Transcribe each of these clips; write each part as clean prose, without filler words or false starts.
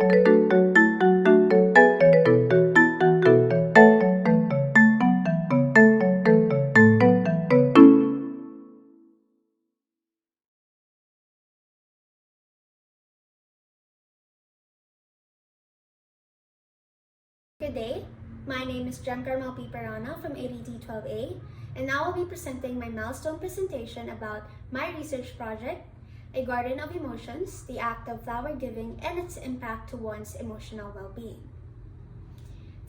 Good day, my name is Jem Carmel P. Parana from ADT 12A, and I will be presenting my milestone presentation about my research project, A Garden of Emotions, the Act of Flower Giving and its Impact to One's Emotional Well-Being.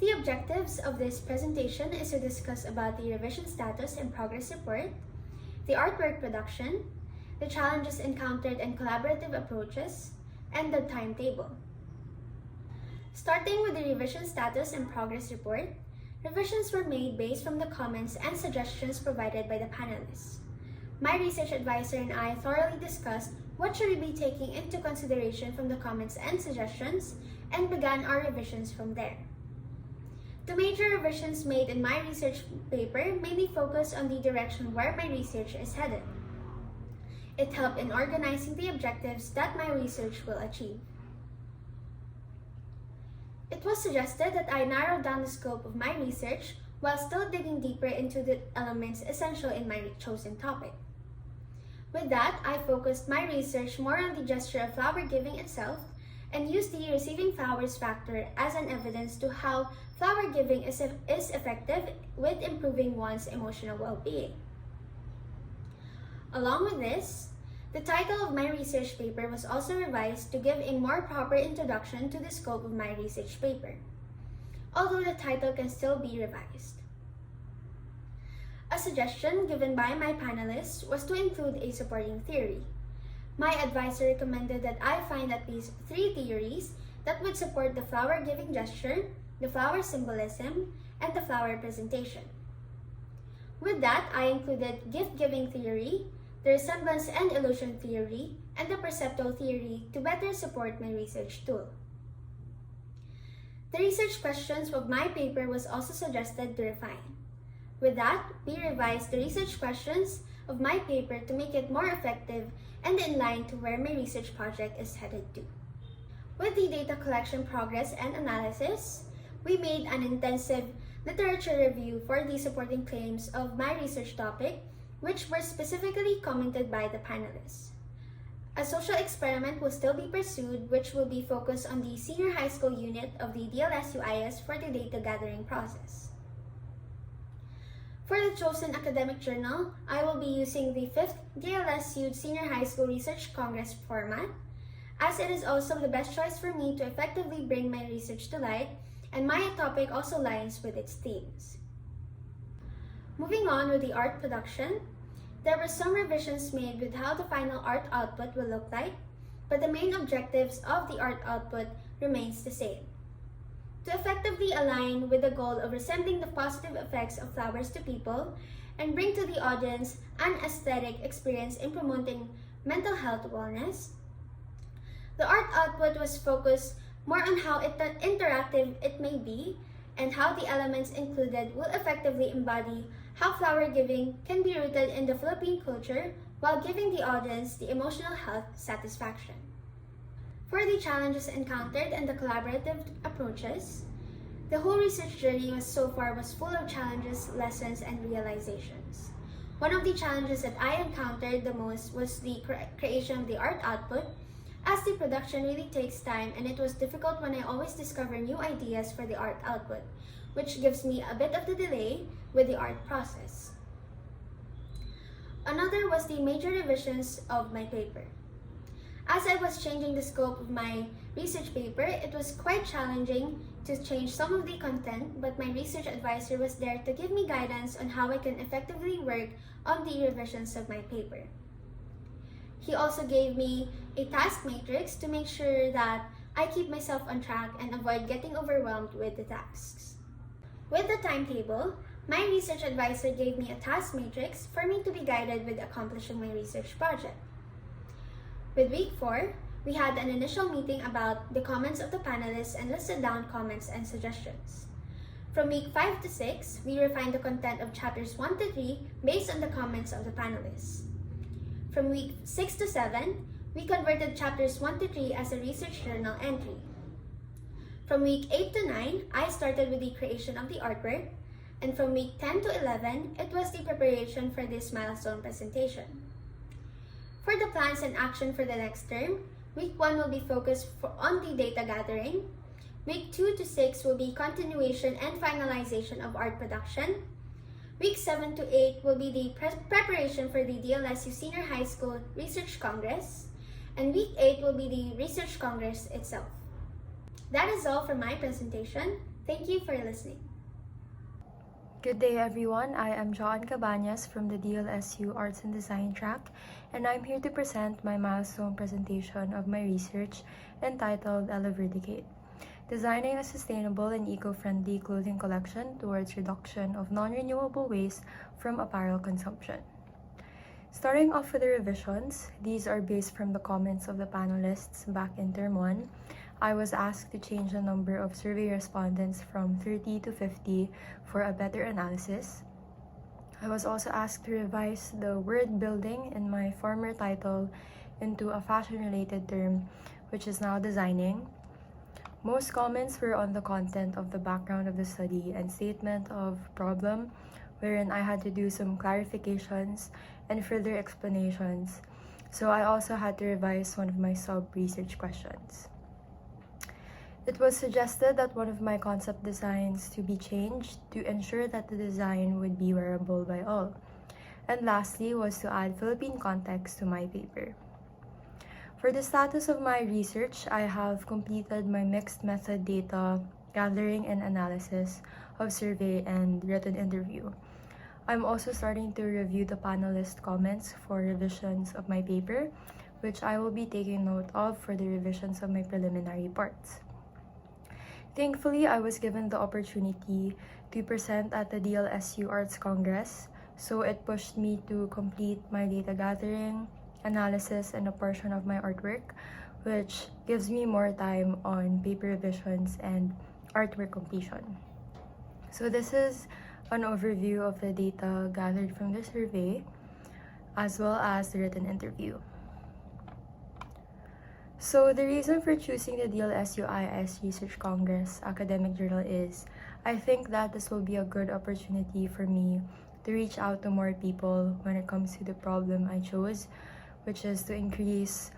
The objectives of this presentation is to discuss about the revision status and progress report, the artwork production, the challenges encountered and collaborative approaches, and the timetable. Starting with the revision status and progress report, revisions were made based from the comments and suggestions provided by the panelists. My research advisor and I thoroughly discussed what should we be taking into consideration from the comments and suggestions and began our revisions from there. The major revisions made in my research paper mainly focused on the direction where my research is headed. It helped in organizing the objectives that my research will achieve. It was suggested that I narrow down the scope of my research while still digging deeper into the elements essential in my chosen topic. With that, I focused my research more on the gesture of flower giving itself and used the receiving flowers factor as an evidence to how flower giving is effective with improving one's emotional well-being. Along with this, the title of my research paper was also revised to give a more proper introduction to the scope of my research paper, although the title can still be revised. A suggestion given by my panelists was to include a supporting theory. My advisor recommended that I find at least 3 theories that would support the flower-giving gesture, the flower symbolism, and the flower presentation. With that, I included gift-giving theory, the resemblance and illusion theory, and the perceptual theory to better support my research tool. The research questions of my paper was also suggested to refine. With that, we revised the research questions of my paper to make it more effective and in line to where my research project is headed to. With the data collection progress and analysis, we made an intensive literature review for the supporting claims of my research topic, which were specifically commented by the panelists. A social experiment will still be pursued, which will be focused on the senior high school unit of the DLSU-IS for the data gathering process. For the chosen academic journal, I will be using the 5th DLSU Senior High School Research Congress format, as it is also the best choice for me to effectively bring my research to light, and my topic also aligns with its themes. Moving on with the art production, there were some revisions made with how the final art output will look like, but the main objectives of the art output remains the same. To effectively align with the goal of resembling the positive effects of flowers to people and bring to the audience an aesthetic experience in promoting mental health wellness, the art output was focused more on how interactive it may be and how the elements included will effectively embody how flower giving can be rooted in the Philippine culture while giving the audience the emotional health satisfaction. For the challenges encountered and the collaborative approaches, the whole research journey so far was full of challenges, lessons, and realizations. One of the challenges that I encountered the most was the creation of the art output, as the production really takes time and it was difficult when I always discover new ideas for the art output, which gives me a bit of the delay with the art process. Another was the major revisions of my paper. As I was changing the scope of my research paper, it was quite challenging to change some of the content, but my research advisor was there to give me guidance on how I can effectively work on the revisions of my paper. He also gave me a task matrix to make sure that I keep myself on track and avoid getting overwhelmed with the tasks. With the timetable, my research advisor gave me a task matrix for me to be guided with accomplishing my research project. With week 4, we had an initial meeting about the comments of the panelists and listed down comments and suggestions. From week 5 to 6, we refined the content of chapters 1 to 3 based on the comments of the panelists. From week 6 to 7, we converted chapters 1 to 3 as a research journal entry. From week 8 to 9, I started with the creation of the artwork, and from week 10 to 11, it was the preparation for this milestone presentation. For the plans and action for the next term, week 1 will be focused on the data gathering. Week 2 to 6 will be continuation and finalization of art production. Week 7 to 8 will be the preparation for the DLSU Senior High School Research Congress. And week 8 will be the Research Congress itself. That is all for my presentation. Thank you for listening. Good day everyone, I am Joan Cabañas from the DLSU Arts and Design track, and I'm here to present my milestone presentation of my research entitled Eleverdicate, Designing a Sustainable and Eco-Friendly Clothing Collection Towards Reduction of Non-Renewable Waste from Apparel Consumption. Starting off with the revisions, these are based from the comments of the panelists back in Term 1. I was asked to change the number of survey respondents from 30 to 50 for a better analysis. I was also asked to revise the word building in my former title into a fashion-related term, which is now designing. Most comments were on the content of the background of the study and statement of problem, wherein I had to do some clarifications and further explanations. So I also had to revise one of my sub-research questions. It was suggested that one of my concept designs to be changed to ensure that the design would be wearable by all. And lastly was to add Philippine context to my paper. For the status of my research, I have completed my mixed method data gathering and analysis of survey and written interview. I'm also starting to review the panelist comments for revisions of my paper, which I will be taking note of for the revisions of my preliminary parts. Thankfully, I was given the opportunity to present at the DLSU Arts Congress, so it pushed me to complete my data gathering, analysis, and a portion of my artwork, which gives me more time on paper revisions and artwork completion. So this is an overview of the data gathered from the survey, as well as the written interview. So the reason for choosing the DLSU-IS Research Congress academic journal is, I think that this will be a good opportunity for me to reach out to more people when it comes to the problem I chose, which is to increase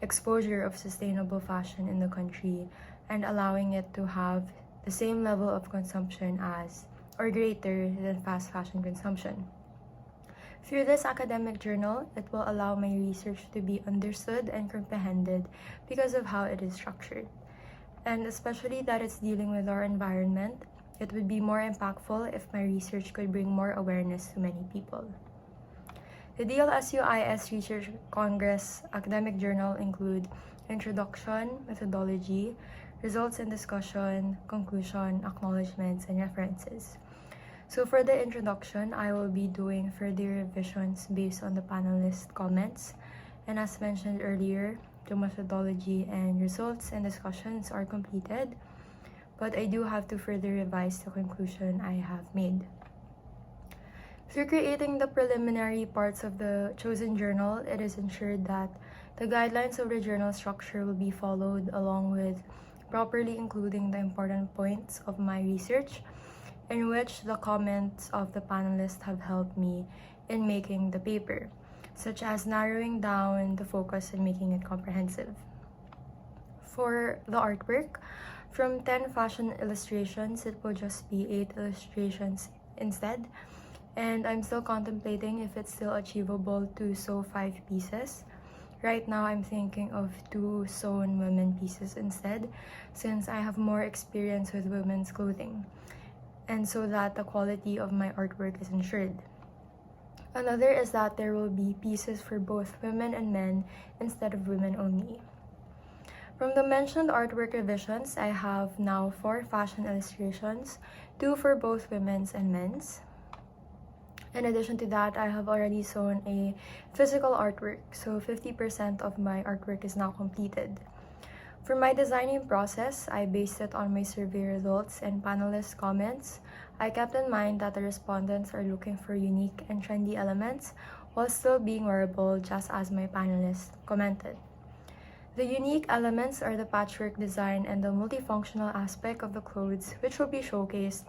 exposure of sustainable fashion in the country and allowing it to have the same level of consumption as or greater than fast fashion consumption. Through this academic journal, it will allow my research to be understood and comprehended because of how it is structured. And especially that it's dealing with our environment, it would be more impactful if my research could bring more awareness to many people. The DLSU-IS Research Congress academic journal include introduction, methodology, results and discussion, conclusion, acknowledgements, and references. So for the introduction, I will be doing further revisions based on the panelist comments. And as mentioned earlier, the methodology and results and discussions are completed, but I do have to further revise the conclusion I have made. Through creating the preliminary parts of the chosen journal, it is ensured that the guidelines of the journal structure will be followed, along with properly including the important points of my research, in which the comments of the panelists have helped me in making the paper, such as narrowing down the focus and making it comprehensive. For the artwork, from 10 fashion illustrations, it will just be 8 illustrations instead, and I'm still contemplating if it's still achievable to sew 5 pieces. Right now, I'm thinking of 2 sewn women pieces instead, since I have more experience with women's clothing, and so that the quality of my artwork is ensured. Another is that there will be pieces for both women and men instead of women only. From the mentioned artwork revisions, I have now 4 fashion illustrations, 2 for both women's and men's. In addition to that, I have already sewn a physical artwork, so 50% of my artwork is now completed. For my designing process, I based it on my survey results and panelist comments. I kept in mind that the respondents are looking for unique and trendy elements while still being wearable, just as my panelists commented. The unique elements are the patchwork design and the multifunctional aspect of the clothes, which will be showcased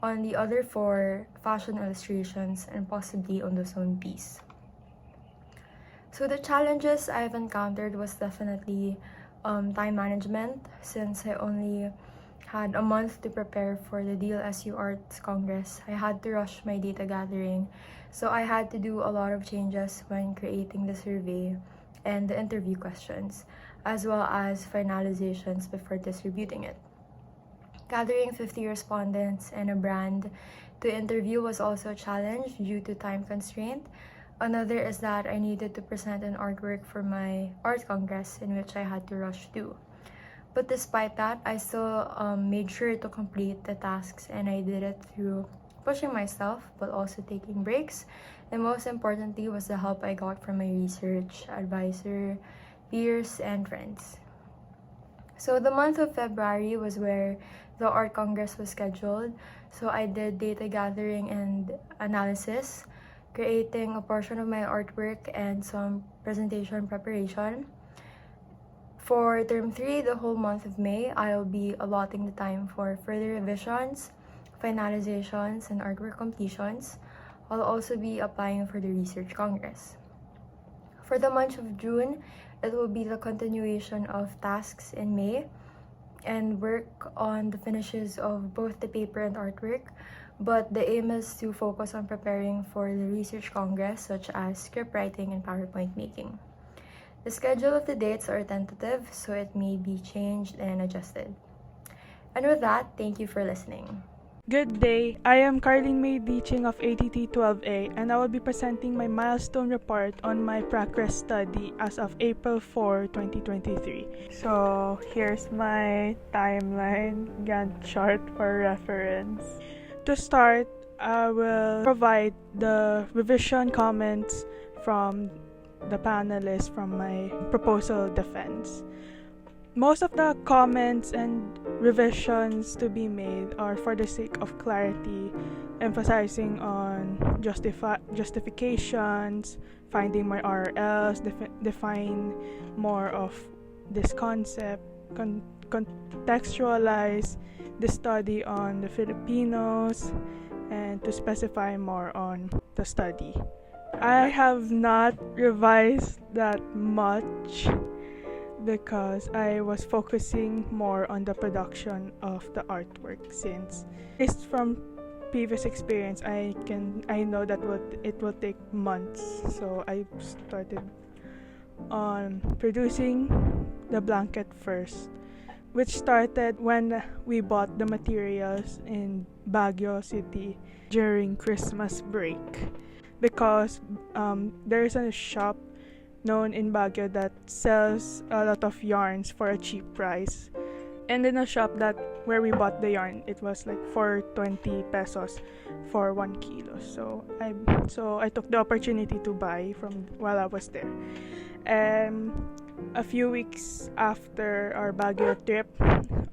on the other 4 fashion illustrations and possibly on the sewn piece. So the challenges I've encountered was definitely time management, since I only had a month to prepare for the DLSU Arts Congress. I had to rush my data gathering, so I had to do a lot of changes when creating the survey and the interview questions, as well as finalizations before distributing it. Gathering 50 respondents and a brand to interview was also a challenge due to time constraint. Another is that I needed to present an artwork for my art congress, in which I had to rush to. But despite that, I still made sure to complete the tasks, and I did it through pushing myself but also taking breaks. And most importantly was the help I got from my research advisor, peers, and friends. So the month of February was where the art congress was scheduled. So I did data gathering and analysis, creating a portion of my artwork and some presentation preparation. For term 3, the whole month of May, I'll be allotting the time for further revisions, finalizations, and artwork completions. I'll also be applying for the Research Congress. For the month of June, it will be the continuation of tasks in May and work on the finishes of both the paper and artwork, but the aim is to focus on preparing for the Research Congress, such as script writing and PowerPoint making. The schedule of the dates are tentative, so it may be changed and adjusted. And with that, thank you for listening. Good day, I am Carlene May Deaching of ATT 12A, and I will be presenting my milestone report on my progress study as of April 4, 2023. So here's my timeline Gantt chart for reference. To start, I will provide the revision comments from the panelists from my proposal defense. Most of the comments and revisions to be made are for the sake of clarity, emphasizing on justifications, finding my RLs, define more of this concept, contextualize the study on the Filipinos, and to specify more on the study. I have not revised that much because I was focusing more on the production of the artwork, since based from previous experience I know that it will take months, so I started on producing the blanket first, which started when we bought the materials in Baguio City during Christmas break, because there is a shop known in Baguio that sells a lot of yarns for a cheap price. And in a shop where we bought the yarn, it was like 420 pesos for 1 kilo. So I took the opportunity to buy from while I was there. And a few weeks after our Baguio trip,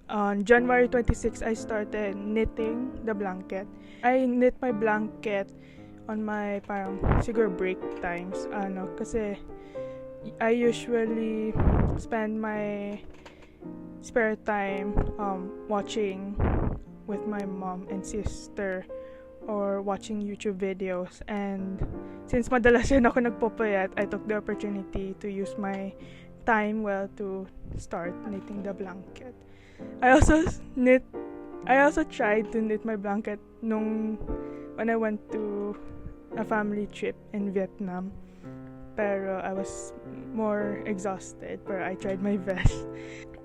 on January 26, I started knitting the blanket. I knit my blanket on my siguro break times, kasi I usually spend my spare time watching with my mom and sister or watching YouTube videos, and since madalas yun ako nagpupuyat, I took the opportunity to use my time well to start knitting the blanket. I also tried to knit my blanket when I went to a family trip in Vietnam. Pero I was more exhausted, but I tried my best.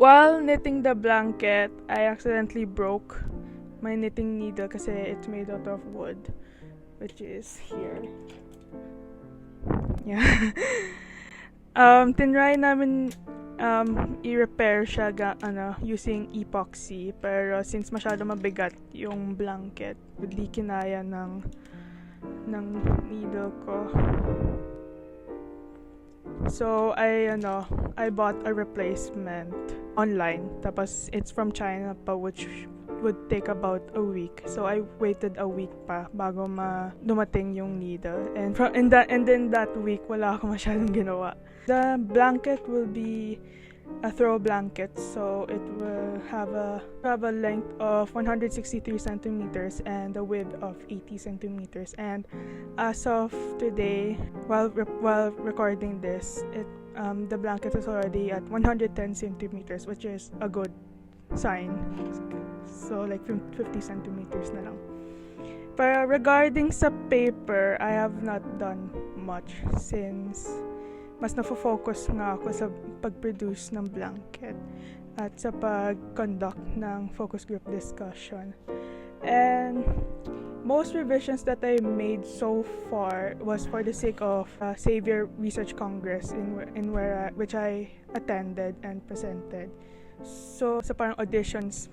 While knitting the blanket, I accidentally broke my knitting needle kasi it's made out of wood, which is here. Yeah. Tinry namin i-repair siya using epoxy, pero since masyado mabigat yung blanket, hindi kinaya ng needle ko. So I bought a replacement online, tapos it's from China pa, which would take about a week. So I waited a week pa bago dumating yung needle, and then that week wala ako masyadong ginawa. The blanket will be throw blanket, so it will have a length of 163 centimeters and a width of 80 centimeters. And as of today, while recording this, the blanket is already at 110 centimeters, which is a good sign. So like 50 centimeters na lang. Pero regarding sa paper, I have not done much since mas nafo-focus nga ako sa pag-produce ng blanket at sa pag-conduct ng focus group discussion. And most revisions that I made so far was for the sake of Xavier Research Congress which I attended and presented. So, sa parang auditions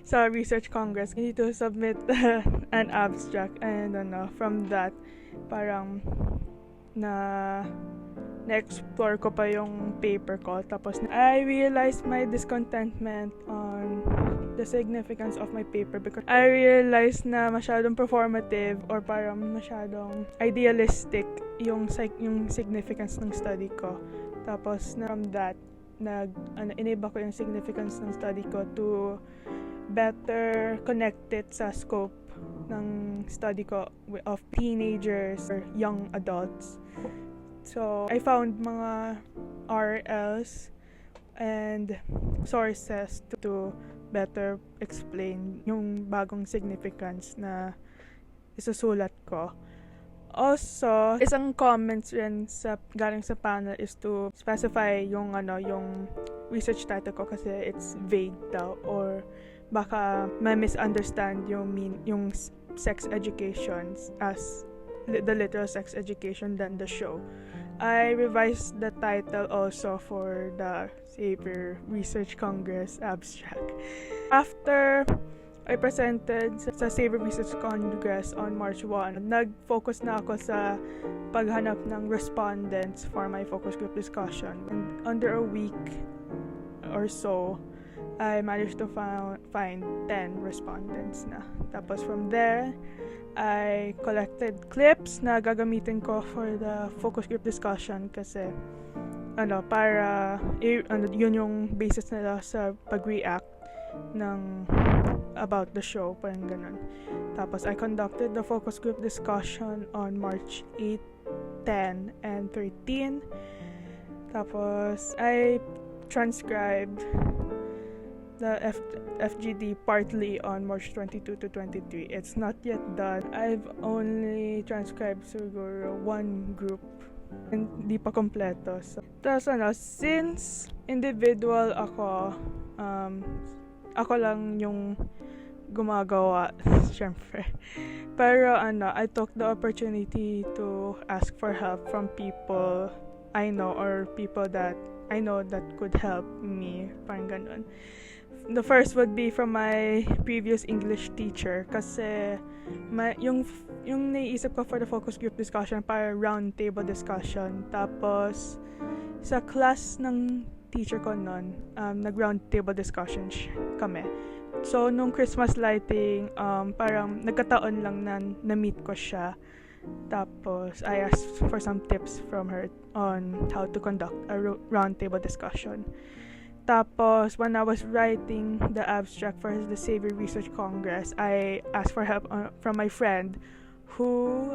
sa Research Congress, you need to submit an abstract, and from that, parang na-explore ko pa yung paper ko. Tapos, I realized my discontentment on the significance of my paper because I realized na masyadong performative or parang masyadong idealistic yung significance ng study ko. Tapos, from that, iniba ko yung significance ng study ko to better connect it sa scope ng study ko of teenagers or young adults. So, I found mga RLs and sources to better explain yung bagong significance na isusulat ko. Also, isang comments rin galing sa panel is to specify yung research title ko kasi it's vague daw or baka may misunderstand yung sex education as the literal sex education than the show. I revised the title also for the Xavier Research Congress abstract. After I presented sa Xavier Research Congress on March 1. Nag-focus na ako sa paghanap ng respondents for my focus group discussion. And under a week or so, I managed to find 10 respondents na. Tapos from there, I collected clips na gagamitin ko for the focus group discussion kasi para yun yung basis nila sa pag-react ng about the show, parang ganun. Tapos I conducted the focus group discussion on March 8, 10, and 13. Tapos I transcribed the FGD partly on March 22 to 23. It's not yet done. I've only transcribed siguro one group. Hindi pa kompleto. So, tapos since individual ako, ako lang yung gumagawa, syempre. Pero I took the opportunity to ask for help from people I know or people that I know that could help me, parang ganun. The first would be from my previous English teacher kasi yung naiisip ko for the focus group discussion para round table discussion. Tapos sa class ng teacher ko noon, nag-round table discussion kami. So, nung Christmas lighting, parang nagkataon lang na-meet ko siya. Tapos, I asked for some tips from her on how to conduct a round table discussion. Tapos, when I was writing the abstract for the Xavier Research Congress, I asked for help from my friend who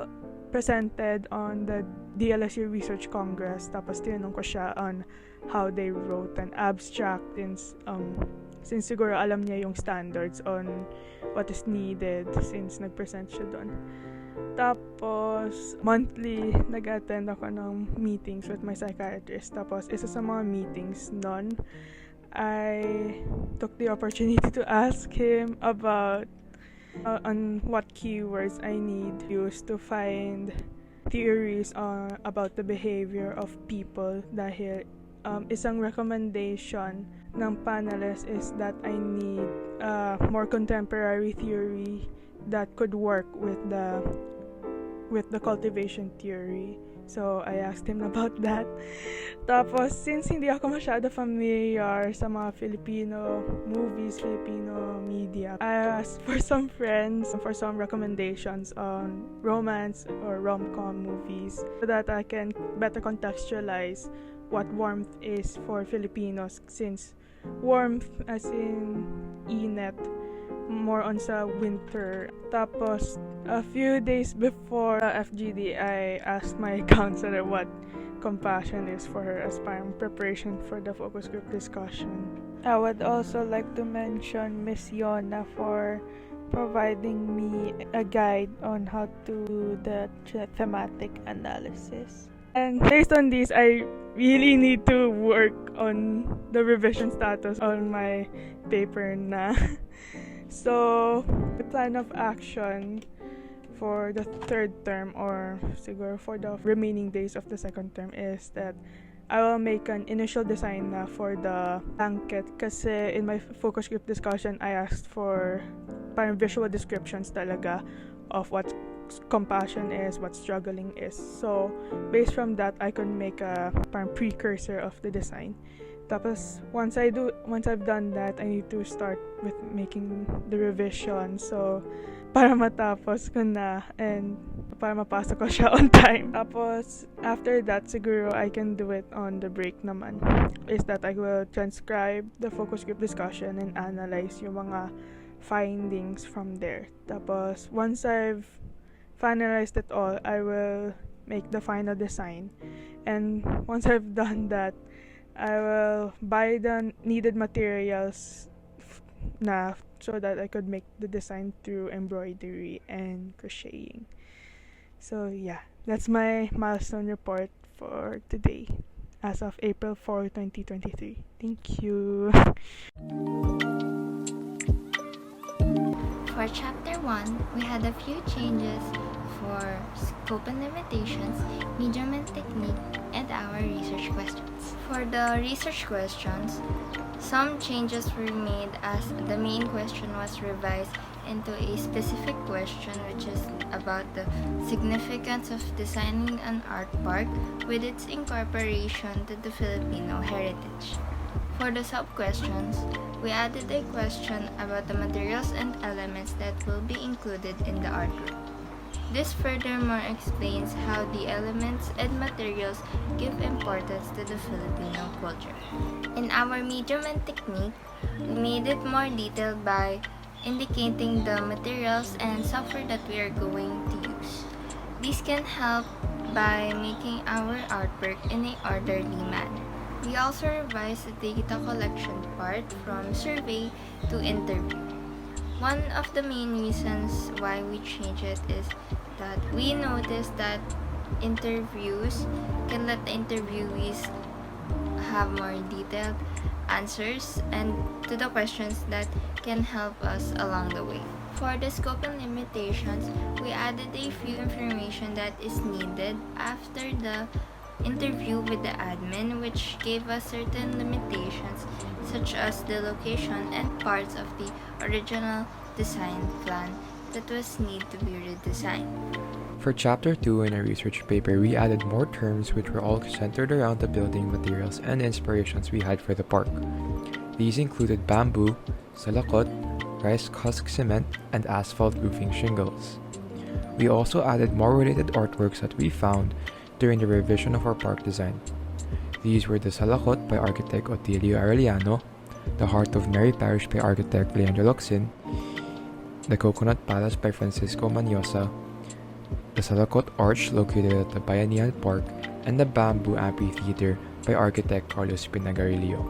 presented on the DLSU Research Congress. Tapos, tinanong ko siya on how they wrote an abstract since siguro alam niya yung standards on what is needed since nag-present siya doon. Tapos, monthly, nag-attend ako ng meetings with my psychiatrist. Tapos, isa sa mga meetings nun, I took the opportunity to ask him about on what keywords I need to use to find theories about the behavior of people dahil isang recommendation ng panelists is that I need more contemporary theory that could work with the cultivation theory. So, I asked him about that. Tapos, since hindi ako masyado familiar sa mga Filipino movies, Filipino media, I asked for some friends for some recommendations on romance or rom-com movies so that I can better contextualize what warmth is for Filipinos, since warmth as in init, more on sa winter. Tapos, a few days before FGD, I asked my counselor what compassion is for her as parang preparation for the focus group discussion. I would also like to mention Miss Yona for providing me a guide on how to do the thematic analysis. And based on this, I really need to work on the revision status on my paper na. So, the plan of action for the third term, or siguro for the remaining days of the second term, is that I will make an initial design na for the blanket, kasi in my focus group discussion, I asked for parang visual descriptions talaga of what compassion is, what struggling is. So, based from that, I can make a parang precursor of the design. Tapos, once I've done that, I need to start with making the revision. So, para matapos ko na and para mapasok ko siya on time. Tapos, after that, siguro I can do it on the break naman. Is that I will transcribe the focus group discussion and analyze yung mga findings from there. Tapos, once I've finalized it all, I will make the final design. And once I've done that, I will buy the needed materials na so that I could make the design through embroidery and crocheting. So yeah, that's my milestone report for today as of April 4, 2023. Thank you. For Chapter 1, we had a few changes for scope and limitations, medium and technique, and our research questions. For the research questions, some changes were made as the main question was revised into a specific question, which is about the significance of designing an art park with its incorporation to the Filipino heritage. For the sub-questions, we added a question about the materials and elements that will be included in the art group. This furthermore explains how the elements and materials give importance to the Filipino culture. In our medium and technique, we made it more detailed by indicating the materials and software that we are going to use. These can help by making our artwork in an orderly manner. We also revised the data collection part from survey to interview. One of the main reasons why we changed it is that we noticed that interviews can let the interviewees have more detailed answers and to the questions that can help us along the way. For the scope and limitations, we added a few information that is needed after the interview with the admin, which gave us certain limitations such as the location and parts of the original design plan that was need to be redesigned. For Chapter 2 in our research paper, we added more terms which were all centered around the building materials and inspirations we had for the park. These included bamboo, salakot, rice husk cement, and asphalt roofing shingles. We also added more related artworks that we found during the revision of our park design. These were the Salakot by architect Otilio Arellano, the Heart of Mary Parish by architect Leandro Locsin, the Coconut Palace by Francisco Maniosa, the Salakot Arch located at the Bayanihan Park, and the Bamboo Amphitheater by architect Carlos Pinagarillo.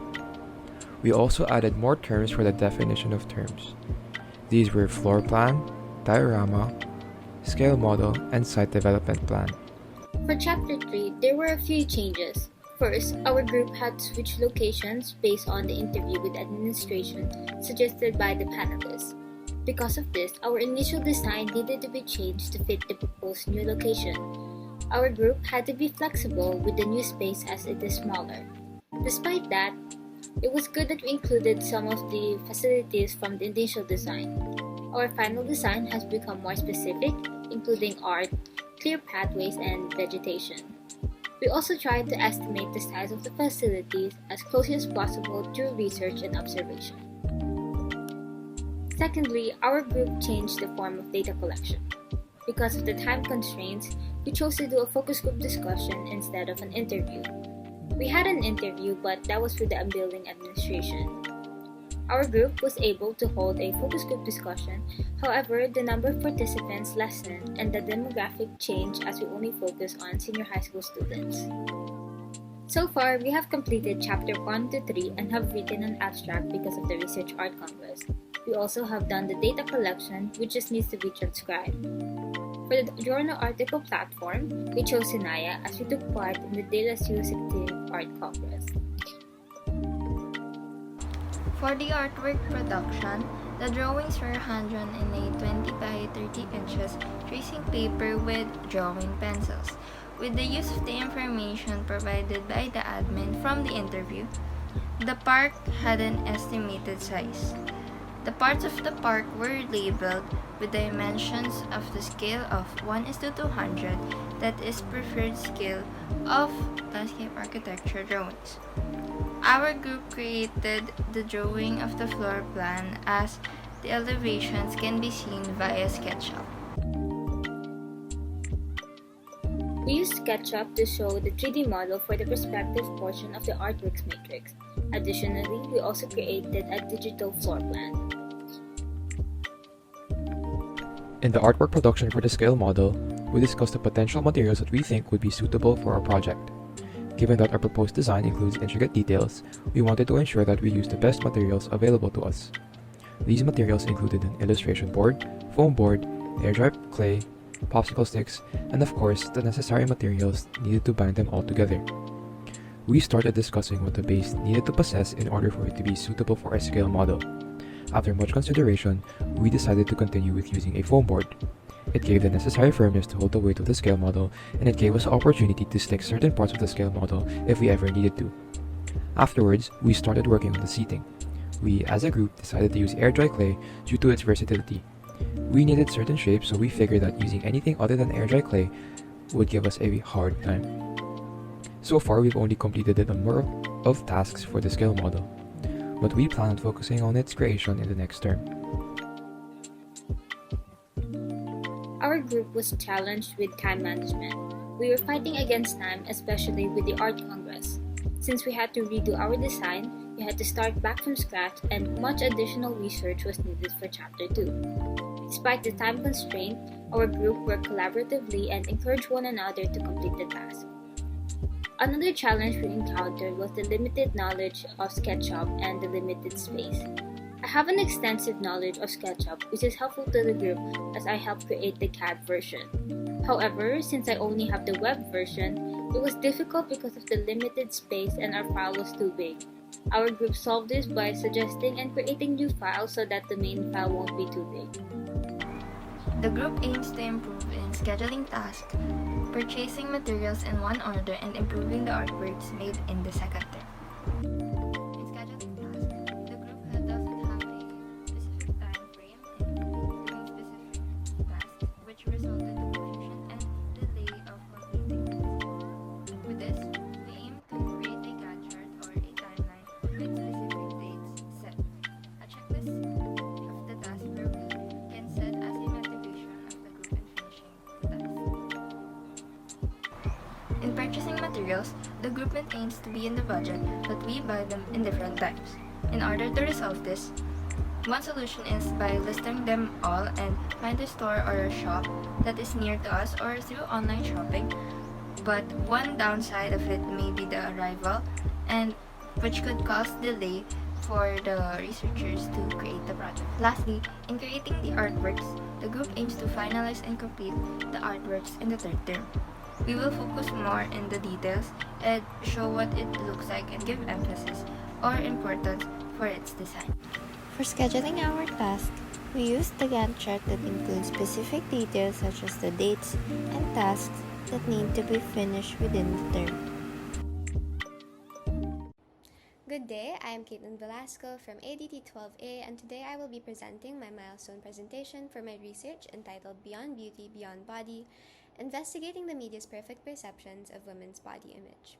We also added more terms for the definition of terms. These were floor plan, diorama, scale model, and site development plan. For Chapter 3, there were a few changes. First, our group had switched locations based on the interview with administration suggested by the panelists. Because of this, our initial design needed to be changed to fit the proposed new location. Our group had to be flexible with the new space as it is smaller. Despite that, it was good that we included some of the facilities from the initial design. Our final design has become more specific, including art, clear pathways, and vegetation. We also tried to estimate the size of the facilities as closely as possible through research and observation. Secondly, our group changed the form of data collection. Because of the time constraints, we chose to do a focus group discussion instead of an interview. We had an interview, but that was with the building administration. Our group was able to hold a focus group discussion. However, the number of participants lessened and the demographic changed as we only focus on senior high school students. So far, we have completed chapter 1 to 3 and have written an abstract because of the Research Art Congress. We also have done the data collection, which just needs to be transcribed. For the journal article platform, we chose Sinaya as we took part in the DLSU Sective Art Congress. For the artwork production, the drawings were hand-drawn in a 20 by 30 inches tracing paper with drawing pencils. With the use of the information provided by the admin from the interview, the park had an estimated size. The parts of the park were labeled with dimensions of the scale of 1:200, that is preferred scale of landscape architecture drawings. Our group created the drawing of the floor plan as the elevations can be seen via SketchUp. We used SketchUp to show the 3D model for the perspective portion of the artworks matrix. Additionally, we also created a digital floor plan. In the artwork production for the scale model, we discussed the potential materials that we think would be suitable for our project. Given that our proposed design includes intricate details, we wanted to ensure that we use the best materials available to us. These materials included an illustration board, foam board, air-dry clay, popsicle sticks, and of course, the necessary materials needed to bind them all together. We started discussing what the base needed to possess in order for it to be suitable for a scale model. After much consideration, we decided to continue with using a foam board. It gave the necessary firmness to hold the weight of the scale model, and it gave us the opportunity to stick certain parts of the scale model if we ever needed to. Afterwards, we started working on the seating. We, as a group, decided to use air-dry clay due to its versatility. We needed certain shapes, so we figured that using anything other than air-dry clay would give us a hard time. So far, we've only completed a number of tasks for the scale model, but we plan on focusing on its creation in the next term. Our group was challenged with time management. We were fighting against time, especially with the Art Congress. Since we had to redo our design, we had to start back from scratch, and much additional research was needed for Chapter 2. Despite the time constraint, our group worked collaboratively and encouraged one another to complete the task. Another challenge we encountered was the limited knowledge of SketchUp and the limited space. I have an extensive knowledge of SketchUp, which is helpful to the group as I helped create the CAD version. However, since I only have the web version, it was difficult because of the limited space and our file was too big. Our group solved this by suggesting and creating new files so that the main file won't be too big. The group aims to improve in scheduling tasks, purchasing materials in one order, and improving the artworks made in the second term. In scheduling tasks, the group doesn't have a specific time frame in doing specific tasks, which resulted in confusion and delay of completing tasks. With this, we aim to create a Gantt chart or a timeline with specific dates set. A checklist of the task per week can set as a motivation of the group in finishing the task. In purchasing materials, the group maintains to be in the budget, but we buy them in different times. In order to resolve this, one solution is by listing them all and find a store or a shop that is near to us or through online shopping. But one downside of it may be the arrival, and which could cause delay for the researchers to create the project. Lastly, in creating the artworks, the group aims to finalize and complete the artworks in the third term. We will focus more in the details and show what it looks like and give emphasis or importance for its design. For scheduling our task, we use the Gantt chart that includes specific details such as the dates and tasks that need to be finished within the term. Good day, I am Caitlin Velasco from ADT 12A, and today I will be presenting my milestone presentation for my research entitled Beyond Beauty, Beyond Body, Investigating the Media's Perfect Perceptions of Women's Body Image.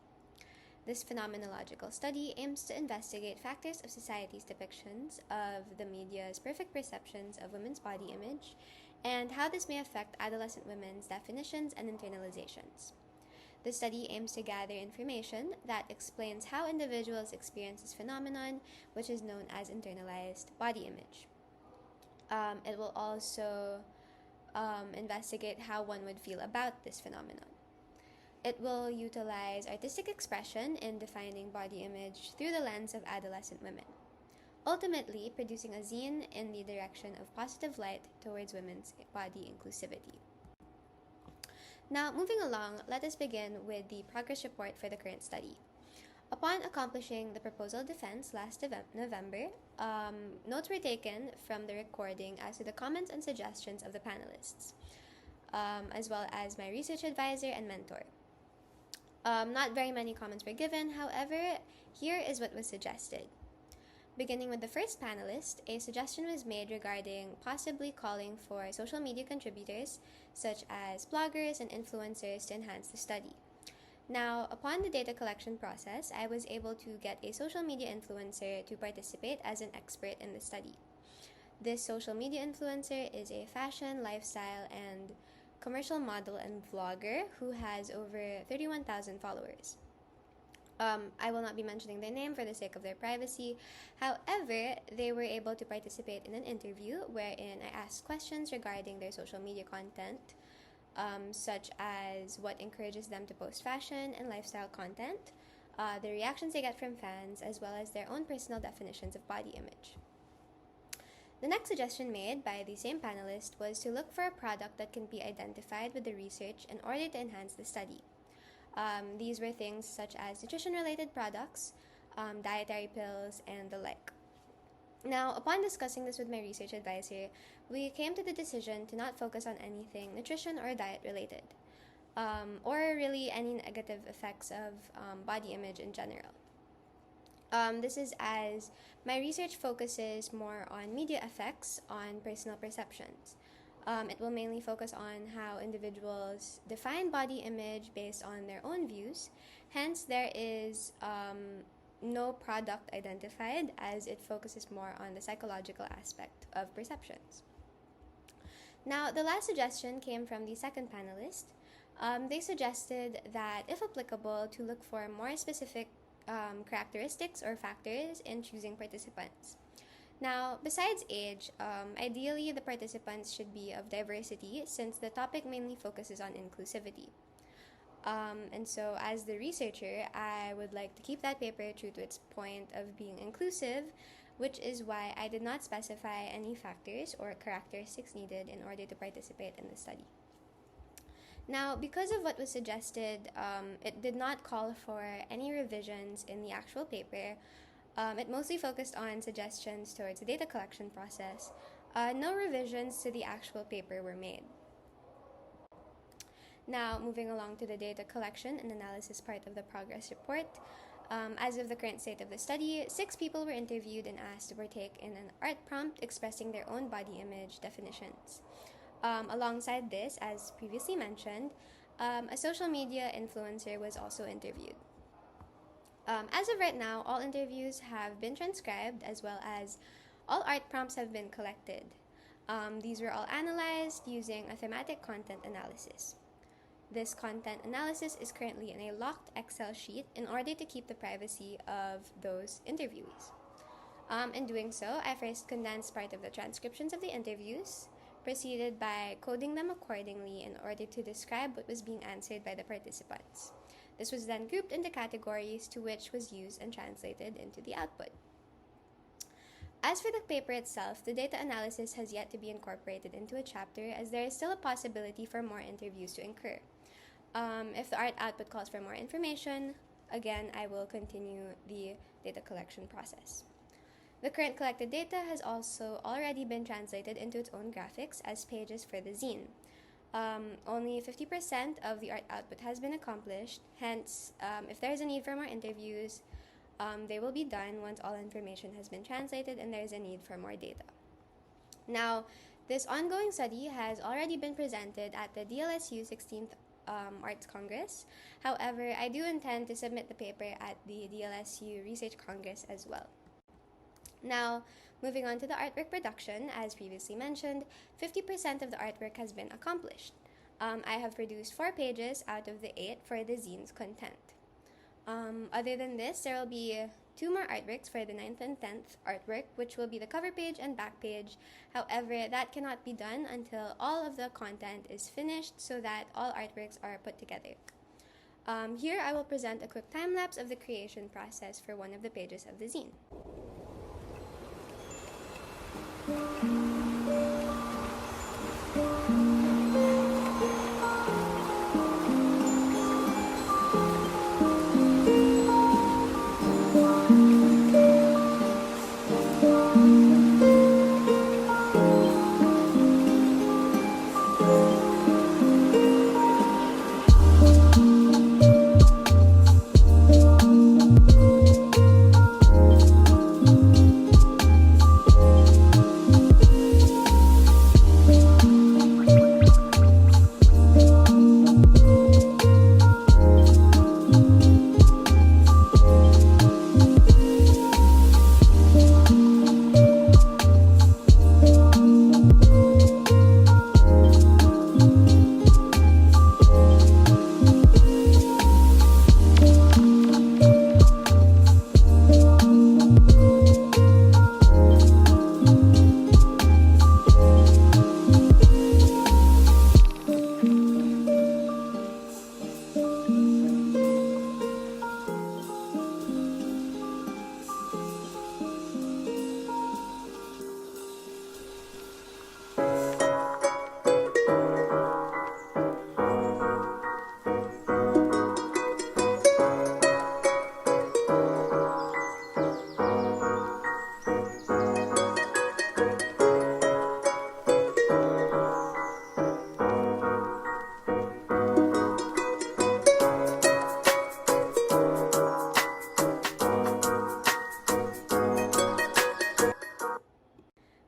This phenomenological study aims to investigate factors of society's depictions of the media's perfect perceptions of women's body image and how this may affect adolescent women's definitions and internalizations. The study aims to gather information that explains how individuals experience this phenomenon, which is known as internalized body image. It will also investigate how one would feel about this phenomenon. It will utilize artistic expression in defining body image through the lens of adolescent women, ultimately producing a zine in the direction of positive light towards women's body inclusivity. Now, moving along, let us begin with the progress report for the current study. Upon accomplishing the proposal defense last November, notes were taken from the recording as to the comments and suggestions of the panelists, as well as my research advisor and mentor. Not very many comments were given, however, here is what was suggested. Beginning with the first panelist, a suggestion was made regarding possibly calling for social media contributors, such as bloggers and influencers, to enhance the study. Now, upon the data collection process, I was able to get a social media influencer to participate as an expert in the study. This social media influencer is a fashion, lifestyle, and commercial model and vlogger who has over 31,000 followers. I will not be mentioning their name for the sake of their privacy. However, they were able to participate in an interview wherein I asked questions regarding their social media content, such as what encourages them to post fashion and lifestyle content, the reactions they get from fans, as well as their own personal definitions of body image. The next suggestion made by the same panelist was to look for a product that can be identified with the research in order to enhance the study. These were things such as nutrition-related products, dietary pills, and the like. Now, upon discussing this with my research advisor, we came to the decision to not focus on anything nutrition or diet-related, or really any negative effects of body image in general. This is as my research focuses more on media effects on personal perceptions. It will mainly focus on how individuals define body image based on their own views. Hence, there is no product identified, as it focuses more on the psychological aspect of perceptions. Now, the last suggestion came from the second panelist. They suggested that, if applicable, to look for more specific characteristics or factors in choosing participants. Now, besides age, ideally the participants should be of diversity, since the topic mainly focuses on inclusivity. And so, as the researcher, I would like to keep that paper true to its point of being inclusive, which is why I did not specify any factors or characteristics needed in order to participate in the study. Now, because of what was suggested, it did not call for any revisions in the actual paper. It mostly focused on suggestions towards the data collection process. No revisions to the actual paper were made. Now, moving along to the data collection and analysis part of the progress report. As of the current state of the study, 6 people were interviewed and asked to partake in an art prompt expressing their own body image definitions. Alongside this, as previously mentioned, a social media influencer was also interviewed. As of right now, all interviews have been transcribed, as well as all art prompts have been collected. These were all analyzed using a thematic content analysis. This content analysis is currently in a locked Excel sheet in order to keep the privacy of those interviewees. In doing so, I first condensed part of the transcriptions of the interviews, proceeded by coding them accordingly in order to describe what was being answered by the participants. This was then grouped into categories, to which was used and translated into the output. As for the paper itself, the data analysis has yet to be incorporated into a chapter, as there is still a possibility for more interviews to occur. If the art output calls for more information, again, I will continue the data collection process. The current collected data has also already been translated into its own graphics as pages for the zine. Only 50% of the art output has been accomplished. Hence, if there is a need for more interviews, they will be done once all information has been translated and there is a need for more data. Now, this ongoing study has already been presented at the DLSU 16th Arts Congress. However, I do intend to submit the paper at the DLSU Research Congress as well. Now, moving on to the artwork production, as previously mentioned, 50% of the artwork has been accomplished. I have produced 4 pages out of the 8 for the zine's content. Other than this, there will be 2 more artworks for the 9th and 10th artwork, which will be the cover page and back page. However, that cannot be done until all of the content is finished so that all artworks are put together. Here I will present a quick time-lapse of the creation process for one of the pages of the zine.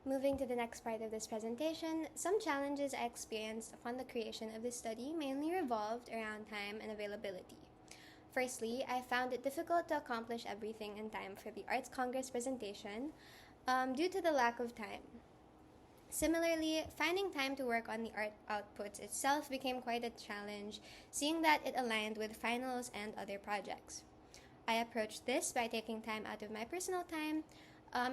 Moving to the next part of this presentation, some challenges I experienced upon the creation of this study mainly revolved around time and availability. Firstly, I found it difficult to accomplish everything in time for the Arts Congress presentation due to the lack of time. Similarly, finding time to work on the art outputs itself became quite a challenge, seeing that it aligned with finals and other projects. I approached this by taking time out of my personal time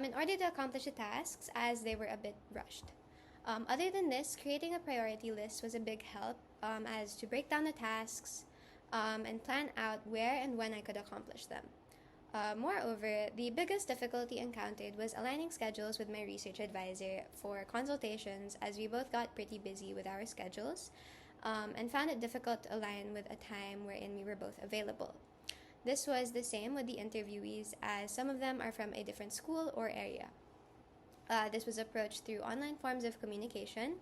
in order to accomplish the tasks, as they were a bit rushed. Other than this, creating a priority list was a big help as to break down the tasks and plan out where and when I could accomplish them. Moreover, the biggest difficulty encountered was aligning schedules with my research advisor for consultations, as we both got pretty busy with our schedules and found it difficult to align with a time wherein we were both available. This was the same with the interviewees, as some of them are from a different school or area. This was approached through online forms of communication.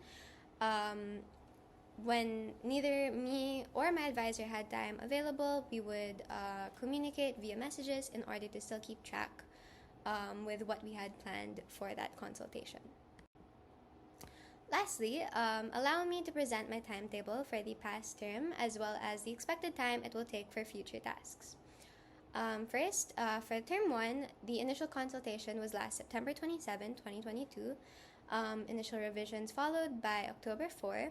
When neither me or my advisor had time available, we would communicate via messages in order to still keep track with what we had planned for that consultation. Lastly, allow me to present my timetable for the past term, as well as the expected time it will take for future tasks. First, for term 1, the initial consultation was last September 27, 2022. Initial revisions followed by October 4.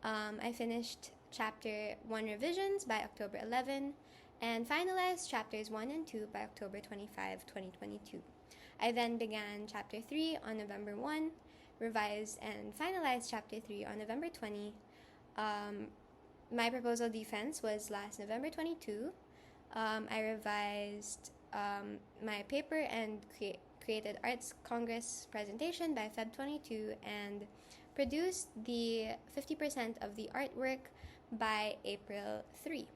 I finished Chapter 1 revisions by October 11 and finalized Chapters 1 and 2 by October 25, 2022. I then began Chapter 3 on November 1, revised and finalized Chapter 3 on November 20. My proposal defense was last November 22. I revised my paper and created Arts Congress presentation by Feb 22 and produced the 50% of the artwork by April 3.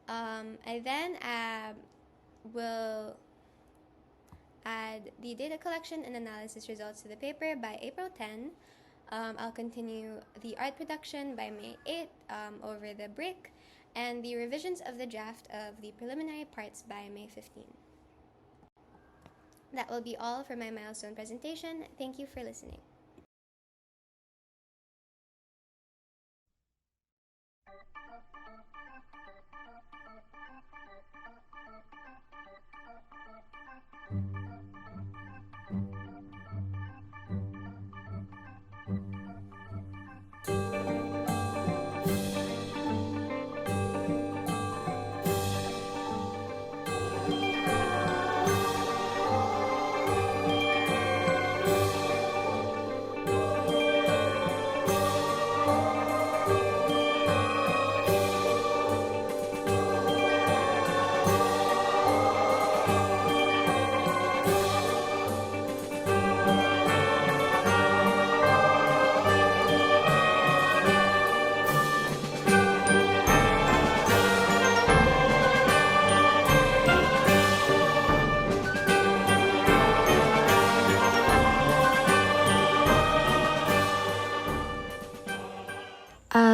I then will add the data collection and analysis results to the paper by April 10. I'll continue the art production by May 8 over the break, and the revisions of the draft of the preliminary parts by May 15. That will be all for my milestone presentation. Thank you for listening.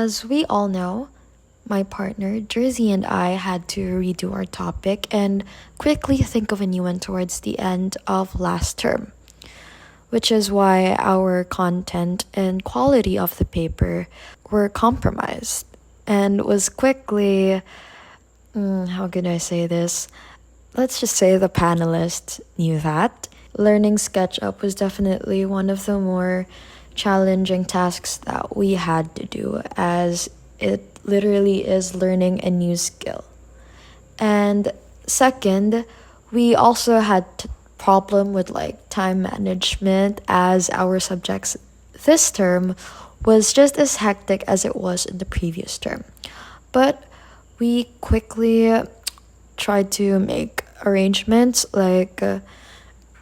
As we all know, my partner, Jersey, and I had to redo our topic and quickly think of a new one towards the end of last term, which is why our content and quality of the paper were compromised and was quickly, how can I say this? Let's just say the panelists knew that. Learning SketchUp was definitely one of the more challenging tasks that we had to do, as it literally is learning a new skill. And second, we also had problem with time management, as our subjects this term was just as hectic as it was in the previous term. But we quickly tried to make arrangements,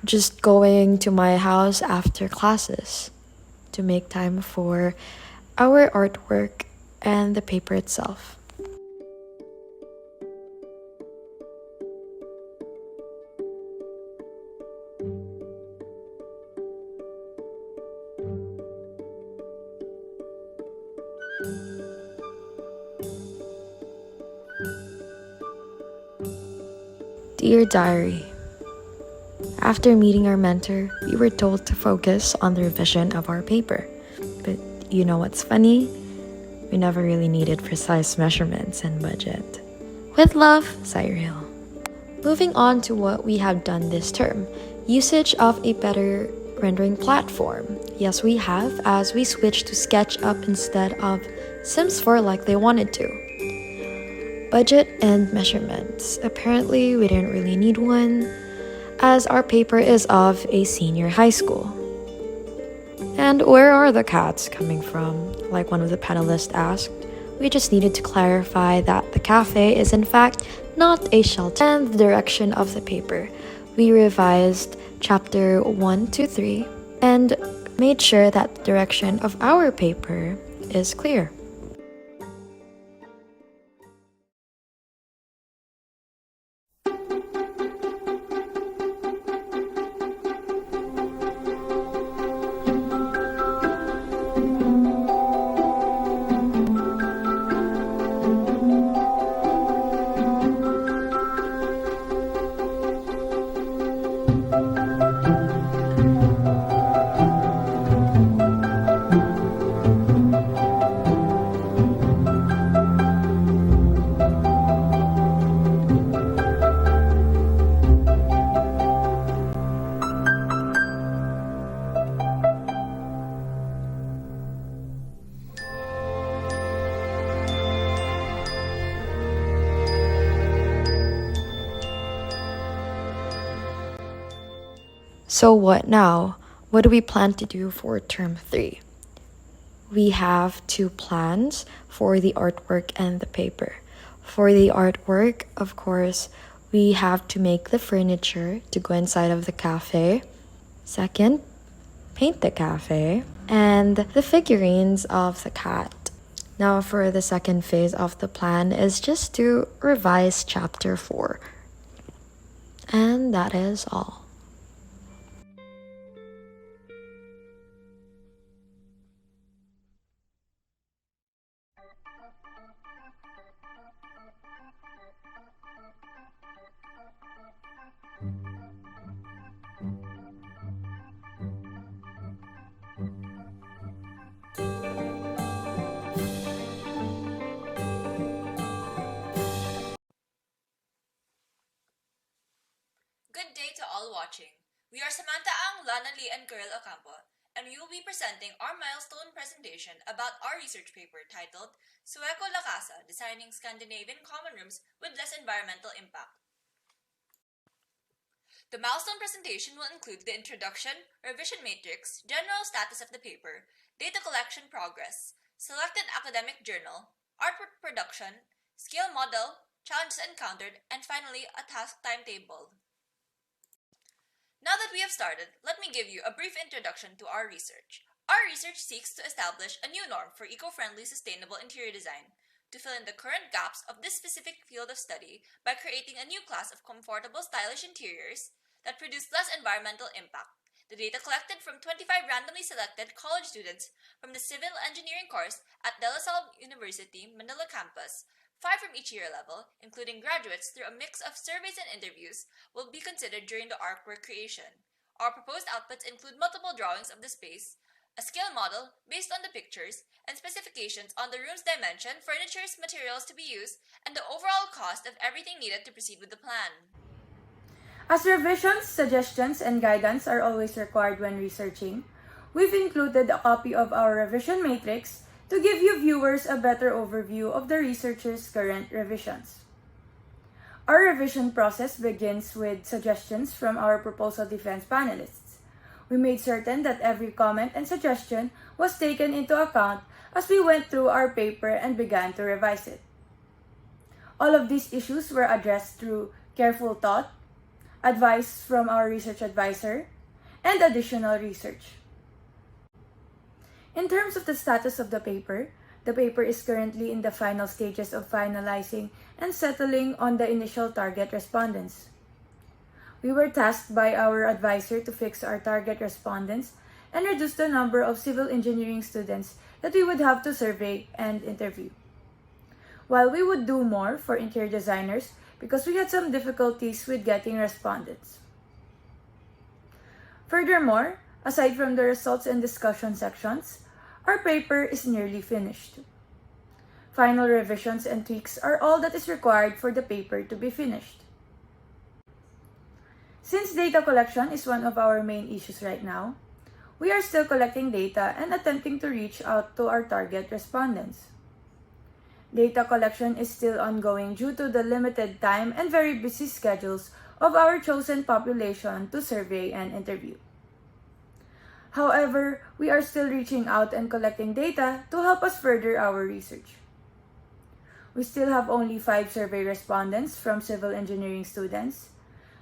just going to my house after classes to make time for our artwork and the paper itself. Dear Diary, after meeting our mentor, we were told to focus on the revision of our paper. But you know what's funny? We never really needed precise measurements and budget. With love, Cyril. Moving on to what we have done this term, usage of a better rendering platform. Yes, we have, as we switched to SketchUp instead of Sims 4 like they wanted to. Budget and measurements. Apparently, we didn't really need one, as our paper is of a senior high school. And where are the cats coming from? Like one of the panelists asked. We just needed to clarify that the cafe is in fact not a shelter. And the direction of the paper. We revised chapter 1 to 3 and made sure that the direction of our paper is clear. So what now? What do we plan to do for term 3? We have 2 plans for the artwork and the paper. For the artwork, of course, we have to make the furniture to go inside of the cafe. Second, paint the cafe. And the figurines of the cat. Now for the second phase of the plan is just to revise chapter 4. And that is all. Good day to all watching. We are Samantha Ang, Lana Lee, and Carol Ocampo, and we will be presenting our milestone presentation about our research paper titled Sueco La Casa, Designing Scandinavian Common Rooms with Less Environmental Impact. The milestone presentation will include the introduction, revision matrix, general status of the paper, data collection progress, selected academic journal, artwork production, scale model, challenges encountered, and finally, a task timetable. Now that we have started, let me give you a brief introduction to our research. Our research seeks to establish a new norm for eco-friendly, sustainable interior design, to fill in the current gaps of this specific field of study by creating a new class of comfortable, stylish interiors that produce less environmental impact. The data collected from 25 randomly selected college students from the civil engineering course at De La Salle University, Manila campus, 5 from each year level, including graduates through a mix of surveys and interviews, will be considered during the artwork creation. Our proposed outputs include multiple drawings of the space, a scale model based on the pictures, and specifications on the room's dimension, furnitures, materials to be used, and the overall cost of everything needed to proceed with the plan. As revisions, suggestions, and guidance are always required when researching, we've included a copy of our revision matrix to give you viewers a better overview of the researchers' current revisions. Our revision process begins with suggestions from our proposal defense panelists. We made certain that every comment and suggestion was taken into account as we went through our paper and began to revise it. All of these issues were addressed through careful thought, advice from our research advisor, and additional research. In terms of the status of the paper is currently in the final stages of finalizing and settling on the initial target respondents. We were tasked by our advisor to fix our target respondents and reduce the number of civil engineering students that we would have to survey and interview. While we would do more for interior designers because we had some difficulties with getting respondents. Furthermore, aside from the results and discussion sections, our paper is nearly finished. Final revisions and tweaks are all that is required for the paper to be finished. Since data collection is one of our main issues right now, we are still collecting data and attempting to reach out to our target respondents. Data collection is still ongoing due to the limited time and very busy schedules of our chosen population to survey and interview. However, we are still reaching out and collecting data to help us further our research. We still have only 5 survey respondents from civil engineering students,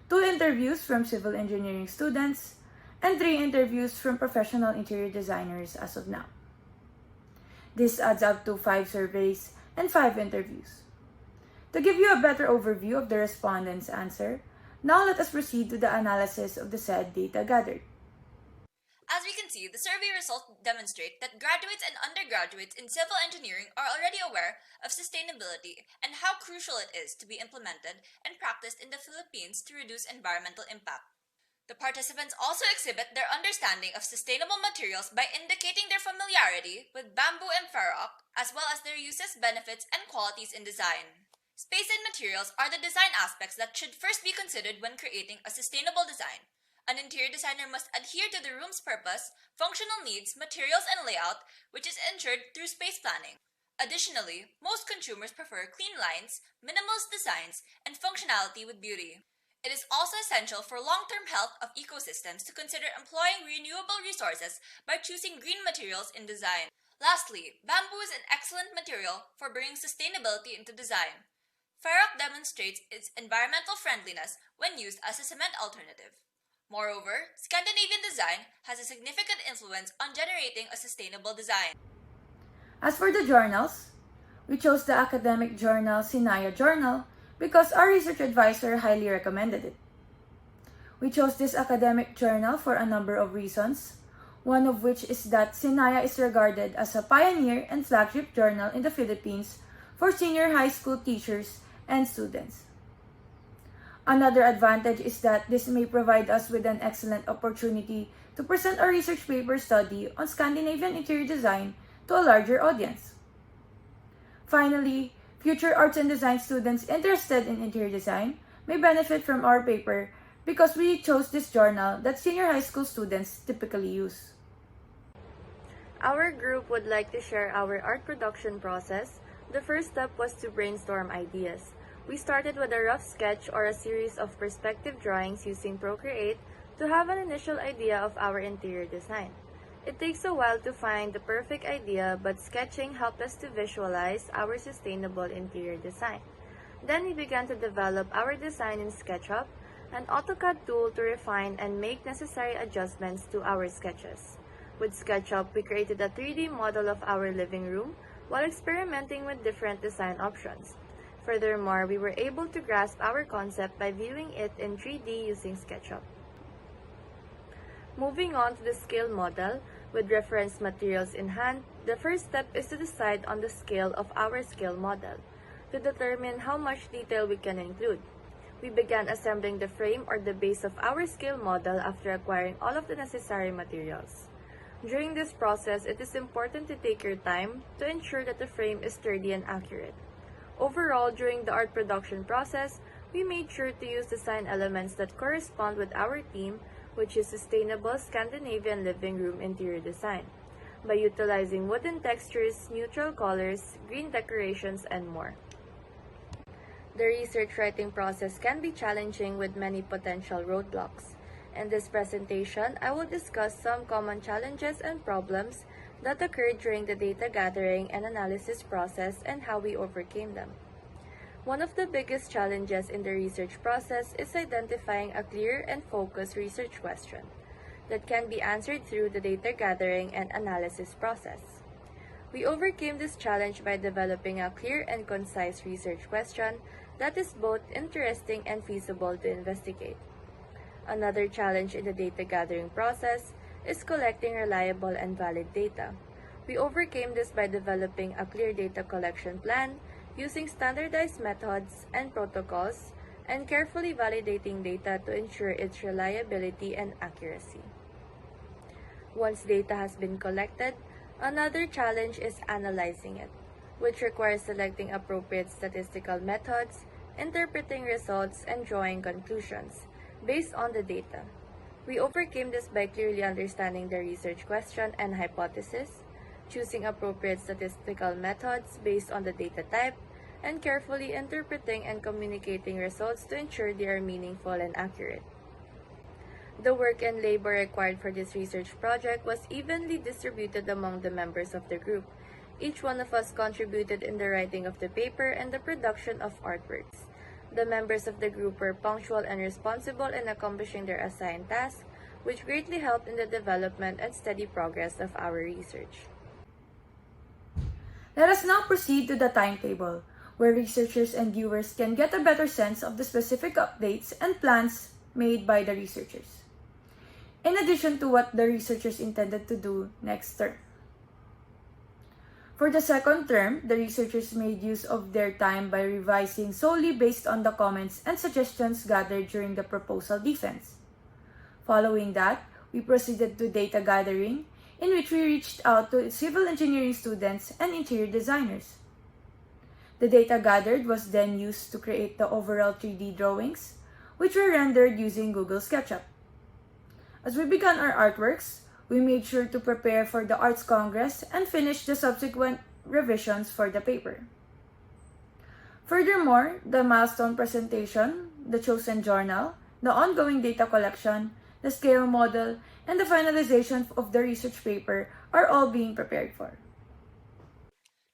2 interviews from civil engineering students, and 3 interviews from professional interior designers as of now. This adds up to 5 surveys and 5 interviews. To give you a better overview of the respondents' answer, now let us proceed to the analysis of the said data gathered. As we can see, the survey results demonstrate that graduates and undergraduates in civil engineering are already aware of sustainability and how crucial it is to be implemented and practiced in the Philippines to reduce environmental impact. The participants also exhibit their understanding of sustainable materials by indicating their familiarity with bamboo and ferroc, as well as their uses, benefits, and qualities in design. Space and materials are the design aspects that should first be considered when creating a sustainable design. An interior designer must adhere to the room's purpose, functional needs, materials, and layout, which is ensured through space planning. Additionally, most consumers prefer clean lines, minimalist designs, and functionality with beauty. It is also essential for long-term health of ecosystems to consider employing renewable resources by choosing green materials in design. Lastly, bamboo is an excellent material for bringing sustainability into design. Ferroc demonstrates its environmental friendliness when used as a cement alternative. Moreover, Scandinavian design has a significant influence on generating a sustainable design. As for the journals, we chose the academic journal Sinaya Journal because our research advisor highly recommended it. We chose this academic journal for a number of reasons, one of which is that Sinaya is regarded as a pioneer and flagship journal in the Philippines for senior high school teachers and students. Another advantage is that this may provide us with an excellent opportunity to present our research paper study on Scandinavian interior design to a larger audience. Finally, future arts and design students interested in interior design may benefit from our paper because we chose this journal that senior high school students typically use. Our group would like to share our art production process. The first step was to brainstorm ideas. We started with a rough sketch or a series of perspective drawings using Procreate to have an initial idea of our interior design. It takes a while to find the perfect idea, but sketching helped us to visualize our sustainable interior design. Then we began to develop our design in SketchUp, an AutoCAD tool to refine and make necessary adjustments to our sketches. With SketchUp, we created a 3D model of our living room while experimenting with different design options. Furthermore, we were able to grasp our concept by viewing it in 3D using SketchUp. Moving on to the scale model, with reference materials in hand, the first step is to decide on the scale of our scale model, to determine how much detail we can include. We began assembling the frame or the base of our scale model after acquiring all of the necessary materials. During this process, it is important to take your time to ensure that the frame is sturdy and accurate. Overall, during the art production process, we made sure to use design elements that correspond with our theme, which is Sustainable Scandinavian Living Room Interior Design, by utilizing wooden textures, neutral colors, green decorations, and more. The research writing process can be challenging with many potential roadblocks. In this presentation, I will discuss some common challenges and problems that occurred during the data gathering and analysis process and how we overcame them. One of the biggest challenges in the research process is identifying a clear and focused research question that can be answered through the data gathering and analysis process. We overcame this challenge by developing a clear and concise research question that is both interesting and feasible to investigate. Another challenge in the data gathering process is collecting reliable and valid data. We overcame this by developing a clear data collection plan, using standardized methods and protocols, and carefully validating data to ensure its reliability and accuracy. Once data has been collected, another challenge is analyzing it, which requires selecting appropriate statistical methods, interpreting results, and drawing conclusions based on the data. We overcame this by clearly understanding the research question and hypothesis, choosing appropriate statistical methods based on the data type, and carefully interpreting and communicating results to ensure they are meaningful and accurate. The work and labor required for this research project was evenly distributed among the members of the group. Each one of us contributed in the writing of the paper and the production of artworks. The members of the group were punctual and responsible in accomplishing their assigned tasks, which greatly helped in the development and steady progress of our research. Let us now proceed to the timetable, where researchers and viewers can get a better sense of the specific updates and plans made by the researchers, in addition to what the researchers intended to do next term. For the second term, the researchers made use of their time by revising solely based on the comments and suggestions gathered during the proposal defense. Following that, we proceeded to data gathering, in which we reached out to civil engineering students and interior designers. The data gathered was then used to create the overall 3D drawings, which were rendered using Google SketchUp. As we began our artworks, we made sure to prepare for the Arts Congress and finish the subsequent revisions for the paper. Furthermore, the milestone presentation, the chosen journal, the ongoing data collection, the scale model, and the finalization of the research paper are all being prepared for.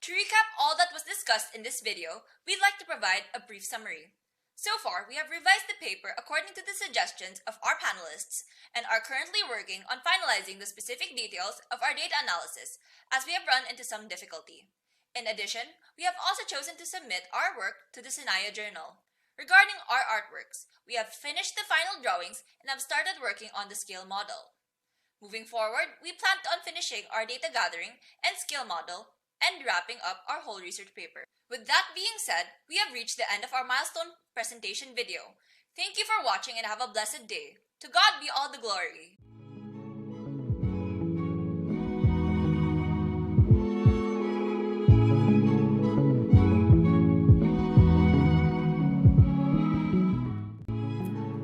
To recap all that was discussed in this video, we'd like to provide a brief summary. So far, we have revised the paper according to the suggestions of our panelists and are currently working on finalizing the specific details of our data analysis as we have run into some difficulty. In addition, we have also chosen to submit our work to the Sinaya Journal. Regarding our artworks, we have finished the final drawings and have started working on the scale model. Moving forward, we plan on finishing our data gathering and scale model and wrapping up our whole research paper. With that being said, we have reached the end of our milestone presentation video. Thank you for watching and have a blessed day. To God be all the glory.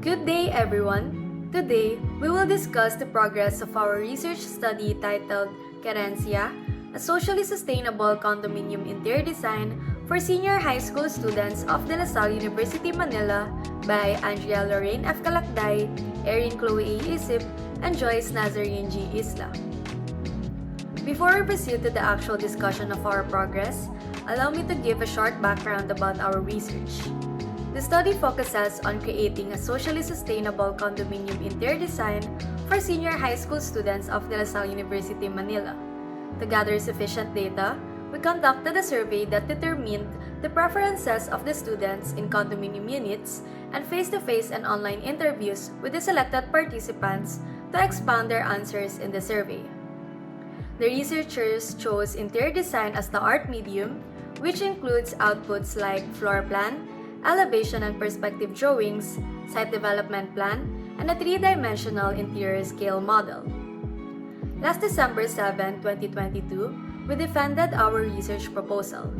Good day, everyone. Today, we will discuss the progress of our research study titled Querencia, a socially sustainable condominium interior design for senior high school students of De La Salle University, Manila by Andrea Lorraine F. Calacday, Erin Chloe A. Isip, and Joyce Nazarene G. Isla. Before we proceed to the actual discussion of our progress, allow me to give a short background about our research. The study focuses on creating a socially sustainable condominium interior design for senior high school students of De La Salle University, Manila. To gather sufficient data, we conducted a survey that determined the preferences of the students in condominium units and face-to-face and online interviews with the selected participants to expound their answers in the survey. The researchers chose interior design as the art medium, which includes outputs like floor plan, elevation and perspective drawings, site development plan, and a three-dimensional interior scale model. Last December 7, 2022, we defended our research proposal.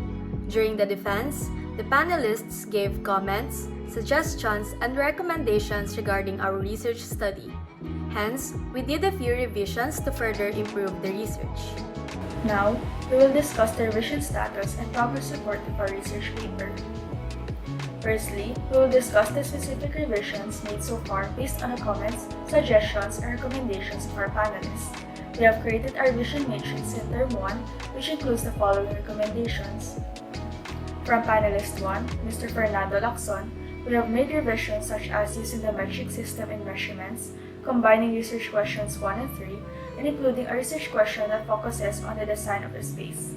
During the defense, the panelists gave comments, suggestions, and recommendations regarding our research study. Hence, we did a few revisions to further improve the research. Now, we will discuss the revision status and progress report of our research paper. Firstly, we will discuss the specific revisions made so far based on the comments, suggestions, and recommendations of our panelists. We have created our revision matrix in Term 1, which includes the following recommendations. From Panelist 1, Mr. Fernando Lacson, we have made revisions such as using the metric system in measurements, combining research questions 1 and 3, and including a research question that focuses on the design of the space.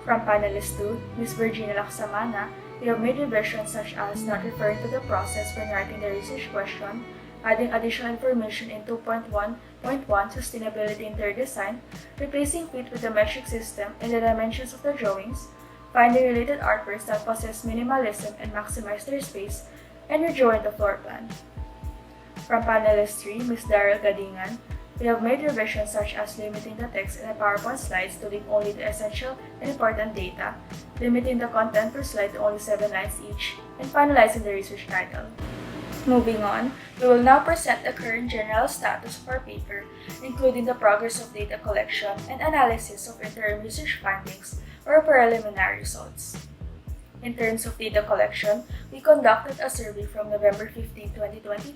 From Panelist 2, Ms. Virginia Laksamana, we have made revisions such as not referring to the process when writing the research question, adding additional information in 2.1.1 Sustainability Interior Design, replacing fit with the metric system and the dimensions of the drawings, finding related artworks that possess minimalism and maximize their space, and redrawing the floor plan. From Panelist 3, Ms. Daryl Gadingan, we have made revisions such as limiting the text in the PowerPoint slides to leave only the essential and important data, limiting the content per slide to only 7 lines each, and finalizing the research title. Moving on, we will now present the current general status of our paper, including the progress of data collection and analysis of interim research findings or preliminary results. In terms of data collection, we conducted a survey from November 15, 2022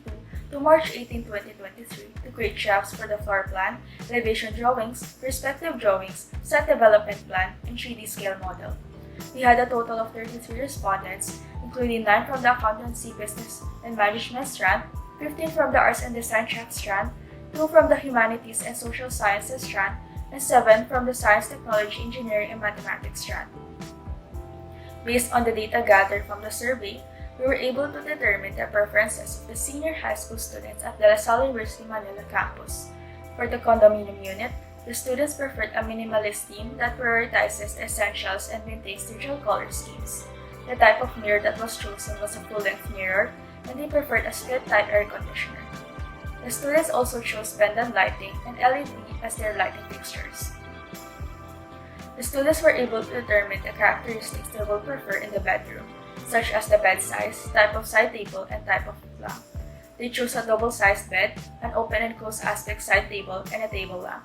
to March 18, 2023 to create drafts for the floor plan, elevation drawings, perspective drawings, site development plan, and 3D scale model. We had a total of 33 respondents, including 9 from the Accountancy, Business, and Management strand, 15 from the Arts and Design track strand, 2 from the Humanities and Social Sciences strand, and 7 from the Science, Technology, Engineering, and Mathematics strand. Based on the data gathered from the survey, we were able to determine the preferences of the senior high school students at De La Salle University Manila campus. For the condominium unit, the students preferred a minimalist theme that prioritizes the essentials and maintains neutral color schemes. The type of mirror that was chosen was a full-length mirror, and they preferred a split-type air conditioner. The students also chose pendant lighting and LED as their lighting fixtures. The students were able to determine the characteristics they will prefer in the bedroom, such as the bed size, type of side table, and type of lamp. They chose a double-sized bed, an open and closed aspect side table, and a table lamp.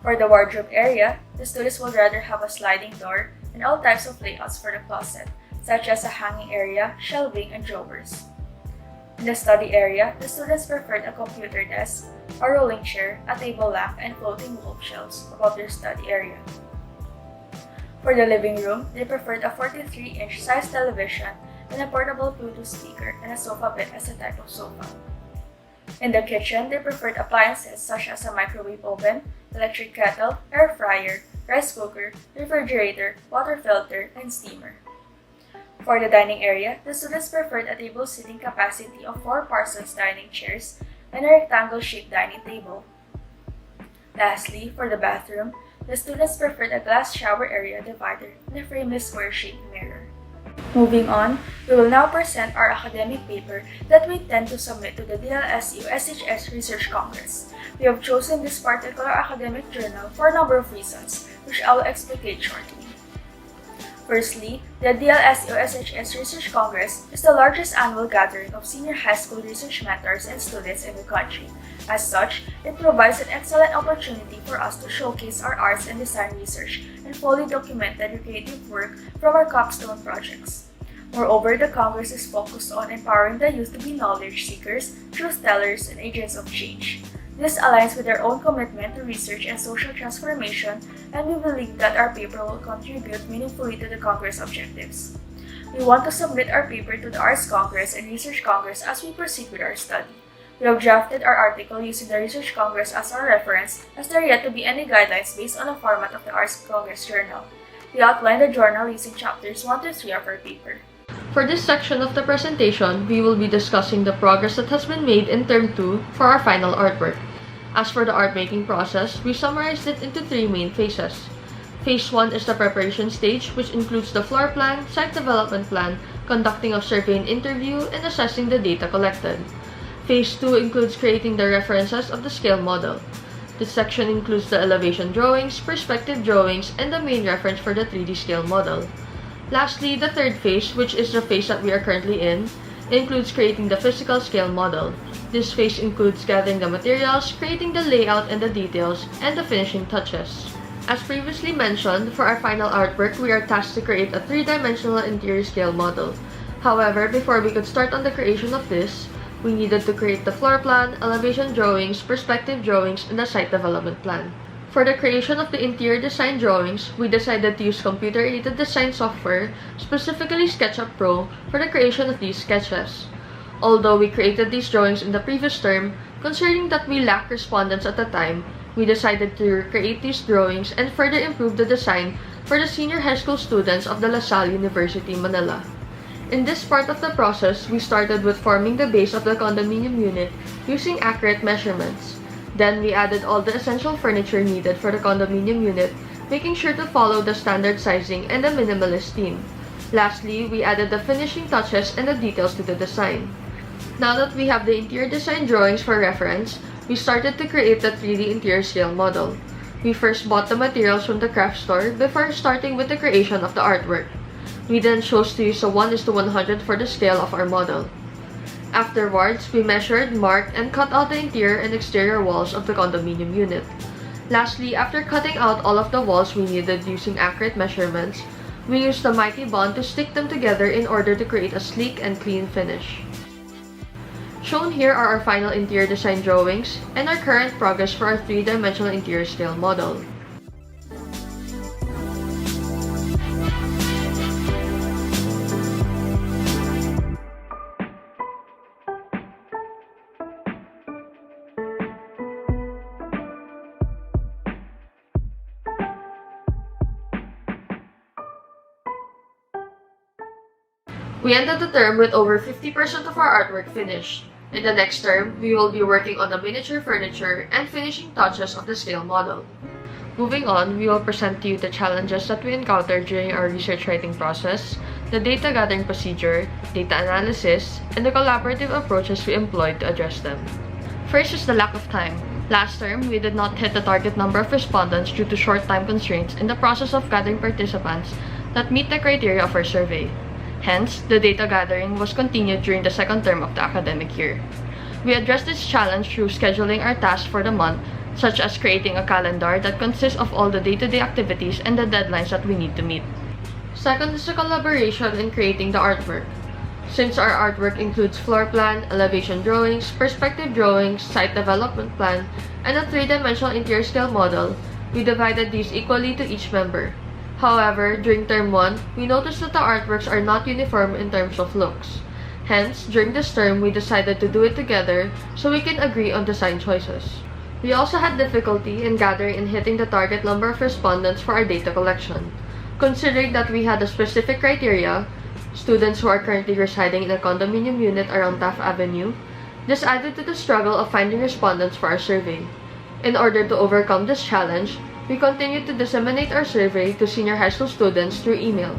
For the wardrobe area, the students would rather have a sliding door and all types of layouts for the closet, such as a hanging area, shelving, and drawers. In the study area, the students preferred a computer desk, a rolling chair, a table lamp, and floating bookshelves above their study area. For the living room, they preferred a 43-inch size television and a portable Bluetooth speaker and a sofa bed as a type of sofa. In the kitchen, they preferred appliances such as a microwave oven, electric kettle, air fryer, rice cooker, refrigerator, water filter, and steamer. For the dining area, the students preferred a table seating capacity of 4 Parsons dining chairs and a rectangle-shaped dining table. Lastly, for the bathroom, the students preferred a glass shower area divider and a frameless square-shaped mirror. Moving on, we will now present our academic paper that we intend to submit to the DLSU-IS Research Congress. We have chosen this particular academic journal for a number of reasons, which I will explicate shortly. Firstly, the DLSU-IS Research Congress is the largest annual gathering of senior high school research mentors and students in the country. As such, it provides an excellent opportunity for us to showcase our arts and design research and fully document the creative work from our capstone projects. Moreover, the Congress is focused on empowering the youth to be knowledge seekers, truth tellers, and agents of change. This aligns with our own commitment to research and social transformation, and we believe that our paper will contribute meaningfully to the Congress objectives. We want to submit our paper to the Arts Congress and Research Congress as we proceed with our study. We have drafted our article using the Research Congress as our reference, as there are yet to be any guidelines based on the format of the Arts Congress Journal. We outline the journal using chapters 1 to 3 of our paper. For this section of the presentation, we will be discussing the progress that has been made in Term 2 for our final artwork. As for the art making process, we summarized it into 3 main phases. Phase 1 is the preparation stage, which includes the floor plan, site development plan, conducting a survey and interview, and assessing the data collected. Phase 2 includes creating the references of the scale model. This section includes the elevation drawings, perspective drawings, and the main reference for the 3D scale model. Lastly, the third phase, which is the phase that we are currently in, includes creating the physical scale model. This phase includes gathering the materials, creating the layout and the details, and the finishing touches. As previously mentioned, for our final artwork, we are tasked to create a 3-dimensional interior scale model. However, before we could start on the creation of this, we needed to create the floor plan, elevation drawings, perspective drawings, and the site development plan. For the creation of the interior design drawings, we decided to use computer-aided design software, specifically SketchUp Pro, for the creation of these sketches. Although we created these drawings in the previous term, considering that we lacked respondents at the time, we decided to recreate these drawings and further improve the design for the senior high school students of the La Salle University, Manila. In this part of the process, we started with forming the base of the condominium unit using accurate measurements. Then we added all the essential furniture needed for the condominium unit, making sure to follow the standard sizing and the minimalist theme. Lastly, we added the finishing touches and the details to the design. Now that we have the interior design drawings for reference, we started to create the 3D interior scale model. We first bought the materials from the craft store before starting with the creation of the artwork. We then chose to use a 1:100 for the scale of our model. Afterwards, we measured, marked, and cut out the interior and exterior walls of the condominium unit. Lastly, after cutting out all of the walls we needed using accurate measurements, we used the mighty bond to stick them together in order to create a sleek and clean finish. Shown here are our final interior design drawings and our current progress for our 3-dimensional interior scale model. We ended the term with over 50% of our artwork finished. In the next term, we will be working on the miniature furniture and finishing touches of the scale model. Moving on, we will present to you the challenges that we encountered during our research writing process, the data gathering procedure, data analysis, and the collaborative approaches we employed to address them. First is the lack of time. Last term, we did not hit the target number of respondents due to short time constraints in the process of gathering participants that meet the criteria of our survey. Hence, the data gathering was continued during the second term of the academic year. We addressed this challenge through scheduling our tasks for the month, such as creating a calendar that consists of all the day-to-day activities and the deadlines that we need to meet. Second is the collaboration in creating the artwork. Since our artwork includes floor plan, elevation drawings, perspective drawings, site development plan, and a 3-dimensional interior scale model, we divided these equally to each member. However, during Term 1, we noticed that the artworks are not uniform in terms of looks. Hence, during this term, we decided to do it together so we can agree on design choices. We also had difficulty in gathering and hitting the target number of respondents for our data collection. Considering that we had a specific criteria, students who are currently residing in a condominium unit around Taft Avenue, this added to the struggle of finding respondents for our survey. In order to overcome this challenge, we continued to disseminate our survey to senior high school students through email.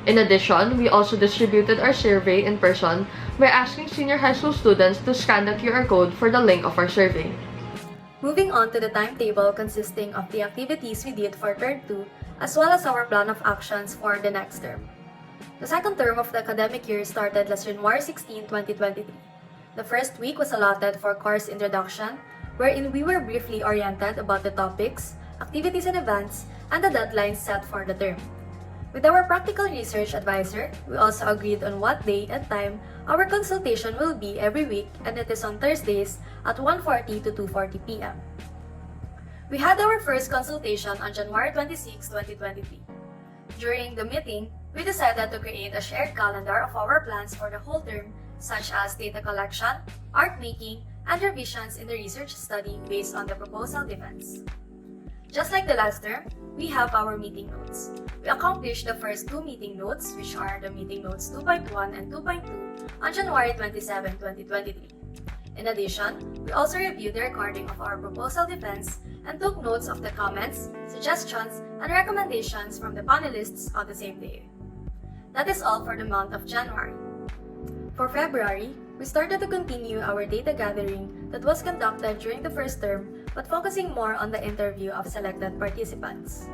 In addition, we also distributed our survey in person by asking senior high school students to scan the QR code for the link of our survey. Moving on to the timetable consisting of the activities we did for Term 2 as well as our plan of actions for the next term. The second term of the academic year started last January 16, 2023. The first week was allotted for course introduction, wherein we were briefly oriented about the topics, activities and events, and the deadlines set for the term. With our practical research advisor, we also agreed on what day and time our consultation will be every week, and it is on Thursdays at 1:40 to 2:40 p.m. We had our first consultation on January 26, 2023. During the meeting, we decided to create a shared calendar of our plans for the whole term, such as data collection, art making, and revisions in the research study based on the proposal defense. Just like the last term, we have our meeting notes. We accomplished the first two meeting notes, which are the meeting notes 2.1 and 2.2, on January 27, 2023. In addition, we also reviewed the recording of our proposal defense and took notes of the comments, suggestions, and recommendations from the panelists on the same day. That is all for the month of January. For February, we started to continue our data gathering that was conducted during the first term but focusing more on the interview of selected participants.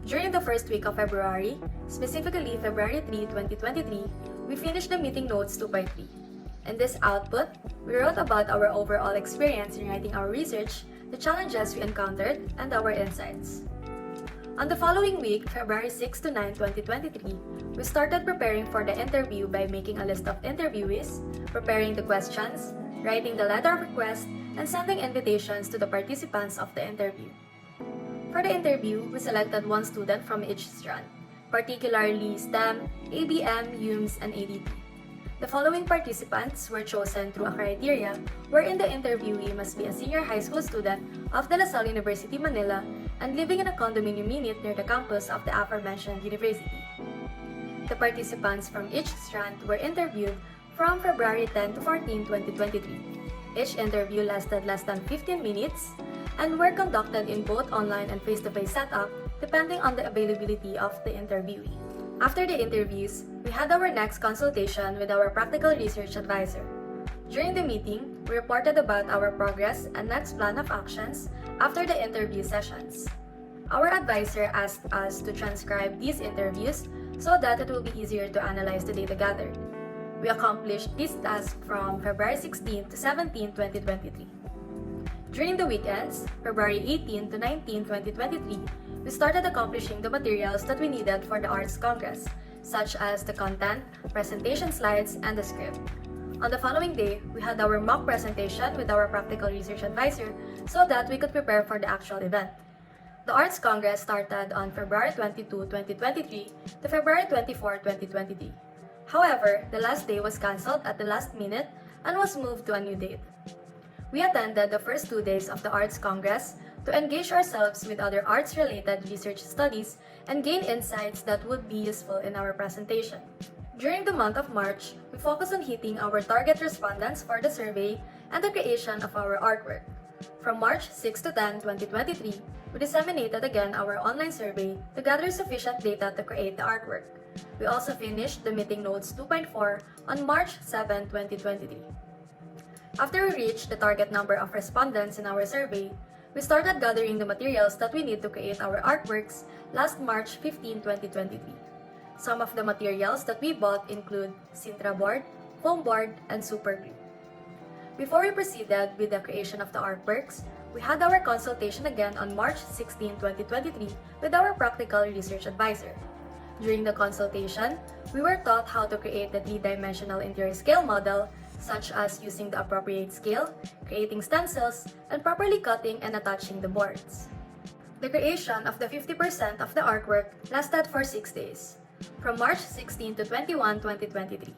During the first week of February, specifically February 3, 2023, we finished the meeting notes 2.3. In this output, we wrote about our overall experience in writing our research, the challenges we encountered, and our insights. On the following week, February 6 to 9, 2023, we started preparing for the interview by making a list of interviewees, preparing the questions, writing the letter of request, and sending invitations to the participants of the interview. For the interview, we selected one student from each strand, particularly STEM, ABM, UMS, and ADT. The following participants were chosen through a criteria wherein the interviewee must be a senior high school student of De La Salle University, Manila, and living in a condominium unit near the campus of the aforementioned university. The participants from each strand were interviewed from February 10 to 14, 2023. Each interview lasted less than 15 minutes and were conducted in both online and face-to-face setup depending on the availability of the interviewee. After the interviews, we had our next consultation with our practical research advisor. During the meeting, we reported about our progress and next plan of actions after the interview sessions. Our advisor asked us to transcribe these interviews so that it will be easier to analyze the data gathered. We accomplished this task from February 16 to 17, 2023. During the weekends, February 18 to 19, 2023, we started accomplishing the materials that we needed for the Arts Congress, such as the content, presentation slides, and the script. On the following day, we had our mock presentation with our practical research advisor so that we could prepare for the actual event. The Arts Congress started on February 22, 2023 to February 24, 2023. However, the last day was cancelled at the last minute and was moved to a new date. We attended the first 2 days of the Arts Congress to engage ourselves with other arts-related research studies and gain insights that would be useful in our presentation. During the month of March, we focused on hitting our target respondents for the survey and the creation of our artwork. From March 6 to 10, 2023, we disseminated again our online survey to gather sufficient data to create the artwork. We also finished the meeting notes 2.4 on March 7, 2023. After we reached the target number of respondents in our survey, we started gathering the materials that we need to create our artworks last March 15, 2023. Some of the materials that we bought include Sintra board, foam board, and super glue. Before we proceeded with the creation of the artworks, we had our consultation again on March 16, 2023 with our practical research advisor. During the consultation, we were taught how to create the three-dimensional interior scale model, such as using the appropriate scale, creating stencils, and properly cutting and attaching the boards. The creation of the 50% of the artwork lasted for 6 days, from March 16 to 21, 2023.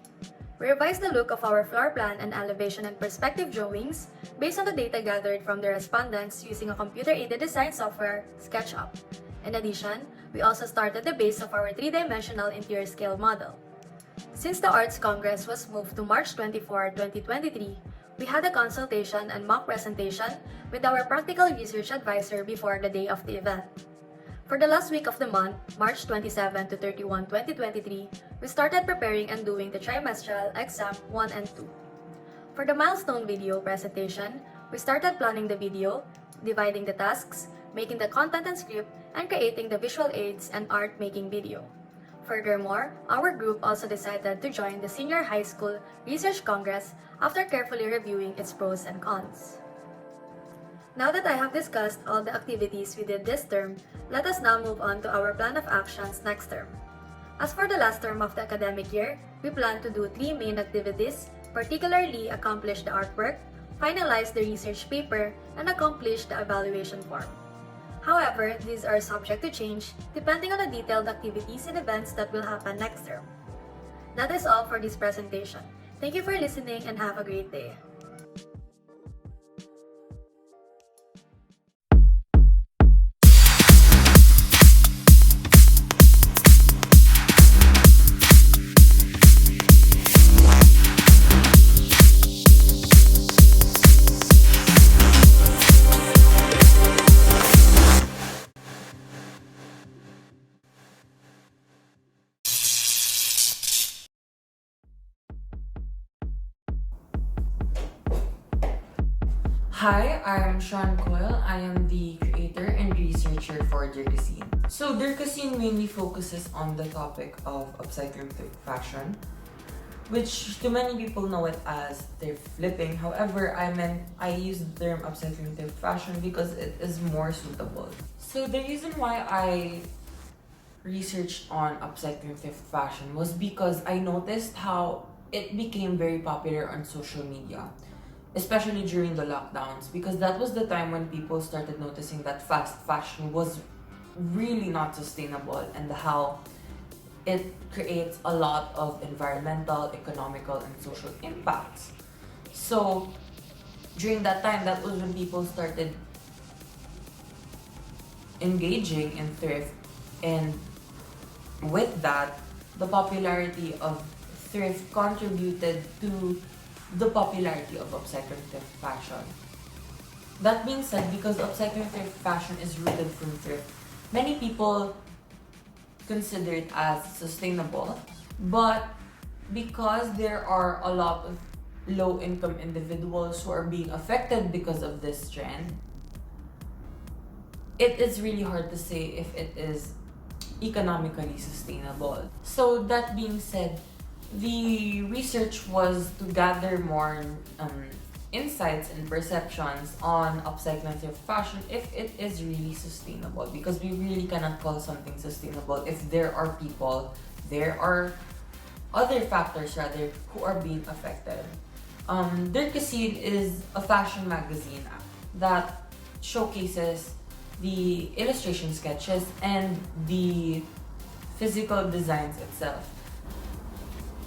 We revised the look of our floor plan and elevation and perspective drawings based on the data gathered from the respondents using a computer-aided design software, SketchUp. In addition, we also started the base of our three-dimensional interior scale model. Since the Arts Congress was moved to March 24, 2023, we had a consultation and mock presentation with our practical research advisor before the day of the event. For the last week of the month, March 27 to 31, 2023, we started preparing and doing the trimestral exam 1 and 2. For the milestone video presentation, we started planning the video, dividing the tasks, making the content and script, and creating the visual aids and art-making video. Furthermore, our group also decided to join the Senior High School Research Congress after carefully reviewing its pros and cons. Now that I have discussed all the activities we did this term, let us now move on to our plan of actions next term. As for the last term of the academic year, we plan to do 3 main activities, particularly accomplish the artwork, finalize the research paper, and accomplish the evaluation form. However, these are subject to change depending on the detailed activities and events that will happen next term. That is all for this presentation. Thank you for listening and have a great day. Hi, I'm Sean Coyle. I am the creator and researcher for Dirkasine. So Dirkasine mainly focuses on the topic of upcycling thrift fashion, which to many people know it as thrift flipping. However, I use the term upcycling thrift fashion because it is more suitable. So the reason why I researched on upcycling thrift fashion was because I noticed how it became very popular on social media, especially during the lockdowns, because that was the time when people started noticing that fast fashion was really not sustainable and how it creates a lot of environmental, economical, and social impacts. So during that time, that was when people started engaging in thrift, and with that, the popularity of thrift contributed to the popularity of upcycling thrift fashion. That being said, because upcycling thrift fashion is rooted from thrift, many people consider it as sustainable, but because there are a lot of low-income individuals who are being affected because of this trend, it is really hard to say if it is economically sustainable. So that being said, the research was to gather more insights and perceptions on upcycling thrift fashion if it is really sustainable, because we really cannot call something sustainable if there are other factors rather who are being affected. Dirkasine is a fashion magazine that showcases the illustration sketches and the physical designs itself.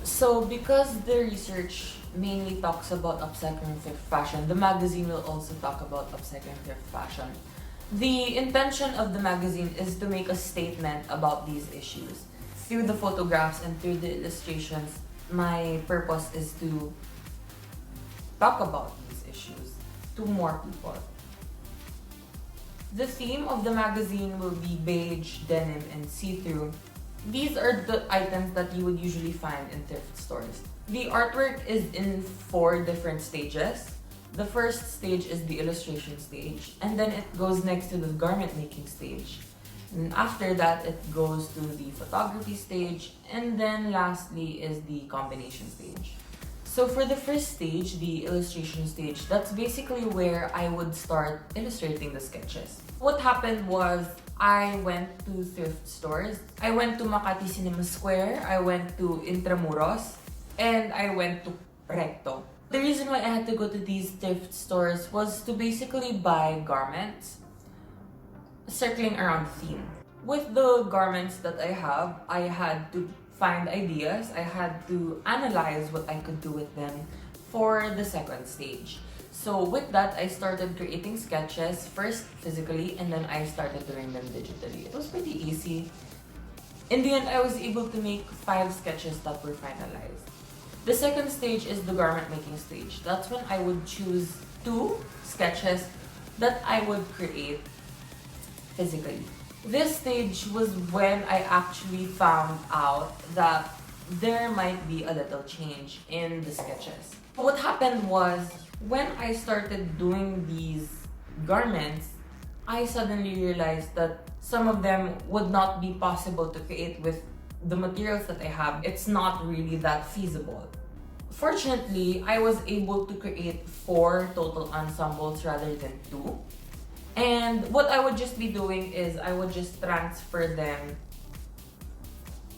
So because the research mainly talks about upcycling thrift fashion, the magazine will also talk about upcycling thrift fashion. The intention of the magazine is to make a statement about these issues. Through the photographs and through the illustrations, my purpose is to talk about these issues to more people. The theme of the magazine will be beige, denim, and see-through. These are the items that you would usually find in thrift stores. The artwork is in 4 different stages. The first stage is the illustration stage, and then it goes next to the garment making stage. And after that, it goes to the photography stage, and then lastly is the combination stage. So for the first stage, the illustration stage, that's basically where I would start illustrating the sketches. What happened was I went to thrift stores. I went to Makati Cinema Square, I went to Intramuros, and I went to Recto. The reason why I had to go to these thrift stores was to basically buy garments circling around the theme. With the garments that I have, I had to find ideas. I had to analyze what I could do with them for the second stage. So with that, I started creating sketches, first physically, and then I started doing them digitally. It was pretty easy. In the end, I was able to make 5 sketches that were finalized. The second stage is the garment making stage. That's when I would choose 2 sketches that I would create physically. This stage was when I actually found out that there might be a little change in the sketches. What happened was, when I started doing these garments, I suddenly realized that some of them would not be possible to create with the materials that I have. It's not really that feasible. Fortunately, I was able to create 4 total ensembles rather than 2. And what I would just be doing is I would just transfer them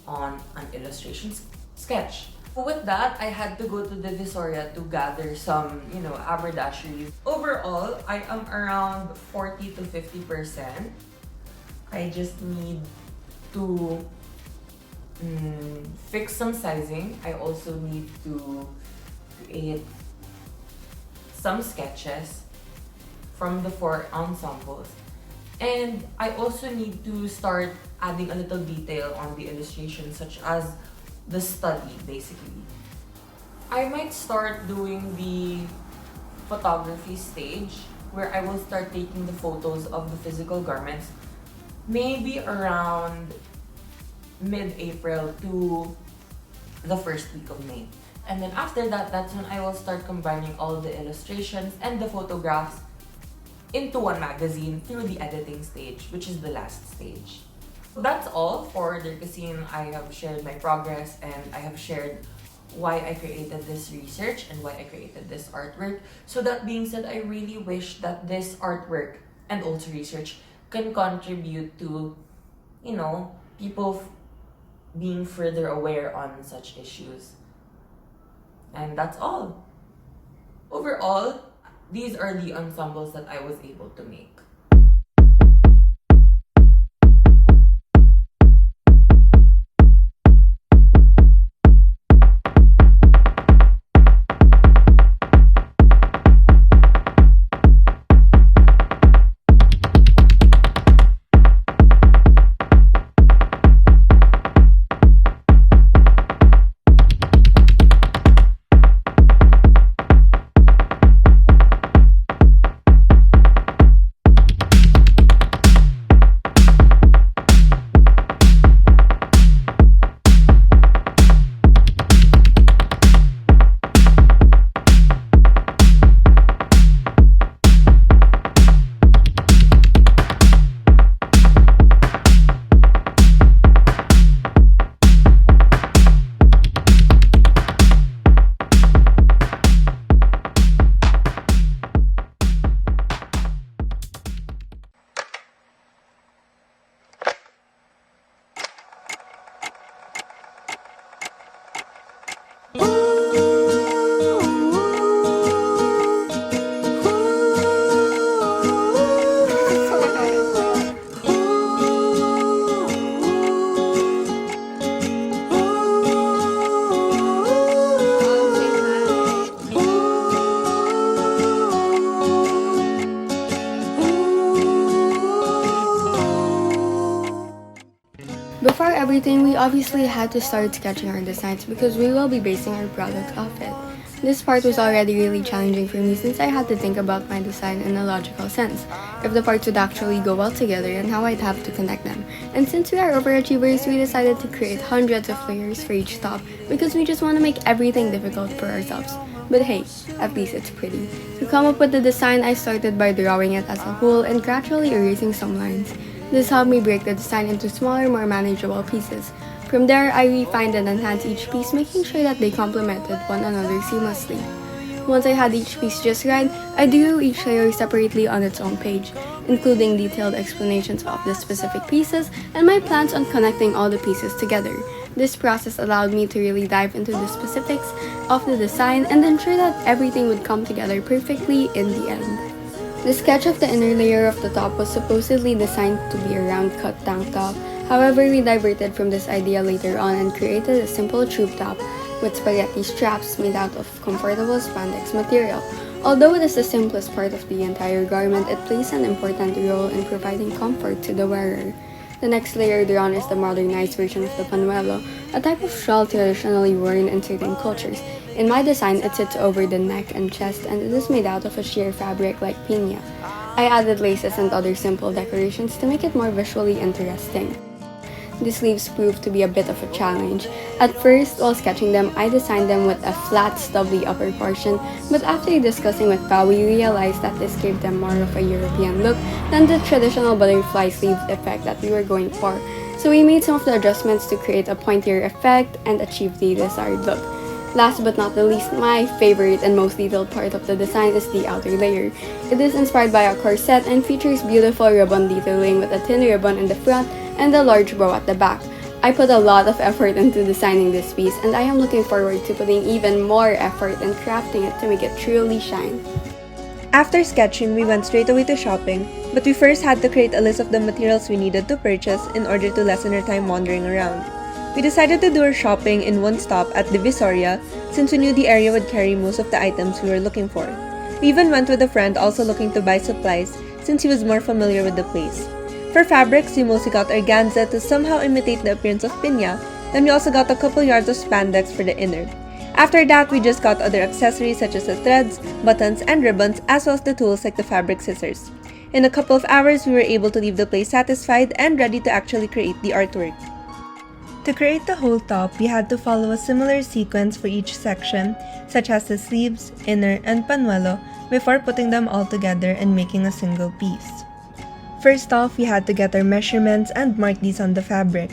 on an illustration sketch. With that, I had to go to the Visoria to gather some, haberdasheries. Overall, I am around 40 to 50%. I just need to fix some sizing. I also need to create some sketches from the 4 ensembles. And I also need to start adding a little detail on the illustration, such as the study, basically. I might start doing the photography stage, where I will start taking the photos of the physical garments, maybe around mid-April to the first week of May. And then after that, that's when I will start combining all the illustrations and the photographs into one magazine through the editing stage, which is the last stage. That's all for the Casino. I have shared my progress and I have shared why I created this research and why I created this artwork. So that being said, I really wish that this artwork and also research can contribute to, people being further aware on such issues. And that's all. Overall, these are the ensembles that I was able to make. Before everything, we obviously had to start sketching our designs because we will be basing our product off it. This part was already really challenging for me since I had to think about my design in a logical sense, if the parts would actually go well together and how I'd have to connect them. And since we are overachievers, we decided to create hundreds of layers for each top because we just want to make everything difficult for ourselves. But hey, at least it's pretty. To come up with the design, I started by drawing it as a whole and gradually erasing some lines. This helped me break the design into smaller, more manageable pieces. From there, I refined and enhanced each piece, making sure that they complemented one another seamlessly. Once I had each piece just right, I drew each layer separately on its own page, including detailed explanations of the specific pieces and my plans on connecting all the pieces together. This process allowed me to really dive into the specifics of the design and ensure that everything would come together perfectly in the end. The sketch of the inner layer of the top was supposedly designed to be a round-cut tank top. However, we diverted from this idea later on and created a simple tube top with spaghetti straps made out of comfortable spandex material. Although it is the simplest part of the entire garment, it plays an important role in providing comfort to the wearer. The next layer drawn is the modernized version of the panuelo, a type of shawl traditionally worn in certain cultures. In my design, it sits over the neck and chest and it is made out of a sheer fabric like piña. I added laces and other simple decorations to make it more visually interesting. The sleeves proved to be a bit of a challenge. At first, while sketching them, I designed them with a flat, stubbly upper portion, but after discussing with Pao, we realized that this gave them more of a European look than the traditional butterfly sleeve effect that we were going for. So we made some of the adjustments to create a pointier effect and achieve the desired look. Last but not the least, my favorite and most detailed part of the design is the outer layer. It is inspired by a corset and features beautiful ribbon detailing with a thin ribbon in the front and a large bow at the back. I put a lot of effort into designing this piece and I am looking forward to putting even more effort in crafting it to make it truly shine. After sketching, we went straight away to shopping, but we first had to create a list of the materials we needed to purchase in order to lessen our time wandering around. We decided to do our shopping in one stop at Divisoria since we knew the area would carry most of the items we were looking for. We even went with a friend also looking to buy supplies since he was more familiar with the place. For fabrics, we mostly got organza to somehow imitate the appearance of piña, then we also got a couple yards of spandex for the inner. After that, we just got other accessories such as the threads, buttons, and ribbons as well as the tools like the fabric scissors. In a couple of hours, we were able to leave the place satisfied and ready to actually create the artwork. To create the whole top, we had to follow a similar sequence for each section, such as the sleeves, inner, and panuelo, before putting them all together and making a single piece. First off, we had to get our measurements and mark these on the fabric.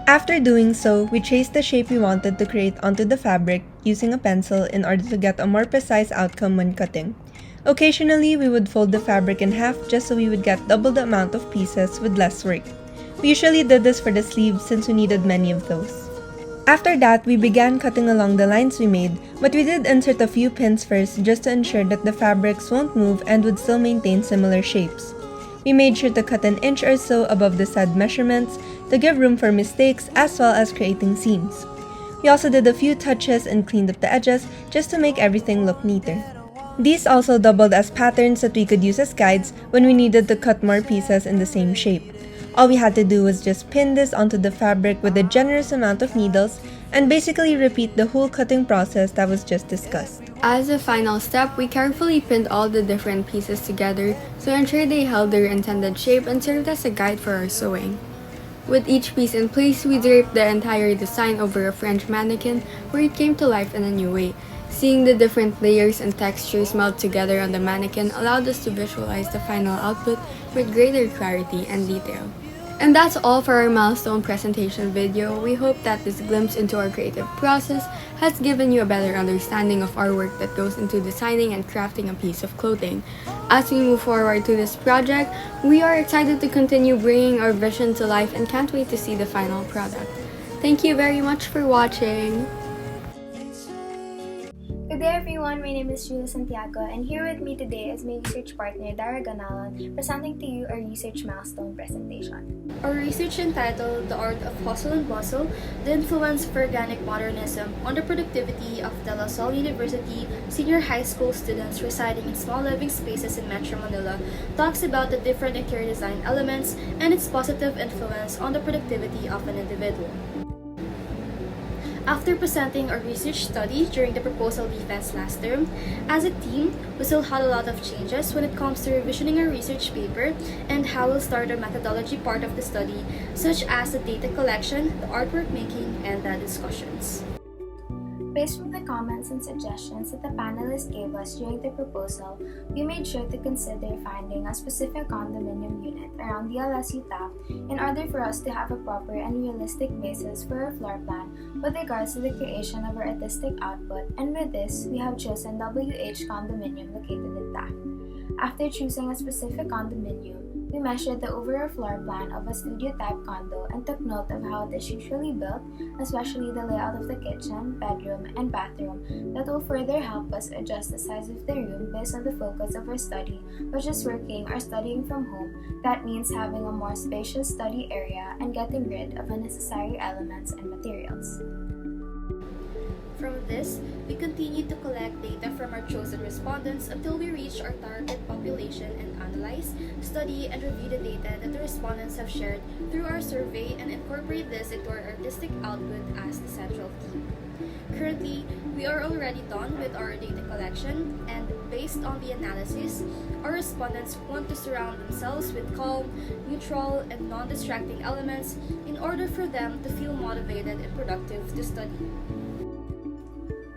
After doing so, we traced the shape we wanted to create onto the fabric using a pencil in order to get a more precise outcome when cutting. Occasionally, we would fold the fabric in half just so we would get double the amount of pieces with less work. We usually did this for the sleeves since we needed many of those. After that, we began cutting along the lines we made, but we did insert a few pins first just to ensure that the fabrics won't move and would still maintain similar shapes. We made sure to cut an inch or so above the said measurements to give room for mistakes as well as creating seams. We also did a few touches and cleaned up the edges just to make everything look neater. These also doubled as patterns that we could use as guides when we needed to cut more pieces in the same shape. All we had to do was just pin this onto the fabric with a generous amount of needles and basically repeat the whole cutting process that was just discussed. As a final step, we carefully pinned all the different pieces together to ensure they held their intended shape and served as a guide for our sewing. With each piece in place, we draped the entire design over a French mannequin where it came to life in a new way. Seeing the different layers and textures meld together on the mannequin allowed us to visualize the final output with greater clarity and detail. And that's all for our milestone presentation video. We hope that this glimpse into our creative process has given you a better understanding of our work that goes into designing and crafting a piece of clothing. As we move forward to this project, we are excited to continue bringing our vision to life and can't wait to see the final product. Thank you very much for watching! Good day everyone, my name is Julia Santiago and here with me today is my research partner Dara Ganalon presenting to you our research milestone presentation. Our research entitled The Art of Hustle and Bustle, the Influence of Organic Modernism on the Productivity of De La Salle University senior high school students residing in small living spaces in Metro Manila, talks about the different interior design elements and its positive influence on the productivity of an individual. After presenting our research study during the proposal defense last term, as a team, we still had a lot of changes when it comes to revisioning our research paper and how we'll start our methodology part of the study, such as the data collection, the artwork making, and the discussions. Based on the comments and suggestions that the panelists gave us during the proposal, we made sure to consider finding a specific condominium unit around DLSU TAP in order for us to have a proper and realistic basis for our floor plan with regards to the creation of our artistic output, and with this, we have chosen WH Condominium located in TAP. After choosing a specific condominium, we measured the overall floor plan of a studio-type condo and took note of how it is usually built, especially the layout of the kitchen, bedroom, and bathroom that will further help us adjust the size of the room based on the focus of our study, which is working or studying from home. That means having a more spacious study area and getting rid of unnecessary elements and materials. From this, we continued to collect data from our chosen respondents until we reached our target population and analyze, study, and review the data that the respondents have shared through our survey and incorporate this into our artistic output as the central theme. Currently, we are already done with our data collection, and based on the analysis, our respondents want to surround themselves with calm, neutral, and non-distracting elements in order for them to feel motivated and productive to study.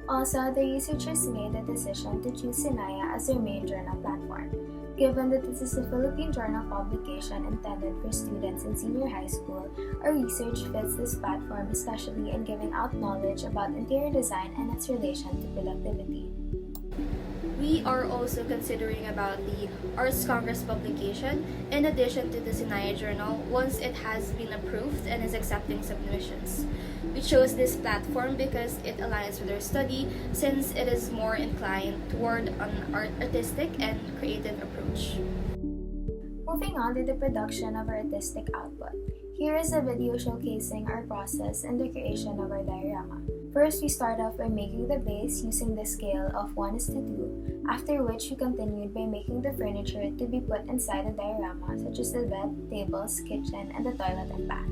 Also, the researchers made the decision to choose Sinaya as their main journal platform. Given that this is a Philippine journal publication intended for students in senior high school, our research fits this platform especially in giving out knowledge about interior design and its relation to productivity. We are also considering about the Arts Congress publication in addition to the Sinaya Journal once it has been approved and is accepting submissions. We chose this platform because it aligns with our study since it is more inclined toward an artistic and creative approach. Moving on to the production of our artistic output. Here is a video showcasing our process in the creation of our diorama. First, we start off by making the base using the scale of 1:2, after which we continued by making the furniture to be put inside the diorama such as the bed, tables, kitchen, and the toilet and bath.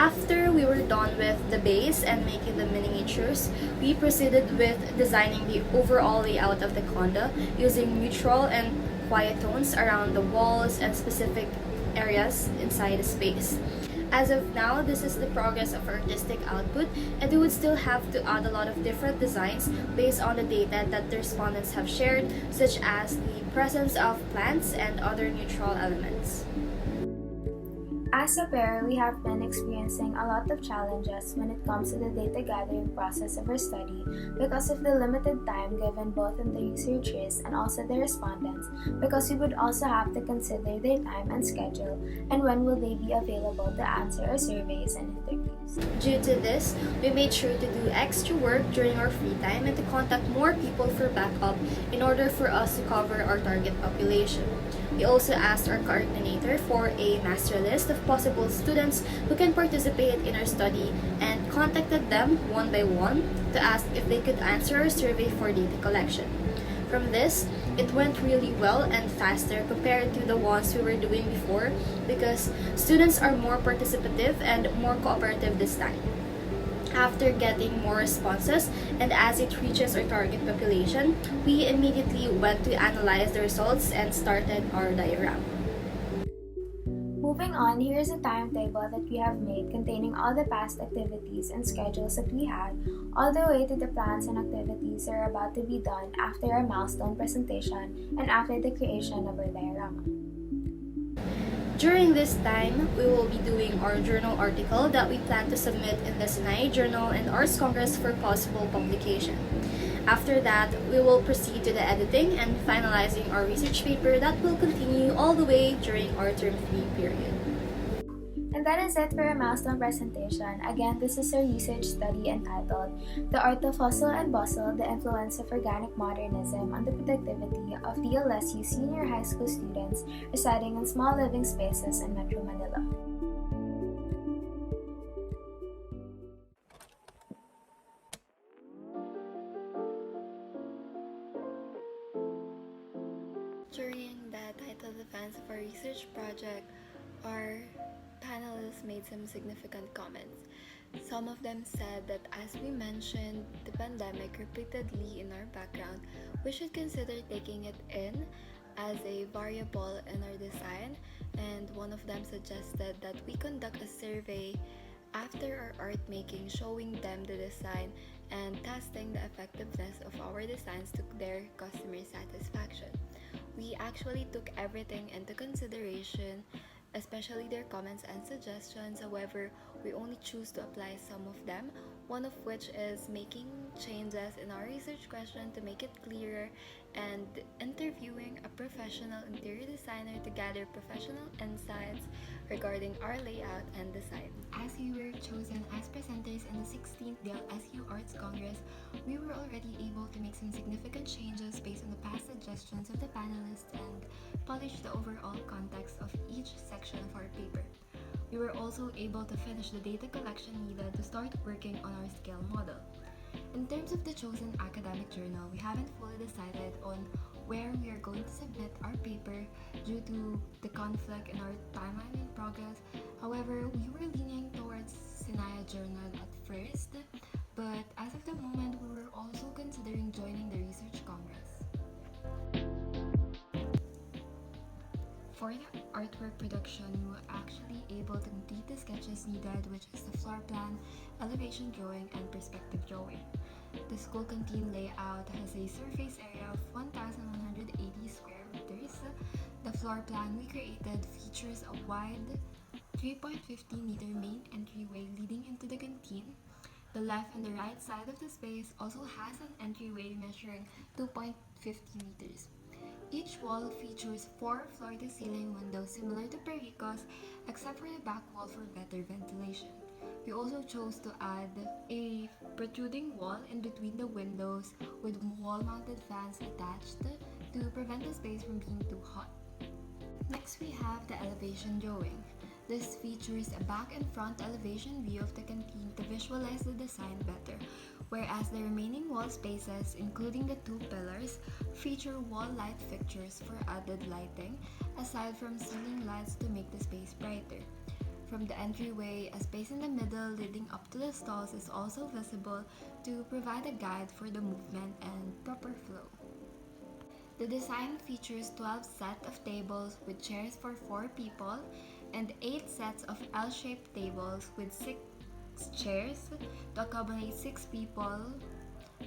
After we were done with the base and making the miniatures, we proceeded with designing the overall layout of the condo using neutral and quiet tones around the walls and specific areas inside the space. As of now, this is the progress of our artistic output, and we would still have to add a lot of different designs based on the data that the respondents have shared, such as the presence of plants and other neutral elements. As a pair, we have been experiencing a lot of challenges when it comes to the data gathering process of our study because of the limited time given both in the researchers and also the respondents, because we would also have to consider their time and schedule and when will they be available to answer our surveys and interviews. Due to this, we made sure to do extra work during our free time and to contact more people for backup in order for us to cover our target population. We also asked our coordinator for a master list of possible students who can participate in our study and contacted them one by one to ask if they could answer our survey for data collection. From this, it went really well and faster compared to the ones we were doing before because students are more participative and more cooperative this time. After getting more responses and as it reaches our target population, we immediately went to analyze the results and started our diagram. Moving on, here is a timetable that we have made containing all the past activities and schedules that we had, all the way to the plans and activities that are about to be done after our milestone presentation and after the creation of our diorama. During this time, we will be doing our journal article that we plan to submit in the Sinai Journal and Arts Congress for possible publication. After that, we will proceed to the editing and finalizing our research paper that will continue all the way during our term 3 period. And that is it for our milestone presentation. Again, this is a research study entitled The Art of Hustle and Bustle, the Influence of Organic Modernism on the Productivity of DLSU Senior High School Students Residing in Small Living Spaces in Metro Manila. During the title defense of our research project, our panelists made some significant comments. Some of them said that as we mentioned the pandemic repeatedly in our background, we should consider taking it in as a variable in our design, and one of them suggested that we conduct a survey after our art making showing them the design and testing the effectiveness of our designs to their customer satisfaction. We actually took everything into consideration, especially their comments and suggestions. However, we only choose to apply some of them, one of which is making changes in our research question to make it clearer and interviewing a professional interior designer to gather professional insights regarding our layout and design. As we were chosen as presenters in the 16th DLSU Arts Congress, we were already able to make some significant changes based on the past suggestions of the panelists and polish the overall context of each section of our paper. We were also able to finish the data collection needed to start working on our scale model. In terms of the chosen academic journal, we haven't fully decided on where we are going to submit our paper due to the conflict in our timeline in progress. However, we were leaning towards Sinai Journal at first, but as of the moment, we were also considering joining the Research Congress. For the artwork production, we were actually able to complete the sketches needed, which is the floor plan, elevation drawing, and perspective drawing. The school canteen layout has a surface area of 1,180 square meters. The floor plan we created features a wide 3.50-meter main entryway leading into the canteen. The left and the right side of the space also has an entryway measuring 2.50 meters. Each wall features 4 floor-to-ceiling windows similar to Perico's, except for the back wall for better ventilation. We also chose to add a protruding wall in between the windows with wall-mounted fans attached to prevent the space from being too hot. Next, we have the elevation drawing. This features a back and front elevation view of the canteen to visualize the design better, whereas the remaining wall spaces, including the 2 pillars, feature wall light fixtures for added lighting, aside from ceiling lights to make the space brighter. From the entryway, a space in the middle leading up to the stalls is also visible to provide a guide for the movement and proper flow. The design features 12 sets of tables with chairs for 4 people and 8 sets of L-shaped tables with 6 chairs to accommodate 6 people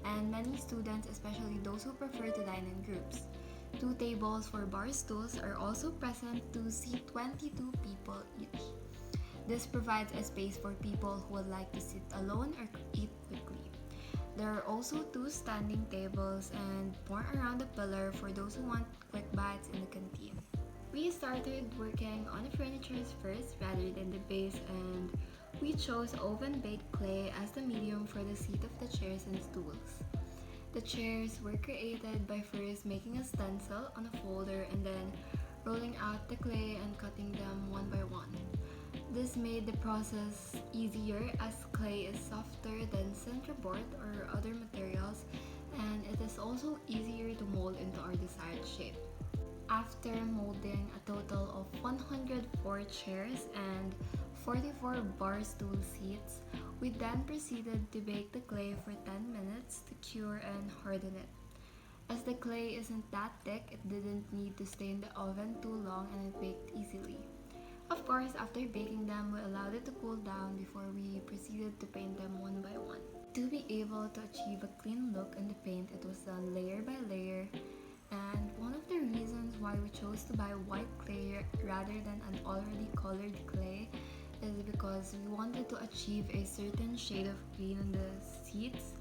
and many students, especially those who prefer to dine in groups. 2 tables for bar stools are also present to seat 22 people each. This provides a space for people who would like to sit alone or eat quickly. There are also 2 standing tables and more around the pillar for those who want quick bites in the canteen. We started working on the furniture first rather than the base, and we chose oven-baked clay as the medium for the seat of the chairs and stools. The chairs were created by first making a stencil on a folder and then rolling out the clay and cutting them one by one. This made the process easier as clay is softer than centerboard or other materials, and it is also easier to mold into our desired shape. After molding a total of 104 chairs and 44 bar stool seats, we then proceeded to bake the clay for 10 minutes to cure and harden it. As the clay isn't that thick, it didn't need to stay in the oven too long and it baked easily. Of course, after baking them, we allowed it to cool down before we proceeded to paint them one by one. To be able to achieve a clean look in the paint, it was done layer by layer, and one of the reasons why we chose to buy white clay rather than an already colored clay is because we wanted to achieve a certain shade of green in the seats,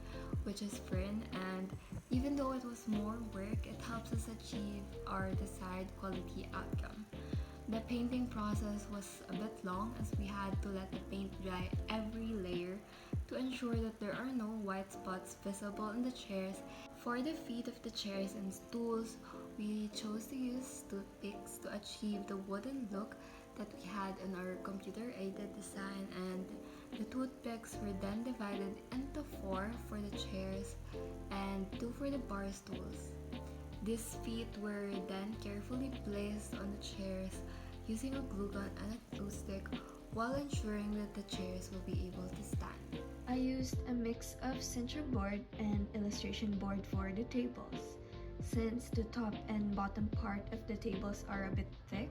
which is fern, and even though it was more work, it helps us achieve our desired quality outcome. The painting process was a bit long as we had to let the paint dry every layer to ensure that there are no white spots visible in the chairs. For the feet of the chairs and stools, we chose to use toothpicks to achieve the wooden look that we had in our computer-aided design, and the toothpicks were then divided into 4 for the chairs and 2 for the bar stools. These feet were then carefully placed on the chairs using a glue gun and a glue stick while ensuring that the chairs will be able to stand. I used a mix of cincher board and illustration board for the tables. Since the top and bottom part of the tables are a bit thick,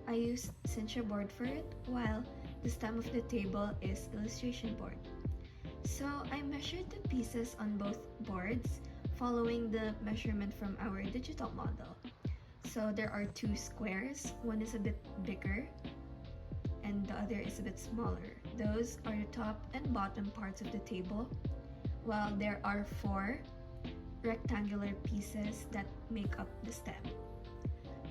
I used cincher board for it, while the stem of the table is illustration board. So I measured the pieces on both boards following the measurement from our digital model. So there are 2 squares, one is a bit bigger and the other is a bit smaller. Those are the top and bottom parts of the table, while there are 4 rectangular pieces that make up the stem.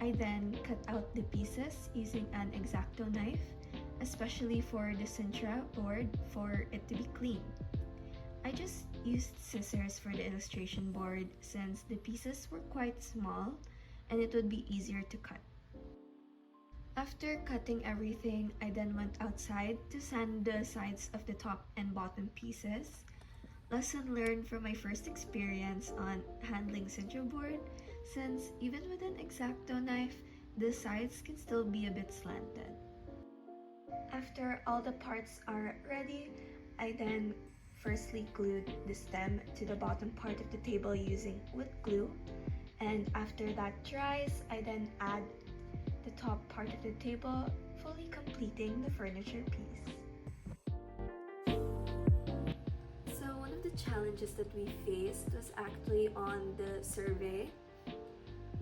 I then cut out the pieces using an X-Acto knife, especially for the cintra board for it to be clean. I just used scissors for the illustration board since the pieces were quite small and it would be easier to cut. After cutting everything, I then went outside to sand the sides of the top and bottom pieces. Lesson learned from my first experience on handling cincher board, since even with an X-Acto knife, the sides can still be a bit slanted. After all the parts are ready, I then firstly glued the stem to the bottom part of the table using wood glue, and after that dries, I then add the top part of the table, fully completing the furniture piece. So one of the challenges that we faced was actually on the survey.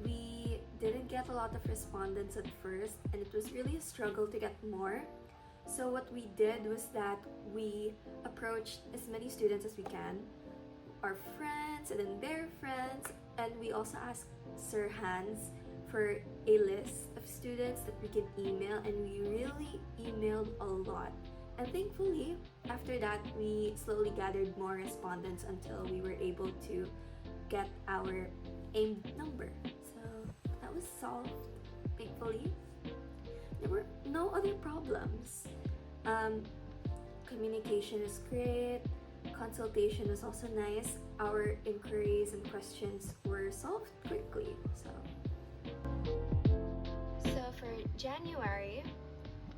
We didn't get a lot of respondents at first, and it was really a struggle to get more. So what we did was that we approached as many students as we can, our friends and then their friends, and we also asked Sir Hans for a list of students that we can email, and we really emailed a lot. And thankfully, after that, we slowly gathered more respondents until we were able to get our aimed number. So that was solved, thankfully. There were no other problems. Communication is great. Consultation was also nice. Our inquiries and questions were solved quickly. So for January,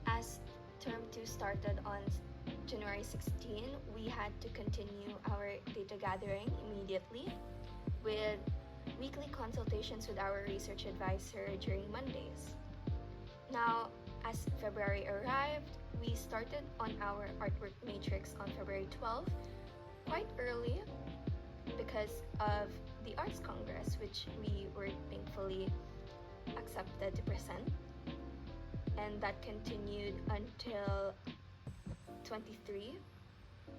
as term 2 started on January 16, we had to continue our data gathering immediately with weekly consultations with our research advisor during Mondays. Now, as February arrived, we started on our artwork matrix on February 12, quite early because of the Arts Congress, which we were thankfully accepted to present. And that continued until 23.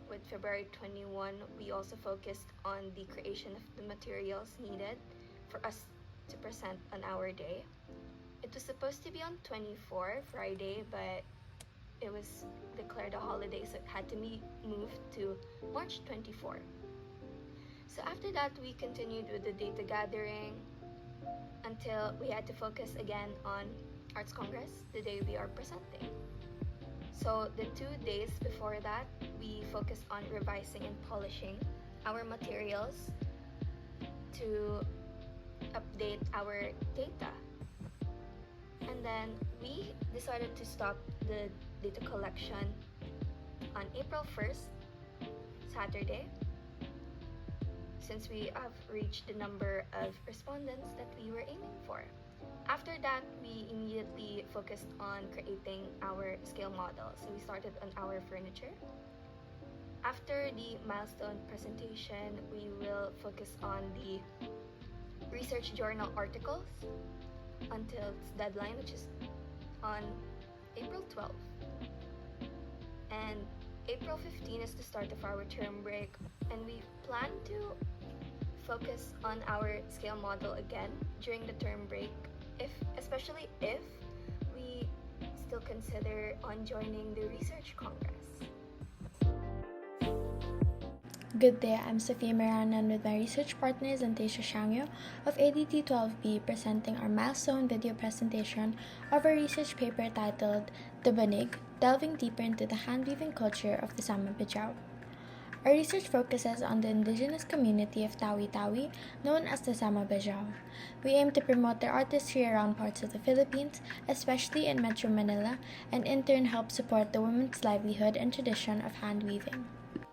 With February 21, we also focused on the creation of the materials needed for us to present on our day. It was supposed to be on 24, Friday, but it was declared a holiday, so it had to be moved to March 24. So after that, we continued with the data gathering until we had to focus again on Arts Congress, the day we are presenting. So the 2 days before that, we focused on revising and polishing our materials to update our data. And then we decided to stop the data collection on April 1st, Saturday, since we have reached the number of respondents that we were aiming for. After that, we immediately focused on creating our scale model. So we started on our furniture. After the milestone presentation, we will focus on the research journal articles until its deadline, which is on April 12th. And April 15 is the start of our term break, and we plan to focus on our scale model again during the term break, especially if we still consider on joining the Research Congress. Good day, I'm Sophia Miranan with my research partner Zantasia Shangyo of ADT 12B presenting our milestone video presentation of our research paper titled The Banig, Delving Deeper into the Hand-Weaving Culture of the Sama-Bajau. Our research focuses on the indigenous community of Tawi-Tawi, known as the Sama-Bajau. We aim to promote their artistry around parts of the Philippines, especially in Metro Manila, and in turn help support the women's livelihood and tradition of hand-weaving.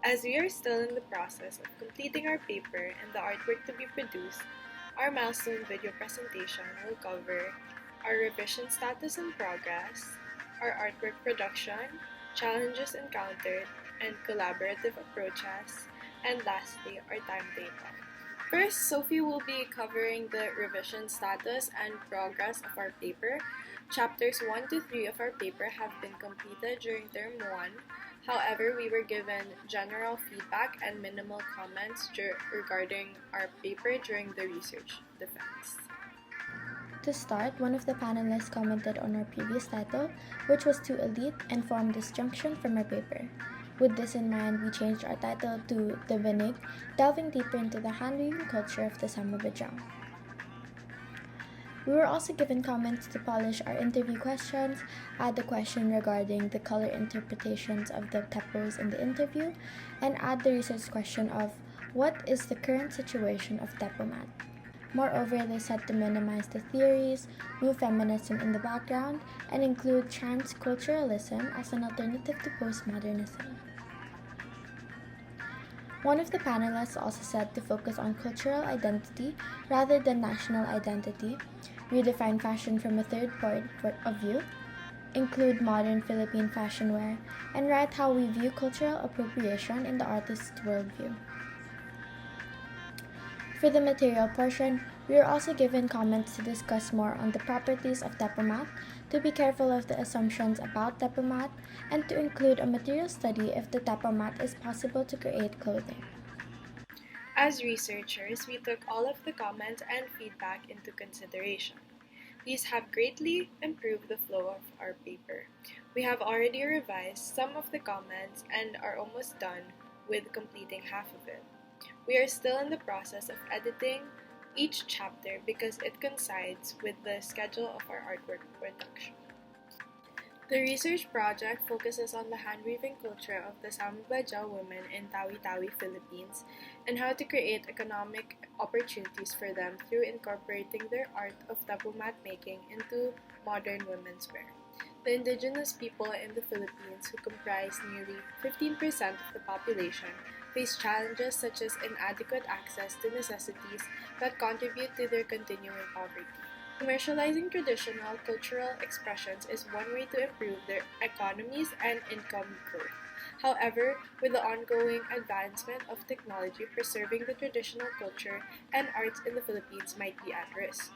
As we are still in the process of completing our paper and the artwork to be produced, our milestone video presentation will cover our revision status and progress, our artwork production, challenges encountered, and collaborative approaches, and lastly, our timetable. First, Sophie will be covering the revision status and progress of our paper. Chapters 1 to 3 of our paper have been completed during term 1. However, we were given general feedback and minimal comments regarding our paper during the research defense. To start, one of the panelists commented on our previous title, which was too elite and formed disjunction from our paper. With this in mind, we changed our title to The Banig, delving deeper into the hand-weaving culture of the Sama-Bajau. We were also given comments to polish our interview questions, add the question regarding the color interpretations of the tepos in the interview, and add the research question of what is the current situation of tepomat. Moreover, they set to minimize the theories, move feminism in the background, and include transculturalism as an alternative to postmodernism. One of the panelists also said to focus on cultural identity rather than national identity, redefine fashion from a third point of view, include modern Philippine fashion wear, and write how we view cultural appropriation in the artist's worldview. For the material portion, we were also given comments to discuss more on the properties of tepomat, to be careful of the assumptions about tepomat, and to include a material study if the tepomat is possible to create clothing. As researchers, we took all of the comments and feedback into consideration. These have greatly improved the flow of our paper. We have already revised some of the comments and are almost done with completing half of it. We are still in the process of editing each chapter because it coincides with the schedule of our artwork production. The research project focuses on the hand-weaving culture of the Sama-Bajau women in Tawi-Tawi, Philippines, and how to create economic opportunities for them through incorporating their art of tepomat making into modern women's wear. The indigenous people in the Philippines, who comprise nearly 15% of the population, face challenges such as inadequate access to necessities that contribute to their continuing poverty. Commercializing traditional cultural expressions is one way to improve their economies and income growth. However, with the ongoing advancement of technology, preserving the traditional culture and arts in the Philippines might be at risk.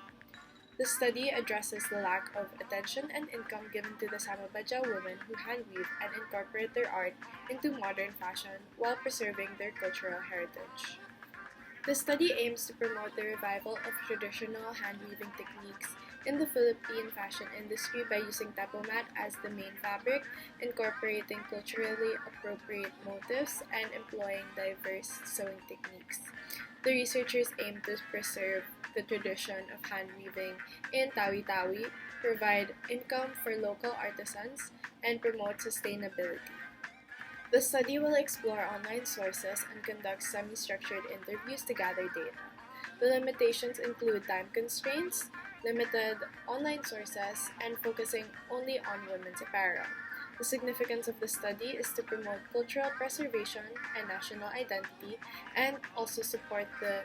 The study addresses the lack of attention and income given to the Samabadja women who handweave and incorporate their art into modern fashion while preserving their cultural heritage. The study aims to promote the revival of traditional handweaving techniques in the Philippine fashion industry by using tapomat as the main fabric, incorporating culturally appropriate motifs, and employing diverse sewing techniques. The researchers aim to preserve the tradition of handweaving in Tawi-Tawi, provide income for local artisans, and promote sustainability. The study will explore online sources and conduct semi-structured interviews to gather data. The limitations include time constraints, limited online sources, and focusing only on women's apparel. The significance of the study is to promote cultural preservation and national identity, and also support the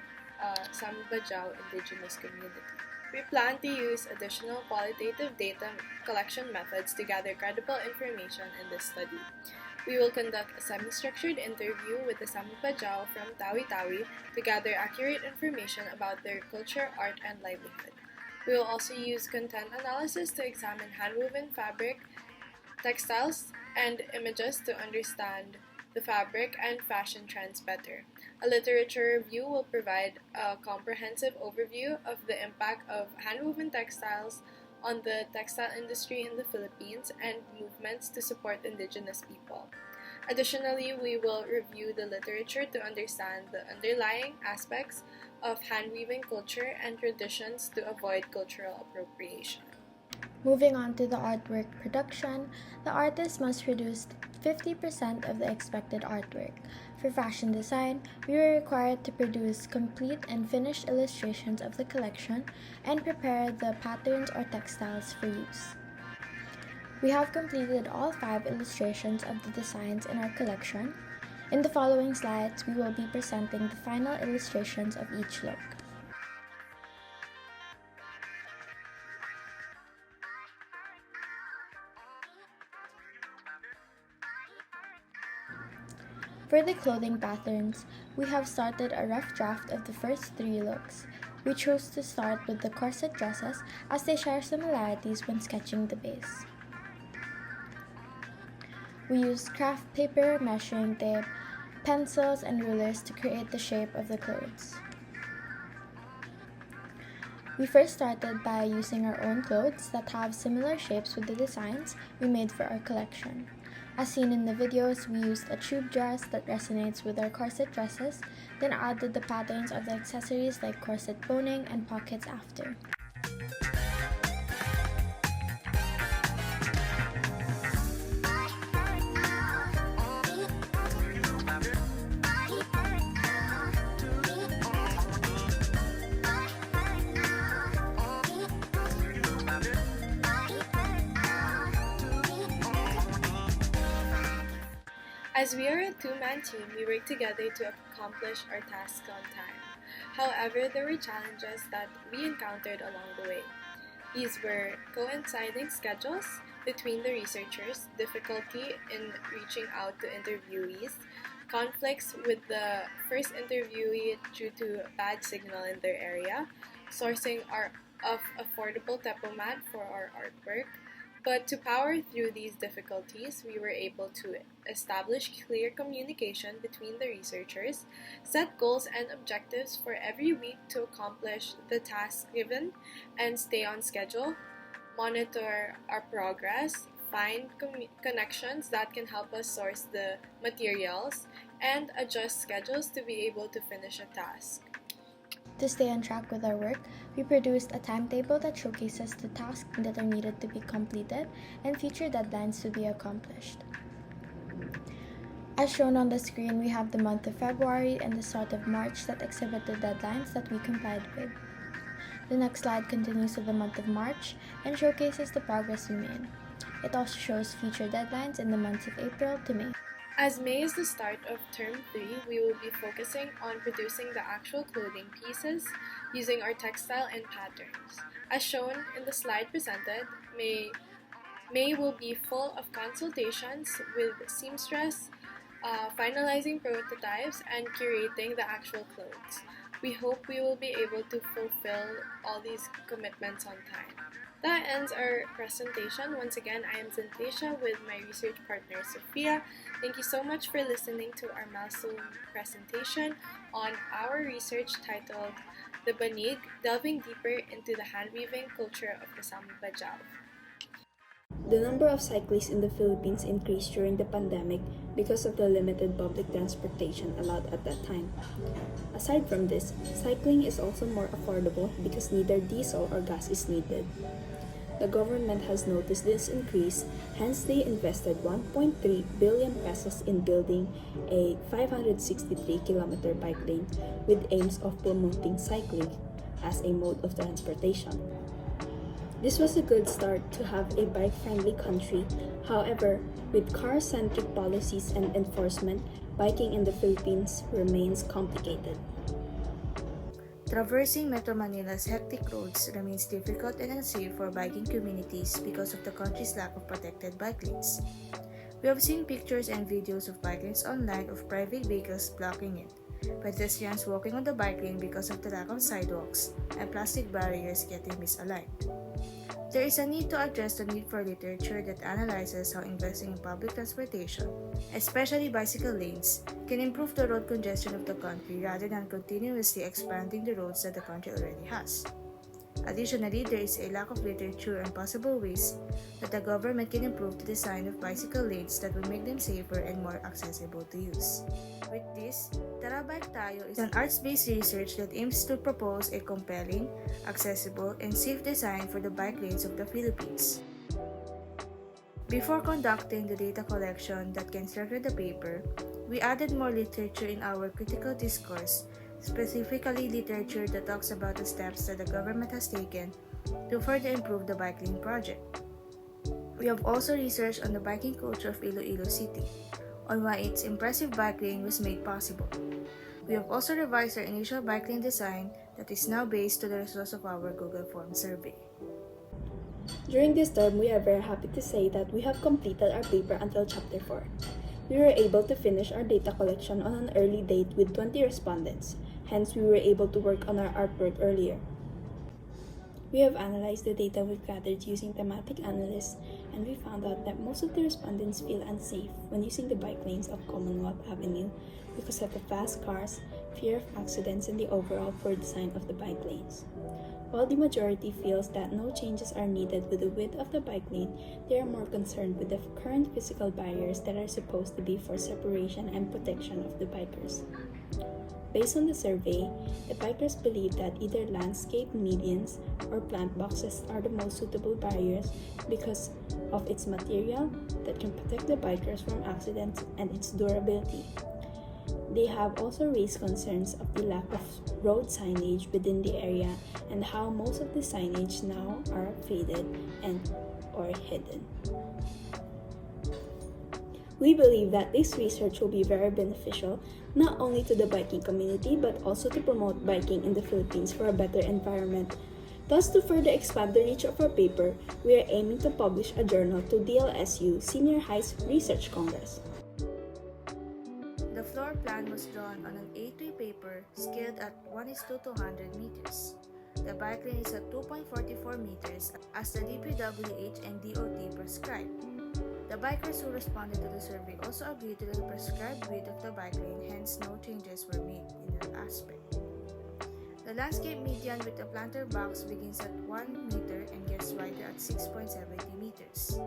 Samabadjao indigenous community. We plan to use additional qualitative data collection methods to gather credible information in this study. We will conduct a semi-structured interview with the Samabadjao from Tawi-Tawi to gather accurate information about their culture, art, and livelihood. We will also use content analysis to examine handwoven fabric, textiles, and images to understand the fabric and fashion trends better. A literature review will provide a comprehensive overview of the impact of handwoven textiles on the textile industry in the Philippines and movements to support indigenous people. Additionally, we will review the literature to understand the underlying aspects of handweaving culture and traditions to avoid cultural appropriation. Moving on to the artwork production, the artist must produce 50% of the expected artwork. For fashion design, we were required to produce complete and finished illustrations of the collection and prepare the patterns or textiles for use. We have completed all 5 illustrations of the designs in our collection. In the following slides, we will be presenting the final illustrations of each look. For the clothing patterns, we have started a rough draft of the first 3 looks. We chose to start with the corset dresses as they share similarities when sketching the base. We used craft paper, measuring tape, pencils, and rulers to create the shape of the clothes. We first started by using our own clothes that have similar shapes with the designs we made for our collection. As seen in the videos, we used a tube dress that resonates with our corset dresses, then added the patterns of the accessories like corset boning and pockets after. As we are a two-man team, we work together to accomplish our tasks on time. However, there were challenges that we encountered along the way. These were coinciding schedules between the researchers, difficulty in reaching out to interviewees, conflicts with the first interviewee due to bad signal in their area, sourcing of affordable tapomat for our artwork. But to power through these difficulties, we were able to establish clear communication between the researchers, set goals and objectives for every week to accomplish the task given, and stay on schedule, monitor our progress, find connections that can help us source the materials, and adjust schedules to be able to finish a task. To stay on track with our work, we produced a timetable that showcases the tasks that are needed to be completed and future deadlines to be accomplished. As shown on the screen, we have the month of February and the start of March that exhibit the deadlines that we complied with. The next slide continues with the month of March and showcases the progress we made. It also shows future deadlines in the months of April to May. As May is the start of Term 3, we will be focusing on producing the actual clothing pieces using our textile and patterns. As shown in the slide presented, May will be full of consultations with seamstress, finalizing prototypes, and curating the actual clothes. We hope we will be able to fulfill all these commitments on time. That ends our presentation. Once again, I am Zentasha with my research partner Sophia. Thank you so much for listening to our milestone presentation on our research titled The Banig, Delving Deeper into the Hand-Weaving Culture of Kasama Bajau. The number of cyclists in the Philippines increased during the pandemic because of the limited public transportation allowed at that time. Aside from this, cycling is also more affordable because neither diesel or gas is needed. The government has noticed this increase, hence they invested 1.3 billion pesos in building a 563-kilometer bike lane with aims of promoting cycling as a mode of transportation. This was a good start to have a bike-friendly country. However, with car-centric policies and enforcement, biking in the Philippines remains complicated. Traversing Metro Manila's hectic roads remains difficult and unsafe for biking communities because of the country's lack of protected bike lanes. We have seen pictures and videos of bike lanes online of private vehicles blocking it, pedestrians walking on the bike lane because of the lack of sidewalks, and plastic barriers getting misaligned. There is a need to address the need for literature that analyzes how investing in public transportation, especially bicycle lanes, can improve the road congestion of the country rather than continuously expanding the roads that the country already has. Additionally, there is a lack of literature on possible ways that the government can improve the design of bicycle lanes that will make them safer and more accessible to use. With this, Tara Bike Tayo is an arts-based research that aims to propose a compelling, accessible, and safe design for the bike lanes of the Philippines. Before conducting the data collection that can structure the paper, we added more literature in our critical discourse, specifically literature that talks about the steps that the government has taken to further improve the bike lane project. We have also researched on the biking culture of Iloilo City, on why its impressive bike lane was made possible. We have also revised our initial bike lane design that is now based on the results of our Google Form survey. During this term, we are very happy to say that we have completed our paper until Chapter 4. We were able to finish our data collection on an early date with 20 respondents, hence we were able to work on our artwork earlier. We have analyzed the data we've gathered using thematic analysis, and we found out that most of the respondents feel unsafe when using the bike lanes of Commonwealth Avenue because of the fast cars, fear of accidents, and the overall poor design of the bike lanes. While the majority feels that no changes are needed with the width of the bike lane, they are more concerned with the current physical barriers that are supposed to be for separation and protection of the bikers. Based on the survey, the bikers believe that either landscape medians or plant boxes are the most suitable barriers because of its material that can protect the bikers from accidents and its durability. They have also raised concerns of the lack of road signage within the area and how most of the signage now are faded and or hidden. We believe that this research will be very beneficial not only to the biking community but also to promote biking in the Philippines for a better environment. Thus, to further expand the reach of our paper, we are aiming to publish a journal to DLSU Senior High Research Congress. The floor plan was drawn on an A3 paper scaled at 1:200 meters. The bike lane is at 2.44 meters as the DPWH and DOT prescribed. The bikers who responded to the survey also agreed to the prescribed width of the bike lane, hence no changes were made in that aspect. The landscape median with the planter box begins at 1 meter and gets wider at 6.70 meters.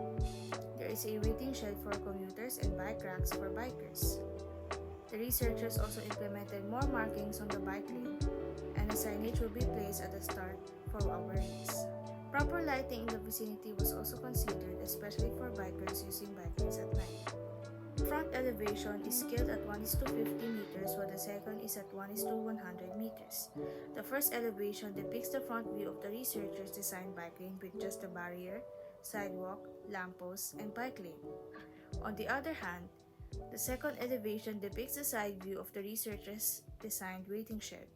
There is a waiting shed for commuters and bike racks for bikers. The researchers also implemented more markings on the bike lane, and a signage will be placed at the start for awareness. Proper lighting in the vicinity was also considered, especially for bikers using bike lanes at night. Front elevation is scaled at 1:50 meters while the second is at 1:100 meters. The first elevation depicts the front view of the researchers' designed bike lane with just the barrier, sidewalk, lampposts, and bike lane. On the other hand, the second elevation depicts the side view of the researchers' designed waiting shed,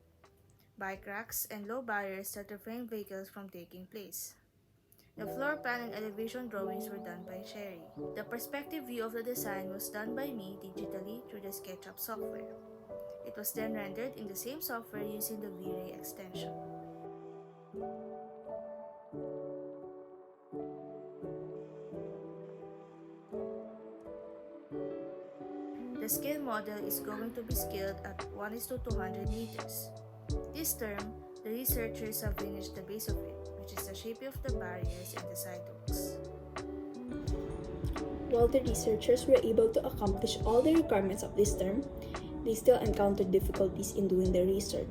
bike racks, and low barriers that refrain vehicles from taking place. The floor plan and elevation drawings were done by Sherry. The perspective view of the design was done by me digitally through the SketchUp software. It was then rendered in the same software using the V-Ray extension. The scale model is going to be scaled at 1:200 meters. This term, the researchers have finished the base of it, which is the shape of the barriers and the sidewalks. While the researchers were able to accomplish all the requirements of this term, they still encountered difficulties in doing their research.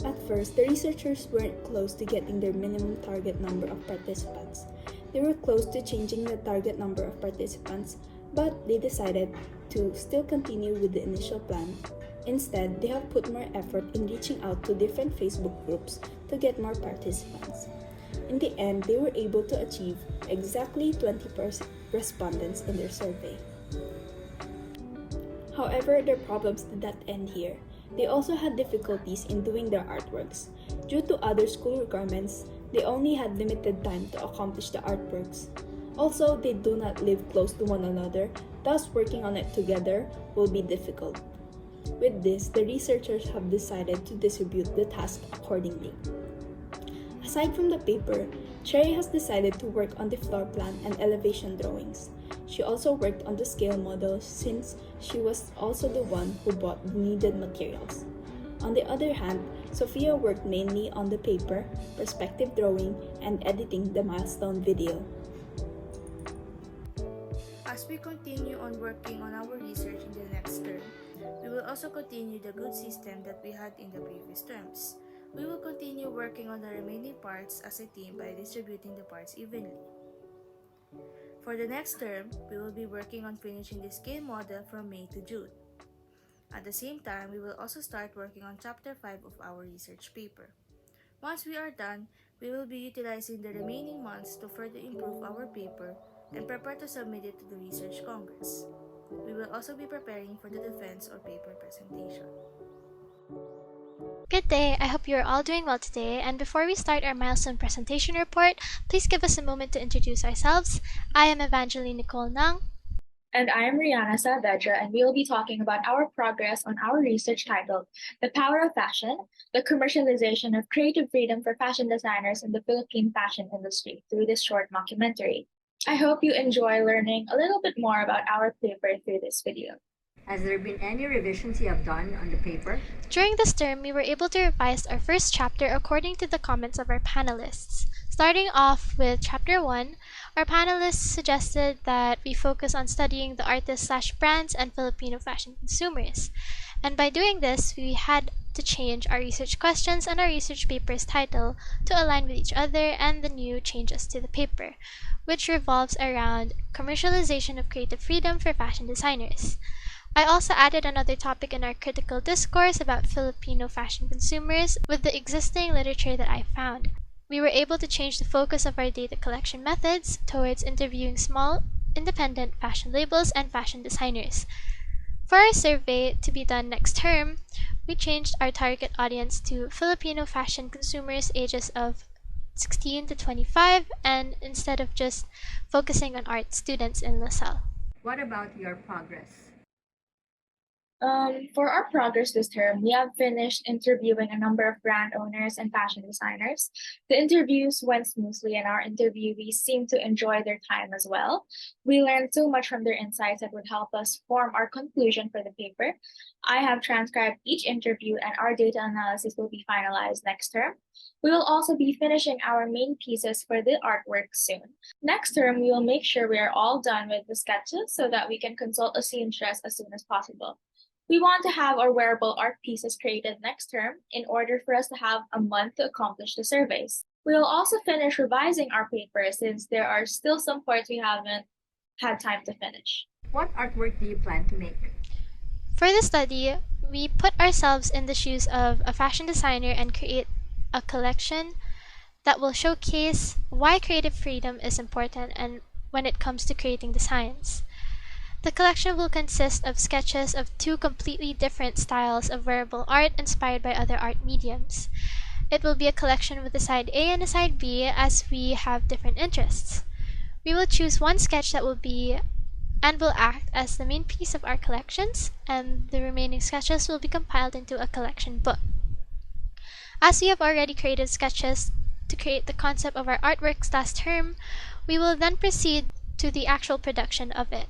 At first, the researchers weren't close to getting their minimum target number of participants. They were close to changing the target number of participants, but they decided to still continue with the initial plan. Instead, they have put more effort in reaching out to different Facebook groups to get more participants. In the end, they were able to achieve exactly 20% respondents in their survey. However, their problems did not end here. They also had difficulties in doing their artworks. Due to other school requirements, they only had limited time to accomplish the artworks. Also, they do not live close to one another, thus working on it together will be difficult. With this, the researchers have decided to distribute the task accordingly. Aside from the paper, Cherry has decided to work on the floor plan and elevation drawings. She also worked on the scale model since she was also the one who bought the needed materials. On the other hand, Sophia worked mainly on the paper, perspective drawing, and editing the milestone video. As we continue on working on our research in the next term, we will also continue the good system that we had in the previous terms. We will continue working on the remaining parts as a team by distributing the parts evenly. For the next term, we will be working on finishing the scale model from May to June. At the same time, we will also start working on Chapter 5 of our research paper. Once we are done, we will be utilizing the remaining months to further improve our paper and prepare to submit it to the Research Congress. We will also be preparing for the defense or paper presentation. Good day, I hope you are all doing well today, and before we start our milestone presentation report, please give us a moment to introduce ourselves. I am Evangeline Nicole Nang. And I am Rihanna Saavedra, and we will be talking about our progress on our research titled The Power of Fashion, the Commercialization of Creative Freedom for Fashion Designers in the Philippine Fashion Industry through this short documentary. I hope you enjoy learning a little bit more about our paper through this video. Has there been any revisions you have done on the paper? During this term, we were able to revise our first chapter according to the comments of our panelists. Starting off with Chapter 1, our panelists suggested that we focus on studying the artists/brands and Filipino fashion consumers. And by doing this, we had to change our research questions and our research paper's title to align with each other and the new changes to the paper, which revolves around commercialization of creative freedom for fashion designers. I also added another topic in our critical discourse about Filipino fashion consumers with the existing literature that I found. We were able to change the focus of our data collection methods towards interviewing small, independent fashion labels and fashion designers. For our survey to be done next term, we changed our target audience to Filipino fashion consumers ages of 16 to 25, and instead of just focusing on art students in LaSalle. What about your progress? For our progress this term, we have finished interviewing a number of brand owners and fashion designers. The interviews went smoothly, and our interviewees seemed to enjoy their time as well. We learned so much from their insights that would help us form our conclusion for the paper. I have transcribed each interview, and our data analysis will be finalized next term. We will also be finishing our main pieces for the artwork soon. Next term, we will make sure we are all done with the sketches so that we can consult a seamstress as soon as possible. We want to have our wearable art pieces created next term in order for us to have a month to accomplish the surveys. We will also finish revising our paper since there are still some parts we haven't had time to finish. What artwork do you plan to make? For the study, we put ourselves in the shoes of a fashion designer and create a collection that will showcase why creative freedom is important and when it comes to creating designs. The collection will consist of sketches of two completely different styles of wearable art inspired by other art mediums. It will be a collection with a side A and a side B as we have different interests. We will choose one sketch that will be and will act as the main piece of our collections, and the remaining sketches will be compiled into a collection book. As we have already created sketches to create the concept of our artworks last term, we will then proceed to the actual production of it.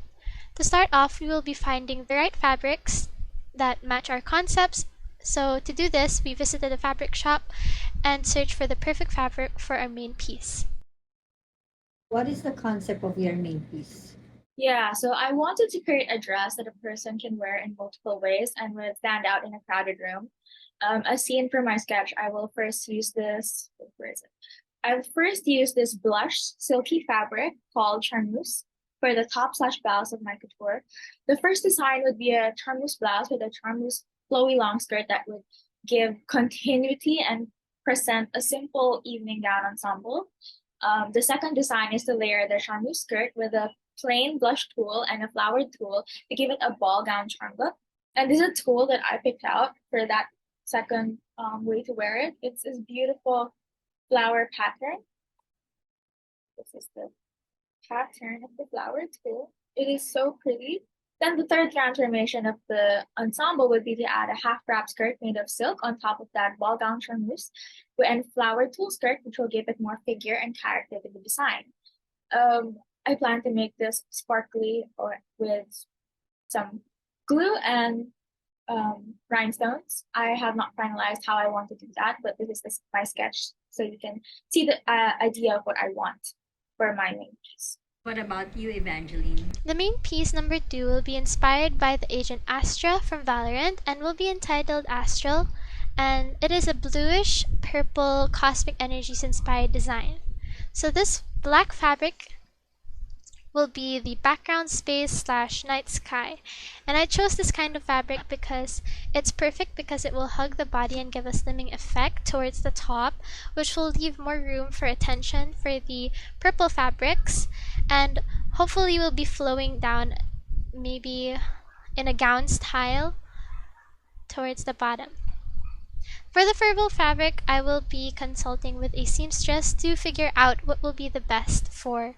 To start off, we will be finding the right fabrics that match our concepts. So to do this, we visited a fabric shop and searched for the perfect fabric for our main piece. What is the concept of your main piece? Yeah, so I wanted to create a dress that a person can wear in multiple ways and would stand out in a crowded room. As seen from my sketch, I will first use this. Where is it? I will first use this blush silky fabric called charmeuse for the top/blouse of my couture. The first design would be a charmeuse blouse with a charmeuse flowy long skirt that would give continuity and present a simple evening gown ensemble. The second design is to layer the charmeuse skirt with a plain blush tulle and a flowered tulle to give it a ball gown charm look. And this is a tulle that I picked out for that second way to wear it. It's this beautiful flower pattern. This is the pattern of the flower tulle. It is so pretty. Then the third transformation of the ensemble would be to add a half wrap skirt made of silk on top of that ball gown charmeuse and flower tulle skirt, which will give it more figure and character to the design. I plan to make this sparkly or with some glue and rhinestones. I have not finalized how I want to do that, but this is my sketch, so you can see the idea of what I want for my main piece. What about you, Evangeline? The main piece number 2 will be inspired by the agent Astra from Valorant and will be entitled Astral, and it is a bluish purple cosmic energies inspired design. So this black fabric will be the background space/night sky, and I chose this kind of fabric because it's perfect because it will hug the body and give a slimming effect towards the top, which will leave more room for attention for the purple fabrics, and hopefully will be flowing down maybe in a gown style towards the bottom. For the furble fabric, I will be consulting with a seamstress to figure out what will be the best for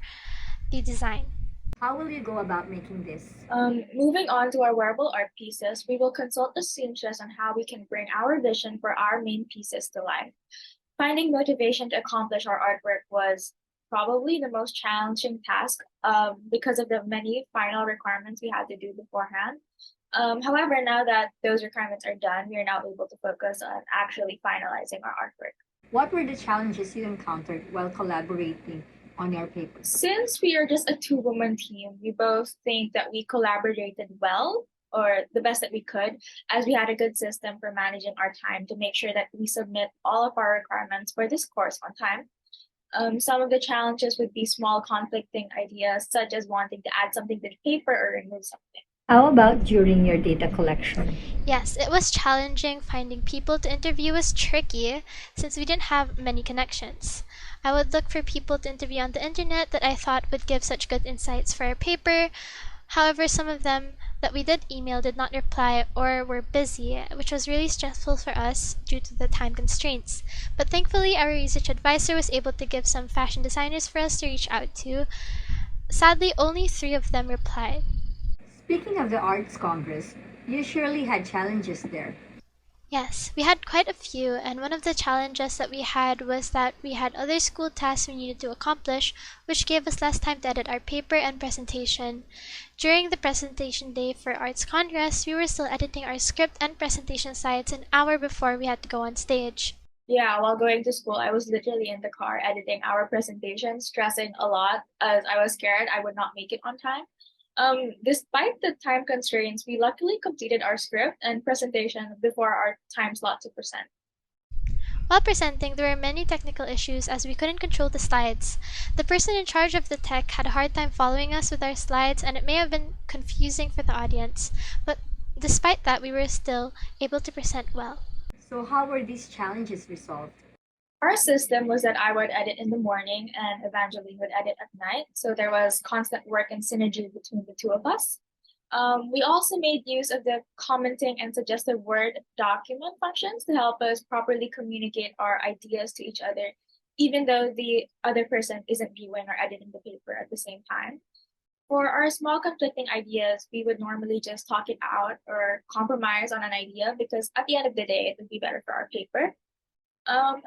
the design. How will you go about making this? Moving on to our wearable art pieces, we will consult the seamstress on how we can bring our vision for our main pieces to life. Finding motivation to accomplish our artwork was probably the most challenging task because of the many final requirements we had to do beforehand. However, now that those requirements are done, we are now able to focus on actually finalizing our artwork. What were the challenges you encountered while collaborating on your paper? Since we are just a two-woman team, we both think that we collaborated well, or the best that we could, as we had a good system for managing our time to make sure that we submit all of our requirements for this course on time. Some of the challenges would be small conflicting ideas, such as wanting to add something to the paper or remove something. How about during your data collection? Yes, it was challenging. Finding people to interview was tricky since we didn't have many connections. I would look for people to interview on the internet that I thought would give such good insights for our paper. However, some of them that we did email did not reply or were busy, which was really stressful for us due to the time constraints. But thankfully, our research advisor was able to give some fashion designers for us to reach out to. Sadly, only 3 of them replied. Speaking of the Arts Congress, you surely had challenges there. Yes, we had quite a few, and one of the challenges that we had was that we had other school tasks we needed to accomplish, which gave us less time to edit our paper and presentation. During the presentation day for Arts Congress, we were still editing our script and presentation slides an hour before we had to go on stage. Yeah, while going to school, I was literally in the car editing our presentation, stressing a lot as I was scared I would not make it on time. Despite the time constraints, we luckily completed our script and presentation before our time slot to present. While presenting, there were many technical issues as we couldn't control the slides. The person in charge of the tech had a hard time following us with our slides, and it may have been confusing for the audience, but despite that, we were still able to present well. So how were these challenges resolved? Our system was that I would edit in the morning and Evangeline would edit at night. So there was constant work and synergy between the two of us. We also made use of the commenting and suggested Word document functions to help us properly communicate our ideas to each other, even though the other person isn't viewing or editing the paper at the same time. For our small conflicting ideas, we would normally just talk it out or compromise on an idea because at the end of the day, it would be better for our paper.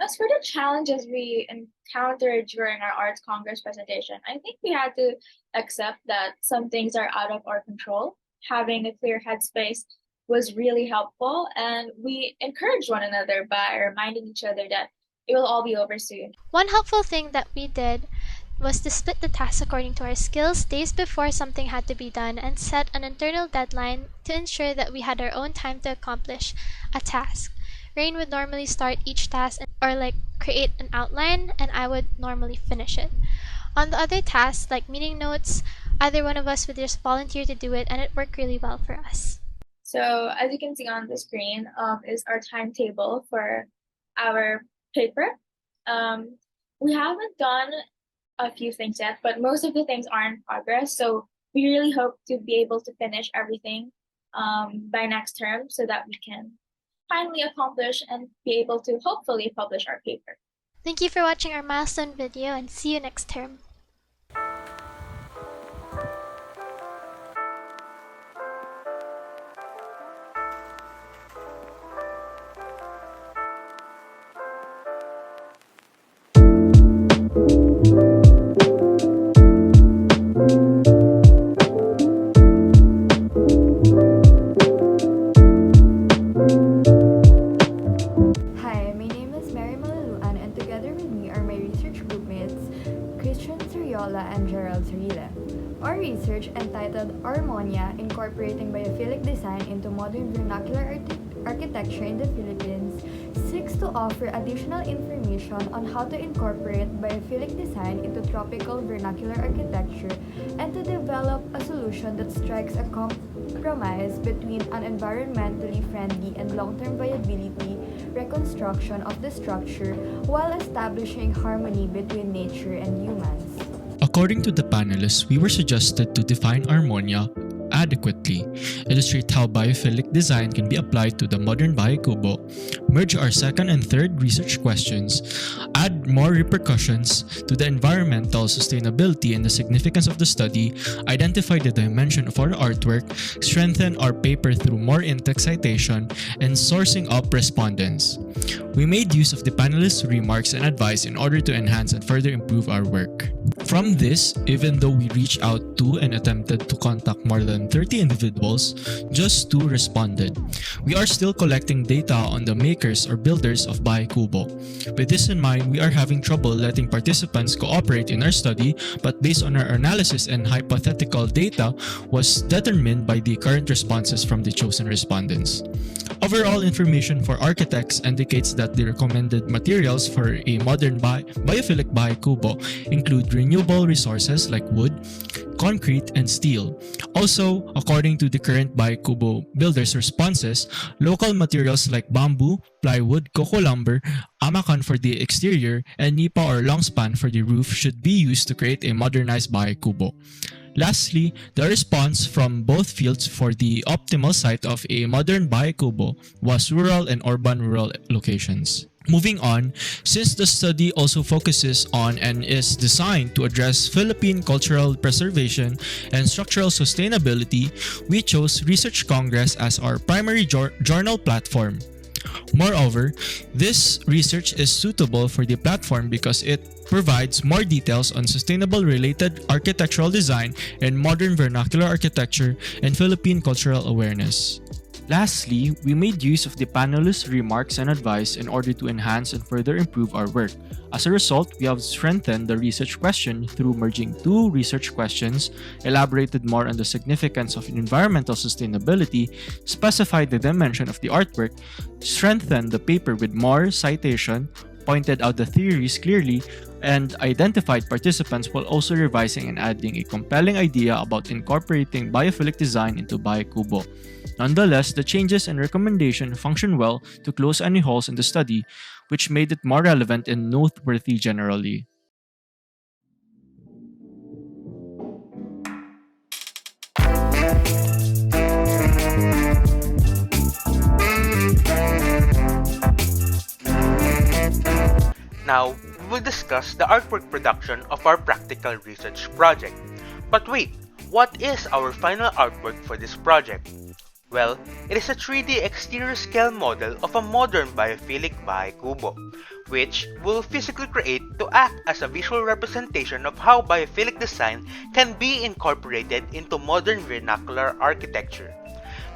As for the challenges we encountered during our Arts Congress presentation, I think we had to accept that some things are out of our control. Having a clear headspace was really helpful, and we encouraged one another by reminding each other that it will all be over soon. One helpful thing that we did was to split the tasks according to our skills days before something had to be done and set an internal deadline to ensure that we had our own time to accomplish a task. Rain would normally start each task or create an outline, and I would normally finish it. On the other tasks like meeting notes, either one of us would just volunteer to do it, and it worked really well for us. So as you can see on the screen is our timetable for our paper. We haven't done a few things yet, but most of the things are in progress. So we really hope to be able to finish everything by next term so that we can finally accomplish and be able to hopefully publish our paper. Thank you for watching our milestone video, and see you next term. Hi, my name is Mary Malaluan, and together with me are my research groupmates, Christian Suriola and Gerald Surila. Our research, entitled Harmonia, Incorporating Biophilic Design into Modern Vernacular Architecture in the Philippines, seeks to offer additional information on how to incorporate biophilic design into tropical vernacular architecture and to develop a solution that strikes a compromise between an environmentally friendly and long-term viability reconstruction of the structure while establishing harmony between nature and humans. According to the panelists, we were suggested to define harmonia adequately, illustrate how biophilic design can be applied to the modern Bahay-Kubo, merge our second and third research questions, add more repercussions to the environmental sustainability and the significance of the study, identify the dimension of our artwork, strengthen our paper through more in-text citation, and sourcing up respondents. We made use of the panelists' remarks and advice in order to enhance and further improve our work. From this, even though we reached out to and attempted to contact more than 30 individuals, just 2 responded. We are still collecting data on the makers or builders of Bahay-Kubo. With this in mind, we are having trouble letting participants cooperate in our study, but based on our analysis and hypothetical data was determined by the current responses from the chosen respondents. Overall information for architects indicates that the recommended materials for a modern biophilic Bahay-Kubo include renewable resources like wood, concrete, and steel. Also, according to the current Bahay-Kubo builders' responses, local materials like bamboo, plywood, cocoa lumber, amakan for the exterior, and nipa or longspan for the roof should be used to create a modernized Bahay-Kubo. Lastly, the response from both fields for the optimal site of a modern Bahay-Kubo was rural and urban-rural locations. Moving on, since the study also focuses on and is designed to address Philippine cultural preservation and structural sustainability, we chose Research Congress as our primary journal platform. Moreover, this research is suitable for the platform because it provides more details on sustainable related architectural design and modern vernacular architecture and Philippine cultural awareness. Lastly, we made use of the panelists' remarks and advice in order to enhance and further improve our work. As a result, we have strengthened the research question through merging 2 research questions, elaborated more on the significance of environmental sustainability, specified the dimension of the artwork, strengthened the paper with more citation, pointed out the theories clearly, and identified participants while also revising and adding a compelling idea about incorporating biophilic design into Biokubo. Nonetheless, the changes and recommendation function well to close any holes in the study, which made it more relevant and noteworthy generally. Now, we will discuss the artwork production of our practical research project. But wait, what is our final artwork for this project? Well, it is a 3D exterior scale model of a modern biophilic Biokubo, which we'll physically create to act as a visual representation of how biophilic design can be incorporated into modern vernacular architecture.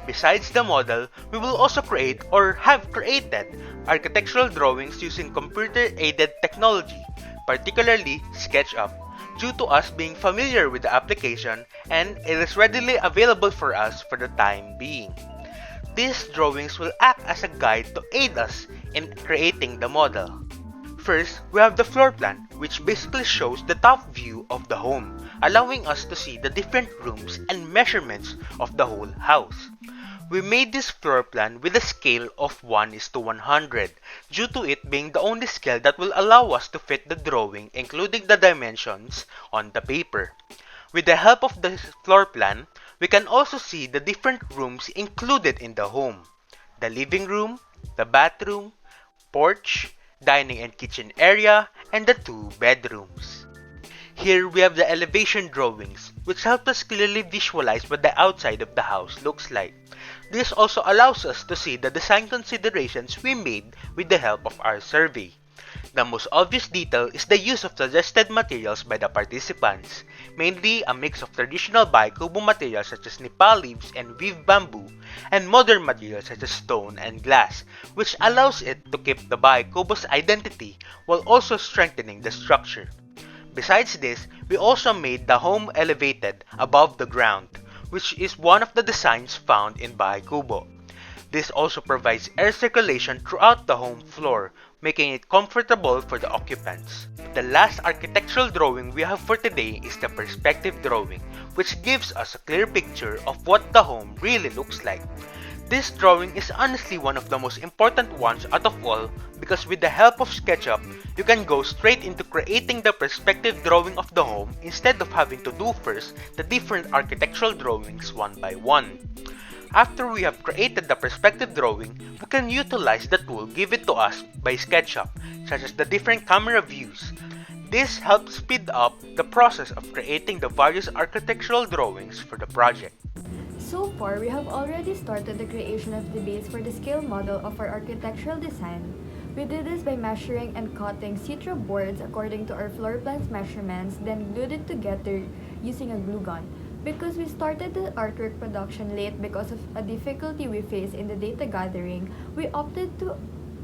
Besides the model, we will also create or have created architectural drawings using computer-aided technology, particularly SketchUp, due to us being familiar with the application and it is readily available for us for the time being. These drawings will act as a guide to aid us in creating the model. First, we have the floor plan, which basically shows the top view of the home, allowing us to see the different rooms and measurements of the whole house. We made this floor plan with a scale of 1:100, due to it being the only scale that will allow us to fit the drawing including the dimensions on the paper. With the help of the floor plan, we can also see the different rooms included in the home. The living room, the bathroom, porch, dining and kitchen area, and the 2 bedrooms. Here we have the elevation drawings, which help us clearly visualize what the outside of the house looks like. This also allows us to see the design considerations we made with the help of our survey. The most obvious detail is the use of suggested materials by the participants, mainly a mix of traditional Biokubo materials such as Nepal leaves and weave bamboo, and modern materials such as stone and glass, which allows it to keep the Biokubo's identity while also strengthening the structure. Besides this, we also made the home elevated above the ground, which is one of the designs found in Biokubo. This also provides air circulation throughout the home floor, making it comfortable for the occupants. The last architectural drawing we have for today is the perspective drawing, which gives us a clear picture of what the home really looks like. This drawing is honestly one of the most important ones out of all because with the help of SketchUp, you can go straight into creating the perspective drawing of the home instead of having to do first the different architectural drawings one by one. After we have created the perspective drawing, we can utilize the tool given to us by SketchUp, such as the different camera views. This helps speed up the process of creating the various architectural drawings for the project. So far, we have already started the creation of the base for the scale model of our architectural design. We did this by measuring and cutting see-through boards according to our floor plan's measurements, then glued it together using a glue gun. Because we started the artwork production late because of a difficulty we faced in the data gathering, we opted to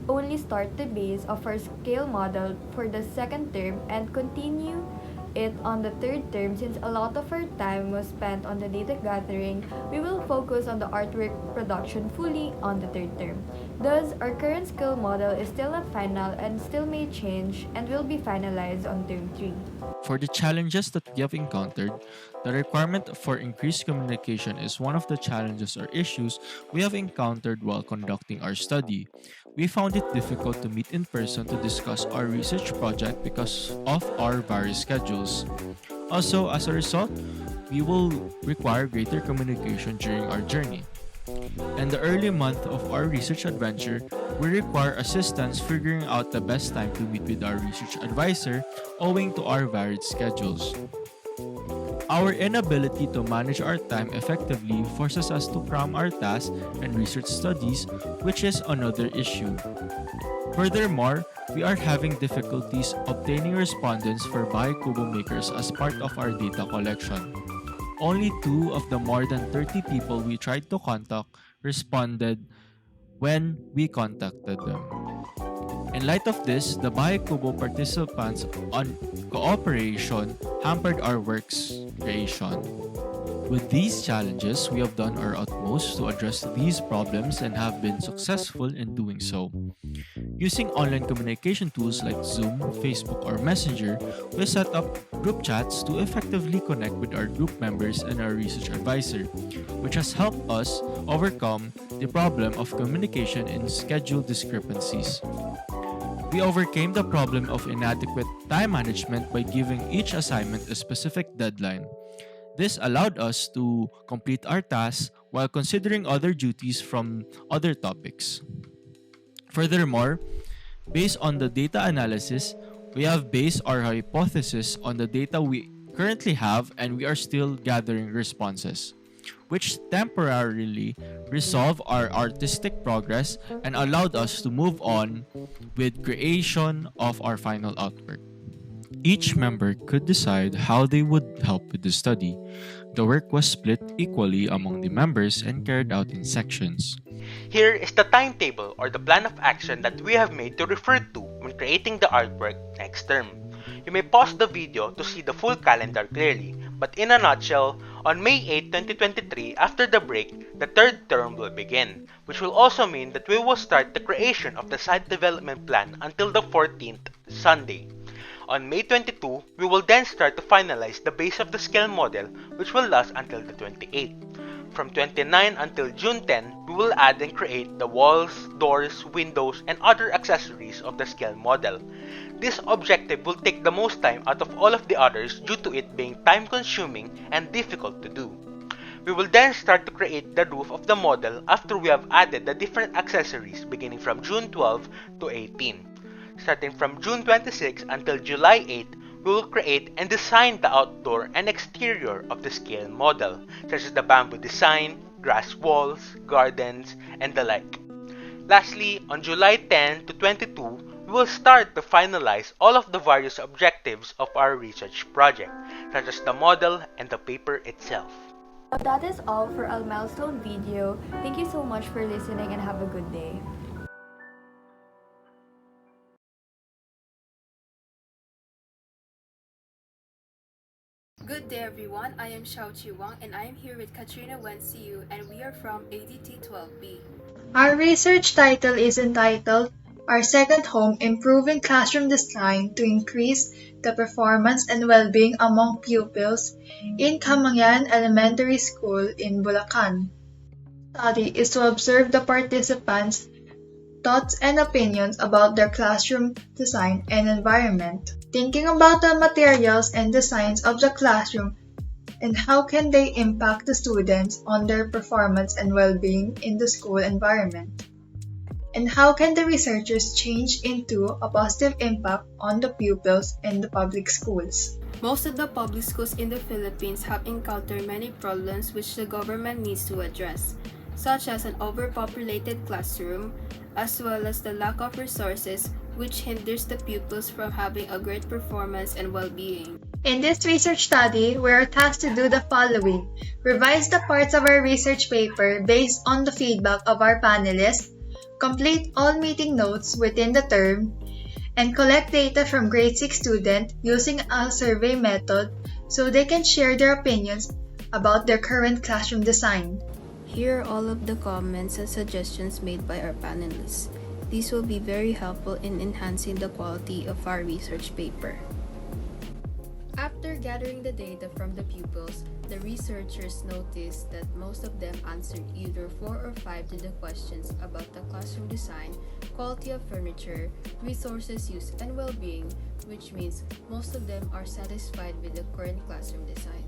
only start the base of our scale model for the second term and continue it on the third term. Since a lot of our time was spent on the data gathering, we will focus on the artwork production fully on the third term. Thus, our current skill model is still not final and still may change and will be finalized on term 3. For the challenges that we have encountered, the requirement for increased communication is one of the challenges or issues we have encountered while conducting our study. We found it difficult to meet in person to discuss our research project because of our various schedules. Also, as a result, we will require greater communication during our journey. In the early month of our research adventure, we require assistance figuring out the best time to meet with our research advisor owing to our varied schedules. Our inability to manage our time effectively forces us to cram our tasks and research studies, which is another issue. Furthermore, we are having difficulties obtaining respondents for Biokubo makers as part of our data collection. Only 2 of the more than 30 people we tried to contact responded when we contacted them. In light of this, the Biokubo participants on cooperation hampered our work's creation. With these challenges, we have done our utmost to address these problems and have been successful in doing so. Using online communication tools like Zoom, Facebook, or Messenger, we set up group chats to effectively connect with our group members and our research advisor, which has helped us overcome the problem of communication and schedule discrepancies. We overcame the problem of inadequate time management by giving each assignment a specific deadline. This allowed us to complete our tasks while considering other duties from other topics. Furthermore, based on the data analysis, we have based our hypothesis on the data we currently have and we are still gathering responses, which temporarily resolved our artistic progress and allowed us to move on with creation of our final artwork. Each member could decide how they would help with the study. The work was split equally among the members and carried out in sections. Here is the timetable or the plan of action that we have made to refer to when creating the artwork next term. You may pause the video to see the full calendar clearly, but in a nutshell, on May 8, 2023, after the break, the third term will begin, which will also mean that we will start the creation of the site development plan until the 14th Sunday. On May 22, we will then start to finalize the base of the scale model, which will last until the 28th. From 29 until June 10, we will add and create the walls, doors, windows, and other accessories of the scale model. This objective will take the most time out of all of the others due to it being time-consuming and difficult to do. We will then start to create the roof of the model after we have added the different accessories beginning from June 12 to 18. Starting from June 26 until July 8, we will create and design the outdoor and exterior of the scale model, such as the bamboo design, grass walls, gardens, and the like. Lastly, on July 10 to 22, we will start to finalize all of the various objectives of our research project, such as the model and the paper itself. That is all for our milestone video. Thank you so much for listening and have a good day. Good day everyone, I am Xiao Chi Wang and I am here with Katrina Wensiu and we are from ADT 12B. Our research title is entitled Our Second Home Improving Classroom Design to Increase the Performance and Well-being Among Pupils in Camangyan Elementary School in Bulacan. The study is to observe the participants' thoughts and opinions about their classroom design and environment, thinking about the materials and designs of the classroom and how can they impact the students on their performance and well-being in the school environment, and how can the researchers change into a positive impact on the pupils in the public schools. Most of the public schools in the Philippines have encountered many problems which the government needs to address, such as an overpopulated classroom, as well as the lack of resources which hinders the pupils from having a great performance and well-being. In this research study, we are tasked to do the following: revise the parts of our research paper based on the feedback of our panelists, complete all meeting notes within the term, and collect data from grade 6 students using a survey method so they can share their opinions about their current classroom design. Here are all of the comments and suggestions made by our panelists. These will be very helpful in enhancing the quality of our research paper. After gathering the data from the pupils, the researchers noticed that most of them answered either 4 or 5 to the questions about the classroom design, quality of furniture, resources used, and well-being, which means most of them are satisfied with the current classroom design.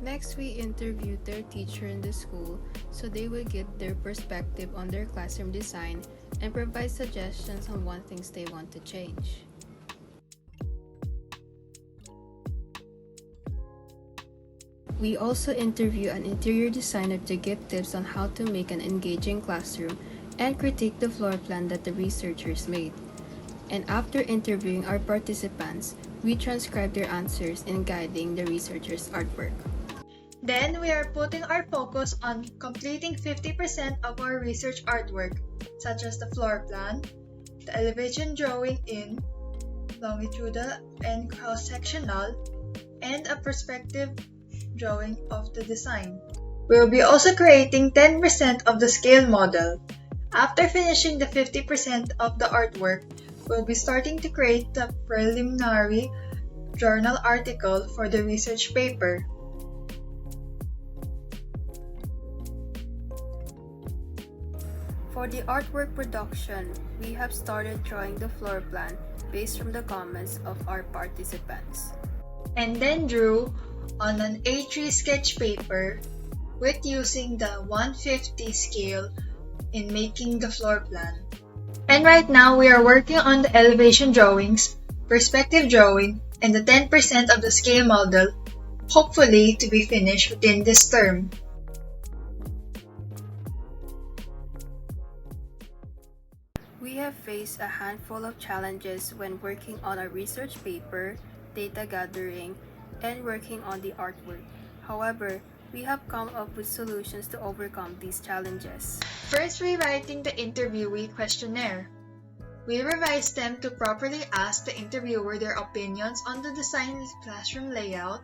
Next, we interviewed their teacher in the school so they would give their perspective on their classroom design and provide suggestions on what things they want to change. We also interview an interior designer to give tips on how to make an engaging classroom and critique the floor plan that the researchers made. And after interviewing our participants, we transcribe their answers in guiding the researchers' artwork. Then we are putting our focus on completing 50% of our research artwork, such as the floor plan, the elevation drawing in longitudinal and cross-sectional, and a perspective drawing of the design. We will be also creating 10% of the scale model, After finishing the 50% of the artwork, we'll be starting to create the preliminary journal article for the research paper. For the artwork production, we have started drawing the floor plan based from the comments of our participants. And then drew on an A3 sketch paper with using the 150 scale in making the floor plan. And right now we are working on the elevation drawings, perspective drawing, and the 10% of the scale model, hopefully to be finished within this term. We have faced a handful of challenges when working on our research paper, data gathering, and working on the artwork. However, we have come up with solutions to overcome these challenges. First, rewriting the interviewee questionnaire. We revised them to properly ask the interviewer their opinions on the design classroom layout,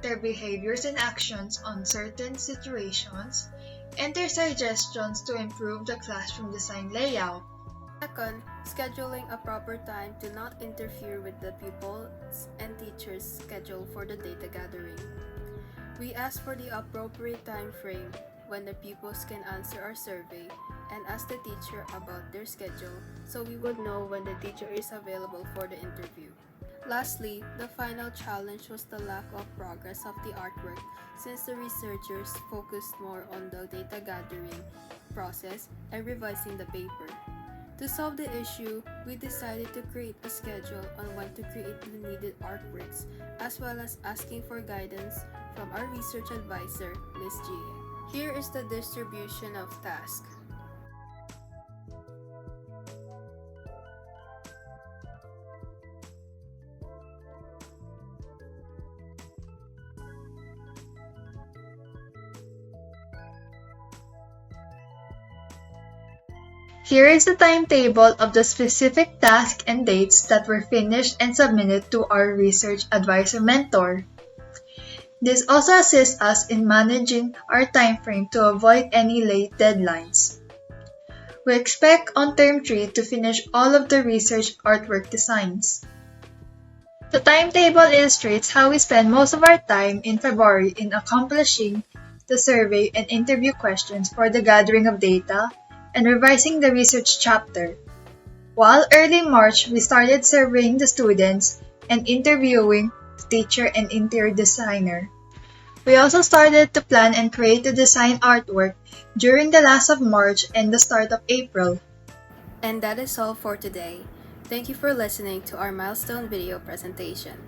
their behaviors and actions on certain situations, and their suggestions to improve the classroom design layout. Second, scheduling a proper time to not interfere with the pupils and teachers' schedule for the data gathering. We ask for the appropriate time frame when the pupils can answer our survey and ask the teacher about their schedule so we would know when the teacher is available for the interview. Lastly, the final challenge was the lack of progress of the artwork since the researchers focused more on the data gathering process and revising the paper. To solve the issue, we decided to create a schedule on when to create the needed artworks, as well as asking for guidance from our research advisor, Ms. G. Here is the distribution of tasks. Here is the timetable of the specific tasks and dates that were finished and submitted to our research advisor mentor. This also assists us in managing our time frame to avoid any late deadlines. We expect on Term 3 to finish all of the research artwork designs. The timetable illustrates how we spend most of our time in February in accomplishing the survey and interview questions for the gathering of data and revising the research chapter. While early March, we started surveying the students and interviewing the teacher and interior designer. We also started to plan and create the design artwork during the last of March and the start of April. And that is all for today. Thank you for listening to our milestone video presentation.